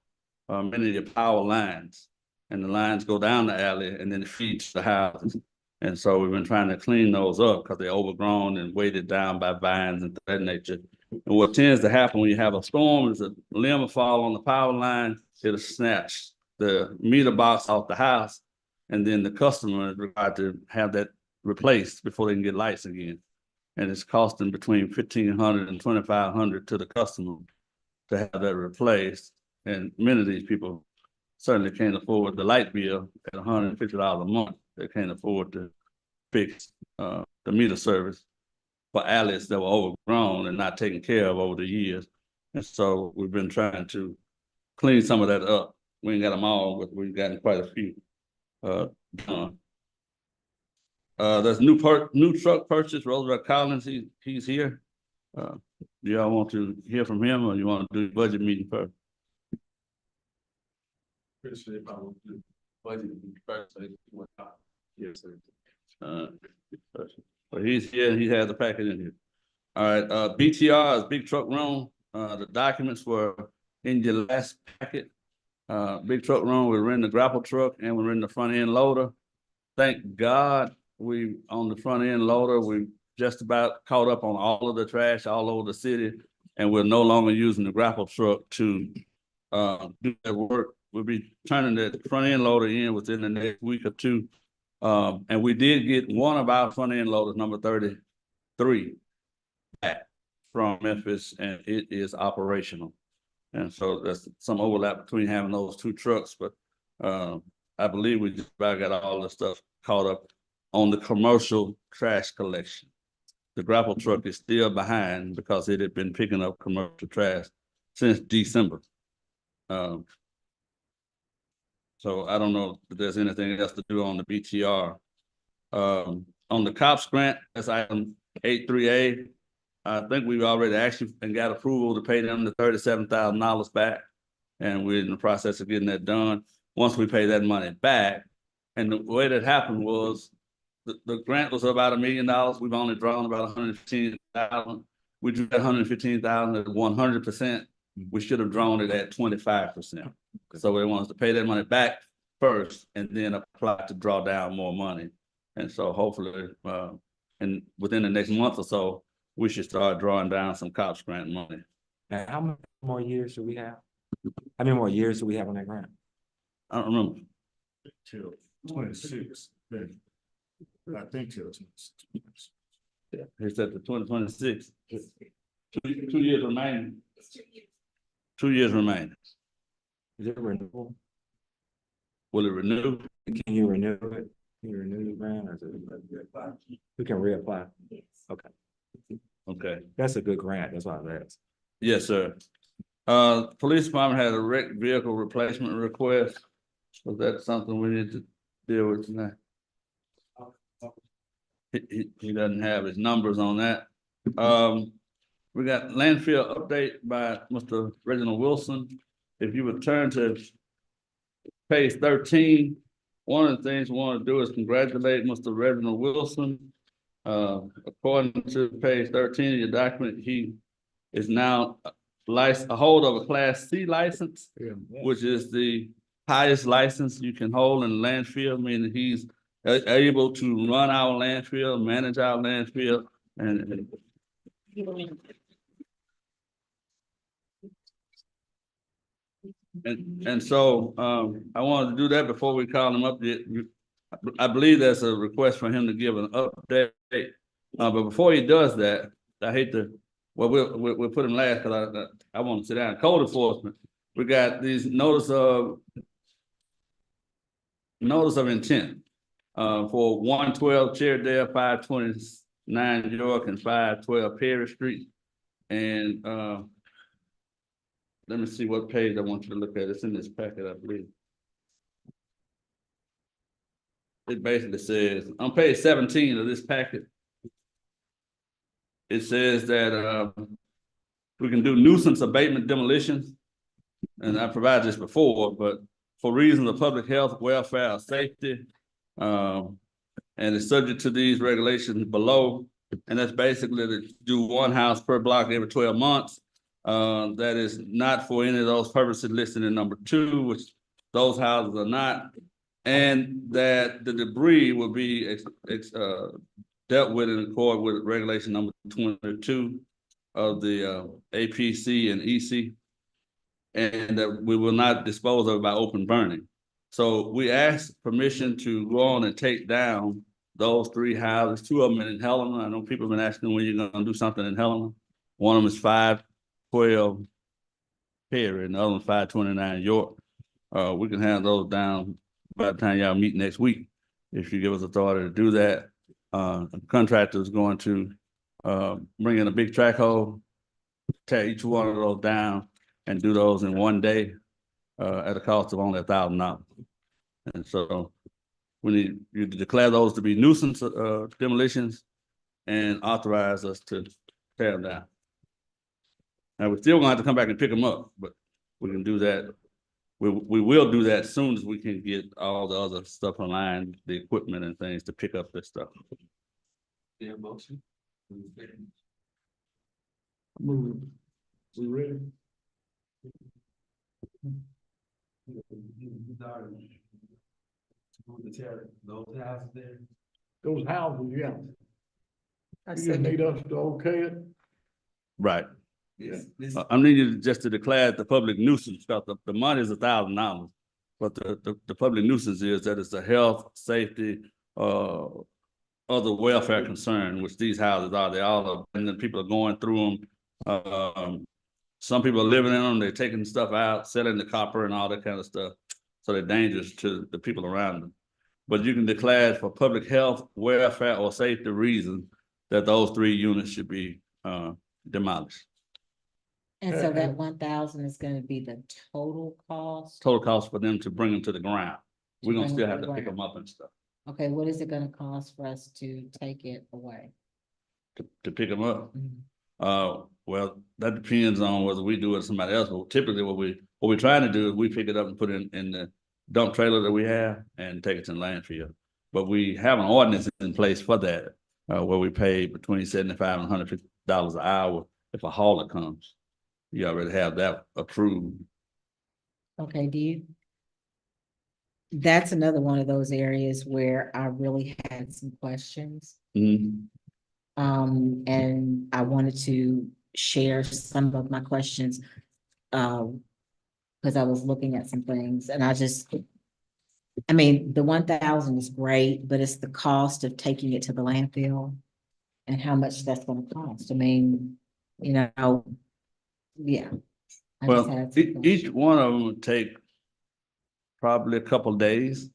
many of your power lines, and the lines go down the alley and then it feeds the houses. And so we've been trying to clean those up because they're overgrown and weighted down by vines and that nature. And what tends to happen when you have a storm is a limb will fall on the power line, it'll snatch the meter box off the house, and then the customer is required to have that replaced before they can get lights again. And it's costing between $1,500 and $2,500 to the customer to have that replaced. And many of these people certainly can't afford the light bill at $150 a month. They can't afford to fix the meter service for alleys that were overgrown and not taken care of over the years. And so we've been trying to clean some of that up. We ain't got them all, but we've gotten quite a few done. There's new truck purchase, Roosevelt Collins, he's here. Do y'all want to hear from him, or you want to do the budget meeting first? But he's here, he has the packet in here. All right, BTR is Big Truck Room. The documents were in your last packet. Big Truck Room, we're renting the grapple truck and we're renting the front end loader. Thank God we, on the front end loader, we just about caught up on all of the trash all over the city, and we're no longer using the grapple truck to do that work. We'll be turning the front end loader in within the next week or two. And we did get one of our front end loaders, number 33, back from Memphis, and it is operational. And so there's some overlap between having those two trucks, but I believe we just about got all the stuff caught up on the commercial trash collection. The grapple truck is still behind because it had been picking up commercial trash since December. So I don't know if there's anything else to do on the BTR. On the COPS grant, that's item 83A. I think we've already actually got approval to pay them the $37,000 back, and we're in the process of getting that done. Once we pay that money back, and the way that happened was the grant was about $1 million. We've only drawn about 115,000. We drew that 115,000 at 100%. We should have drawn it at 25%. So they want us to pay that money back first and then apply to draw down more money. And so hopefully, and within the next month or so, we should start drawing down some COPS grant money. And how many more years do we have? How many more years do we have on that grant? I don't remember. Till 26. I think till 26. Yeah, it's at the 2026. 2 years remaining. 2 years remaining. Is it renewable? Will it renew? Can you renew it? Can you renew the grant, or is it? We can reapply. Yes. Okay. Okay. That's a good grant. That's why I asked. Yes, sir. Police department had a wrecked vehicle replacement request. Was that something we need to deal with tonight? He doesn't have his numbers on that. We got landfill update by Mr. Reginald Wilson. If you would turn to page 13, one of the things we want to do is congratulate Mr. Reginald Wilson. According to page 13 of your document, he is now a holder of a Class C license, which is the highest license you can hold in the landfill, meaning he's able to run our landfill, manage our landfill, and And so, I wanted to do that before we call him up. I believe there's a request for him to give an update. But before he does that, I hate to, well, we'll put him last because I want to sit down. Code enforcement, we got these notice of intent for 112 Cherrydale, 529 York, and 512 Perry Street. And let me see what page I want you to look at. It's in this packet, I believe. It basically says, on page 17 of this packet, it says that we can do nuisance abatement demolitions. And I provided this before, but for reasons of public health, welfare, or safety, and it's subject to these regulations below. And that's basically to do one house per block every 12 months. That is not for any of those purposes listed in number 2, which those houses are not. And that the debris will be dealt with in accord with regulation number 22 of the APC and EC. And that we will not dispose of it by open burning. So we asked permission to go on and take down those 3 houses, 2 of them in Helena. I know people have been asking when you're gonna do something in Helena. One of them is 512 Perry, and the other one 529 York. We can have those down by the time y'all meet next week, if you give us authority to do that. The contractor is going to bring in a big track hoe, tear each one of those down, and do those in one day at a cost of only $1,000. And so we need you to declare those to be nuisance demolitions and authorize us to tear them down. Now, we're still gonna have to come back and pick them up, but we can do that. We will do that as soon as we can get all the other stuff online, the equipment and things to pick up this stuff. Yeah, motion. Move. We ready? Those houses there. Those houses, yeah. You just need us to okay it? Right. Yes. I need you just to declare it the public nuisance, because the money is $1,000. But the public nuisance is that it's a health, safety, other welfare concern, which these houses are. They all are, and then people are going through them. Some people are living in them, they're taking stuff out, selling the copper and all that kind of stuff. So they're dangerous to the people around them. But you can declare it for public health, welfare, or safety reasons that those 3 units should be demolished. And so that 1,000 is gonna be the total cost? Total cost for them to bring them to the ground. We're gonna bring still them have to to the pick them ground. up and stuff. Okay, what is it gonna cost for us to take it away? To pick them up. Well, that depends on whether we do it or somebody else, but typically what we're trying to do is we pick it up and put it in the dump trailer that we have and take it to the landfill. But we have an ordinance in place for that, where we pay between $75 and $150 an hour if a hauler comes. You already have that approved. Okay, that's another one of those areas where I really had some questions. Mhm. And I wanted to share some of my questions. Because I was looking at some things and I mean, the 1,000 is great, but it's the cost of taking it to the landfill and how much that's gonna cost. I mean, yeah. I just Well, had some each questions. one of them would take probably a couple of days,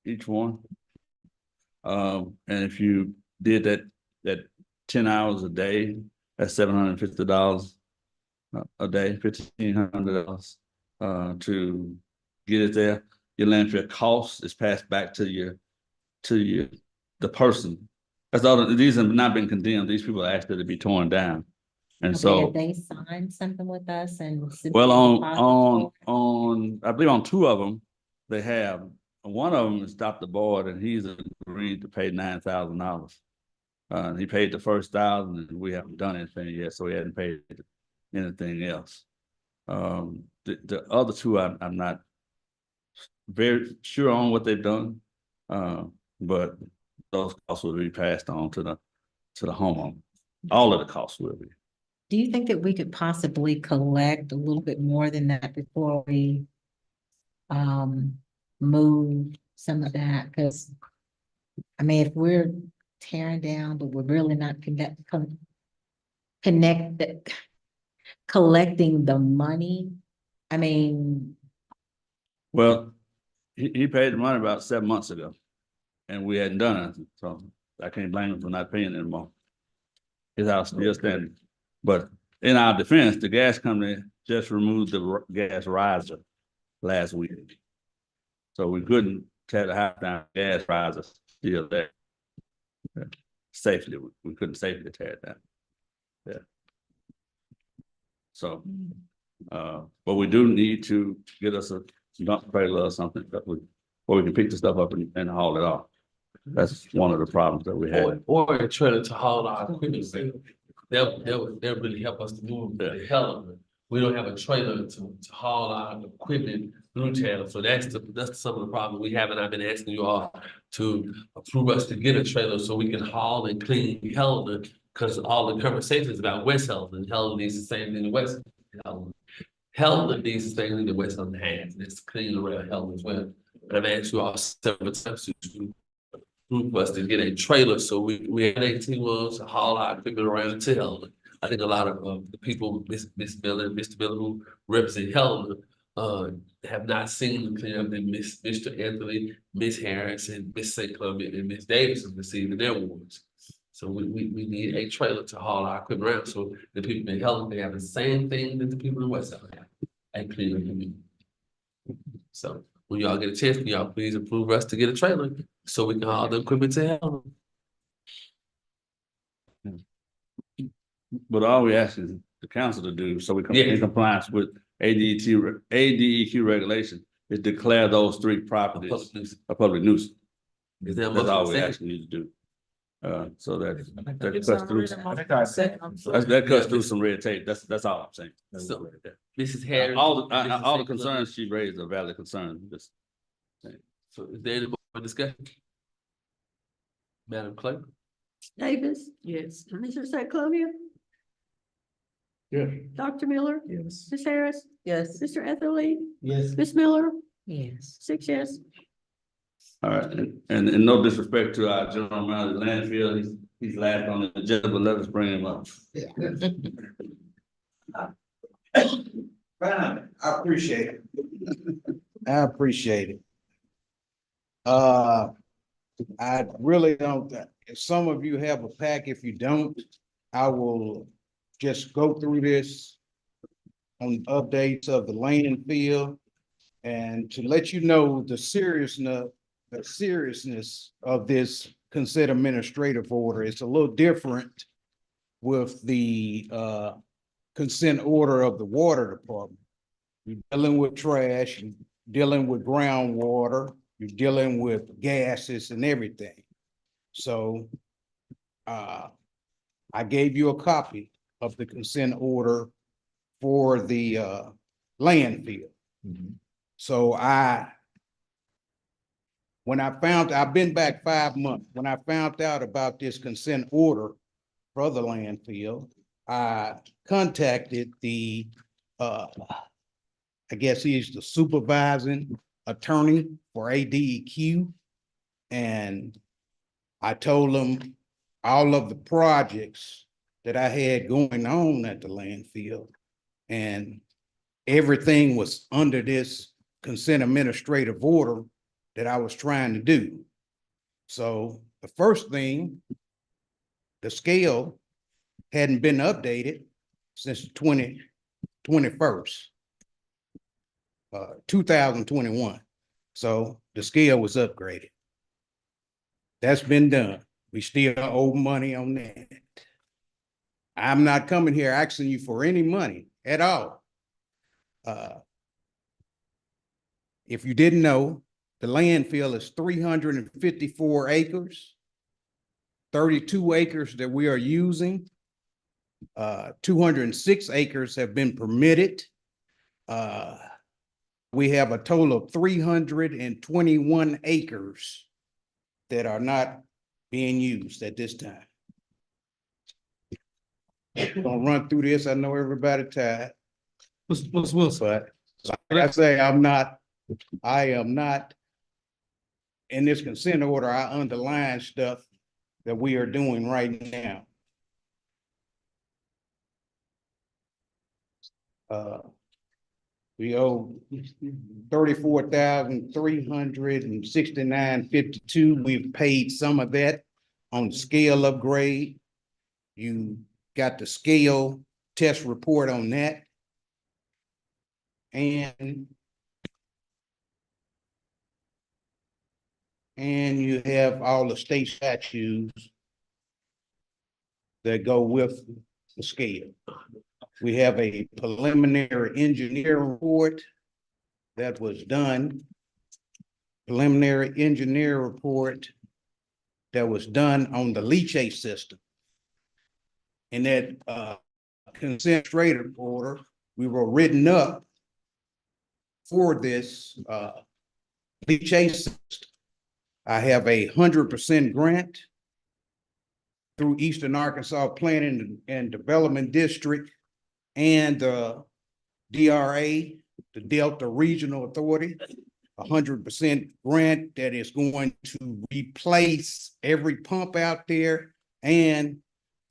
each one. And if you did that 10 hours a day, that's $750 a day, $1,500 to get it there. Your landfill cost is passed back to the person. That's all. These have not been condemned. These people are asked to be torn down. And Okay, so, have they signed something with us and? well, submitted deposits for it? on, I believe on 2 of them, they have. One of them has stopped the board and he's agreed to pay $9,000. He paid the first 1,000 and we haven't done anything yet, so he hadn't paid anything else. The other 2, I'm not very sure on what they've done, but those costs will be passed on to the homeowner. All of the costs will be. do you think that we could possibly collect a little bit more than that before we move some of that? Because I mean, if we're tearing down, but we're really not collecting the money, I mean, Well, he paid the money about 7 months ago, and we hadn't done anything, so I can't blame him for not paying anymore. His house still standing, but in our defense, the gas company just removed the gas riser last week. So we couldn't tear the house down, gas riser still there. Yeah. Safely, we couldn't safely tear it down. Yeah. So, but we do need to get us a dump trailer or something that where we can pick the stuff up and haul it off. That's one of the problems that we had. Or a trailer to haul our equipment. That really help us to move the hell of it. We don't have a trailer to haul our equipment through town, so that's some of the problems we have, and I've been asking you all to approve us to get a trailer so we can haul and clean Helena, because all the conversations about West Helena, Helena needs the same thing the West Helena. Helena needs the same thing the West Helena has, and it's clean around Helena as well. And I've asked you all several times to approve us to get a trailer so we have 18 months to haul our equipment around to Helena. I think a lot of the people, Miss Miller, Mr. Miller, who represent Helena, have not seen the cleanup that Mr. Anthony, Miss Harris, and Miss St. Columbia and Miss Davis have received in their wards. So we need a trailer to haul our equipment around so the people in Helena, they have the same thing that the people in West Helena have, a cleaner community. So when y'all get a chance, can y'all please approve us to get a trailer so we can haul the equipment to Helena? But all we ask is the council to do, so we come in compliance with ADEQ regulation, is declare those 3 properties a public nuisance. That's all we're asking you to do. So that cuts through some red tape. That's all I'm saying. So, Mrs. Harris. All the concerns she raised are valid concerns. So is there any more discussion? Madam Clerk? Davis? Yes. Mr. St. Columbia? Yes. Dr. Miller? Yes. Ms. Harris? Yes. Mr. Etherly? Yes. Ms. Miller? yes. 6 yes. All right, and no disrespect to our general manager, Landfill, he's last on the agenda, but let us bring him up. Fine, I appreciate it. I appreciate it. I really don't, if some of you have a pack, if you don't, I will just go through this on updates of the landfill and to let you know the seriousness of this consent administrative order. It's a little different with the consent order of the water department. You're dealing with trash, you're dealing with groundwater, you're dealing with gases and everything. So I gave you a copy of the consent order for the landfill. So when I found, I've been back 5 months, when I found out about this consent order for the landfill, I contacted the, I guess he's the supervising attorney for ADEQ. And I told him all of the projects that I had going on at the landfill, and everything was under this consent administrative order that I was trying to do. So the first thing, the scale hadn't been updated since 2021. So the scale was upgraded. That's been done. We still owe money on that. I'm not coming here asking you for any money at all. If you didn't know, the landfill is 354 acres, 32 acres that we are using. 206 acres have been permitted. We have a total of 321 acres that are not being used at this time. Gonna run through this. I know everybody tired, What's Wilson? but like I say, I am not in this consent order. I underline stuff that we are doing right now. We owe 34,369.52. We've paid some of that on scale upgrade. You got the scale test report on that. And you have all the state statutes that go with the scale. We have a preliminary engineer report that was done. Preliminary engineer report that was done on the leachate system. In that consent order, we were written up for this leachate system. I have 100% grant through Eastern Arkansas Planning and Development District and the DRA, the Delta Regional Authority, 100% grant that is going to replace every pump out there and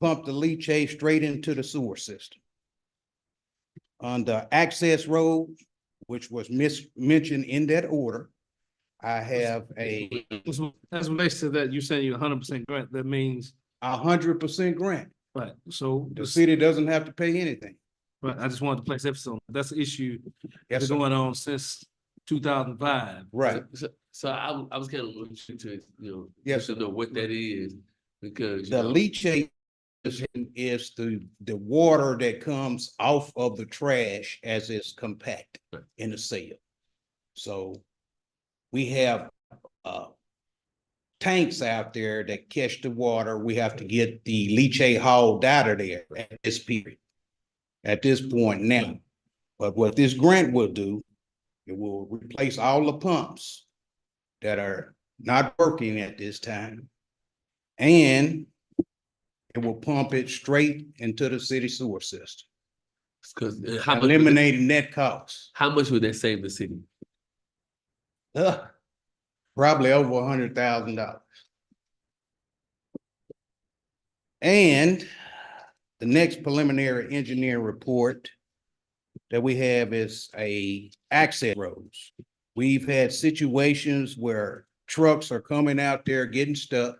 pump the leachate straight into the sewer system. On the access road, which was mentioned in that order, I have As relates to that, you're saying you're 100% grant, that means 100% grant. right, so The city doesn't have to pay anything. right, I just wanted to place emphasis on, that's the issue Yes, that's sir. going on since 2005. Right. So I was kind of looking to, Yes, to know what that is, because. The leachate is the water that comes off of the trash as it's compacted in the cell. So we have tanks out there that catch the water. We have to get the leachate hauled out of there at this period, at this point now. But what this grant will do, it will replace all the pumps that are not working at this time. And it will pump it straight into the city sewer system. Because eliminating net costs. How much would that save the city? Probably over $100,000. And the next preliminary engineering report that we have is access roads. We've had situations where trucks are coming out there getting stuck.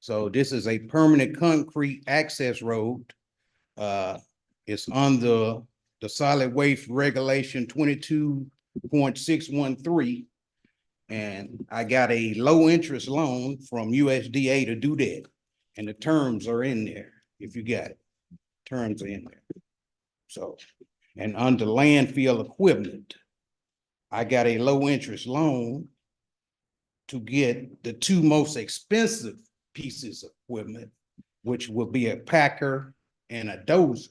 So this is a permanent concrete access road. It's on the solid waste regulation 22.613. And I got a low interest loan from USDA to do that. And the terms are in there, if you got it. Terms are in there. So, and under landfill equipment, I got a low interest loan to get the two most expensive pieces of equipment, which will be a packer and a dozer.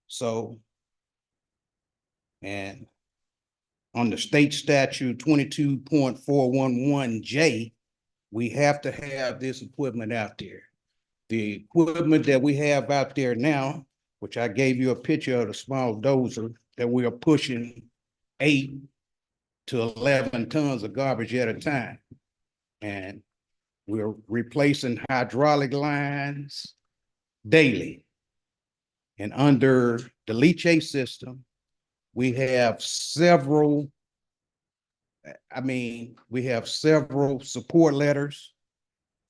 So, and on the state statute 22.411J, we have to have this equipment out there. The equipment that we have out there now, which I gave you a picture of the small dozer that we are pushing 8 to 11 tons of garbage at a time. And we're replacing hydraulic lines daily. And under the leachate system, we have several support letters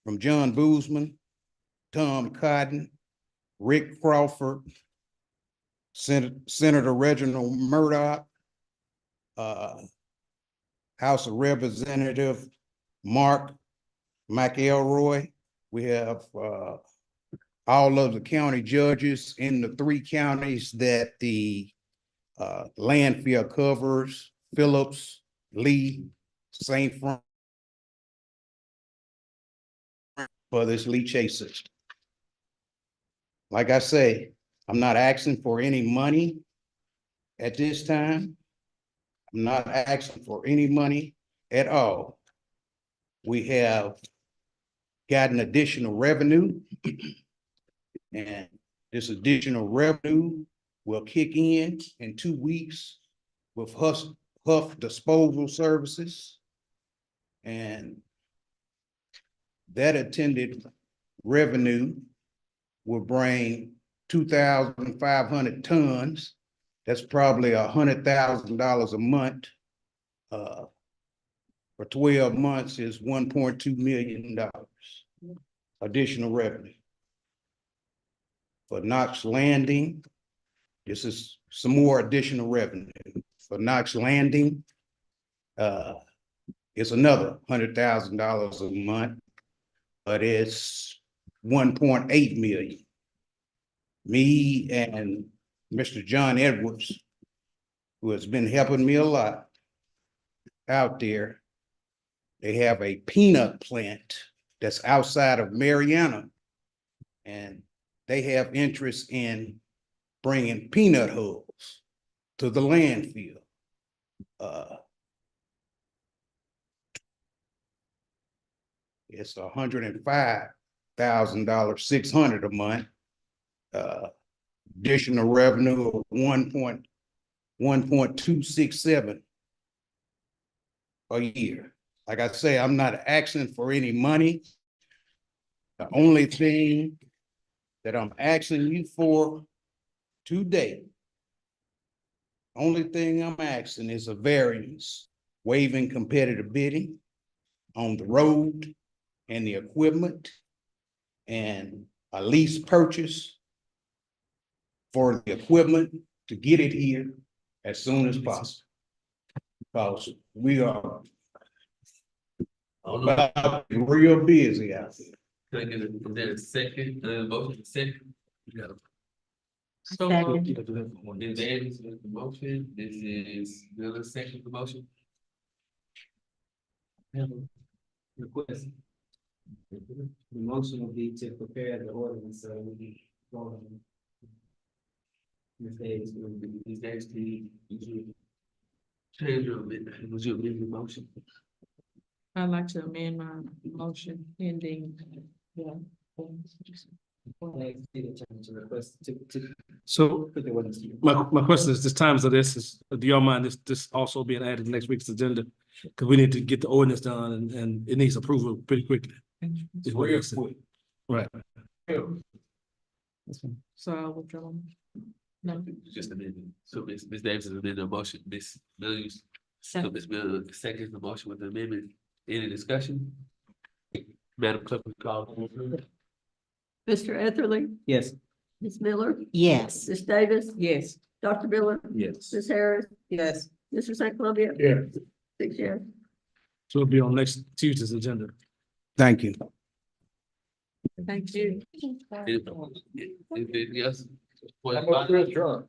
from John Boozman, Tom Cotton, Rick Crawford, Senator Reginald Murdoch, House of Representative Mark McElroy. We have all of the county judges in the 3 counties that the landfill covers: Phillips, Lee, St. Francis, for this leachate system. Like I say, I'm not asking for any money at this time. I'm not asking for any money at all. We have gotten additional revenue. And this additional revenue will kick in 2 weeks with Huff Disposal Services. And that attended revenue will bring 2,500 tons. That's probably $100,000 a month. For 12 months is $1.2 million additional revenue. For Knox Landing, this is some more additional revenue. For Knox Landing, it's another $100,000 a month, but it's 1.8 million. Me and Mr. John Edwards, who has been helping me a lot out there, they have a peanut plant that's outside of Mariana, and they have interest in bringing peanut hulls to the landfill. It's $105,000, 600 a month. Additional revenue of 1.267 a year. Like I say, I'm not asking for any money. The only thing that I'm asking you for today, only thing I'm asking is a variance, waiving competitive bidding on the road and the equipment, and a lease purchase for the equipment to get it here as soon as possible. Because we are real busy out there. Can I get a second, motion second? You got Second. Ms. Davis with the motion, this is Miller second the motion. Request. The motion will be to prepare the ordinance, so we can go on. Ms. Davis will be. Ms. Davis, change your, would you amend your motion? I'd like to amend my motion pending. So my question is, this times of this is, do y'all mind this also being added to next week's agenda? Because we need to get the ordinance done and it needs approval pretty quickly. Is what it said. Right. So I will withdraw. No. Just amended. So Ms. Davis has amended the motion, Ms. Miller, so Ms. Miller seconds the motion with the amendment. Any discussion? Madam Clerk, we call the roll. Mr. Etherly? Yes. Ms. Miller? Yes. Ms. Davis? Yes. Dr. Miller? Yes. Ms. Harris? Yes. Mr. St. Columbia? Yeah. 6 yes. So it'll be on next Tuesday's agenda. Thank you. Thank you. Anything else? How much for a truck?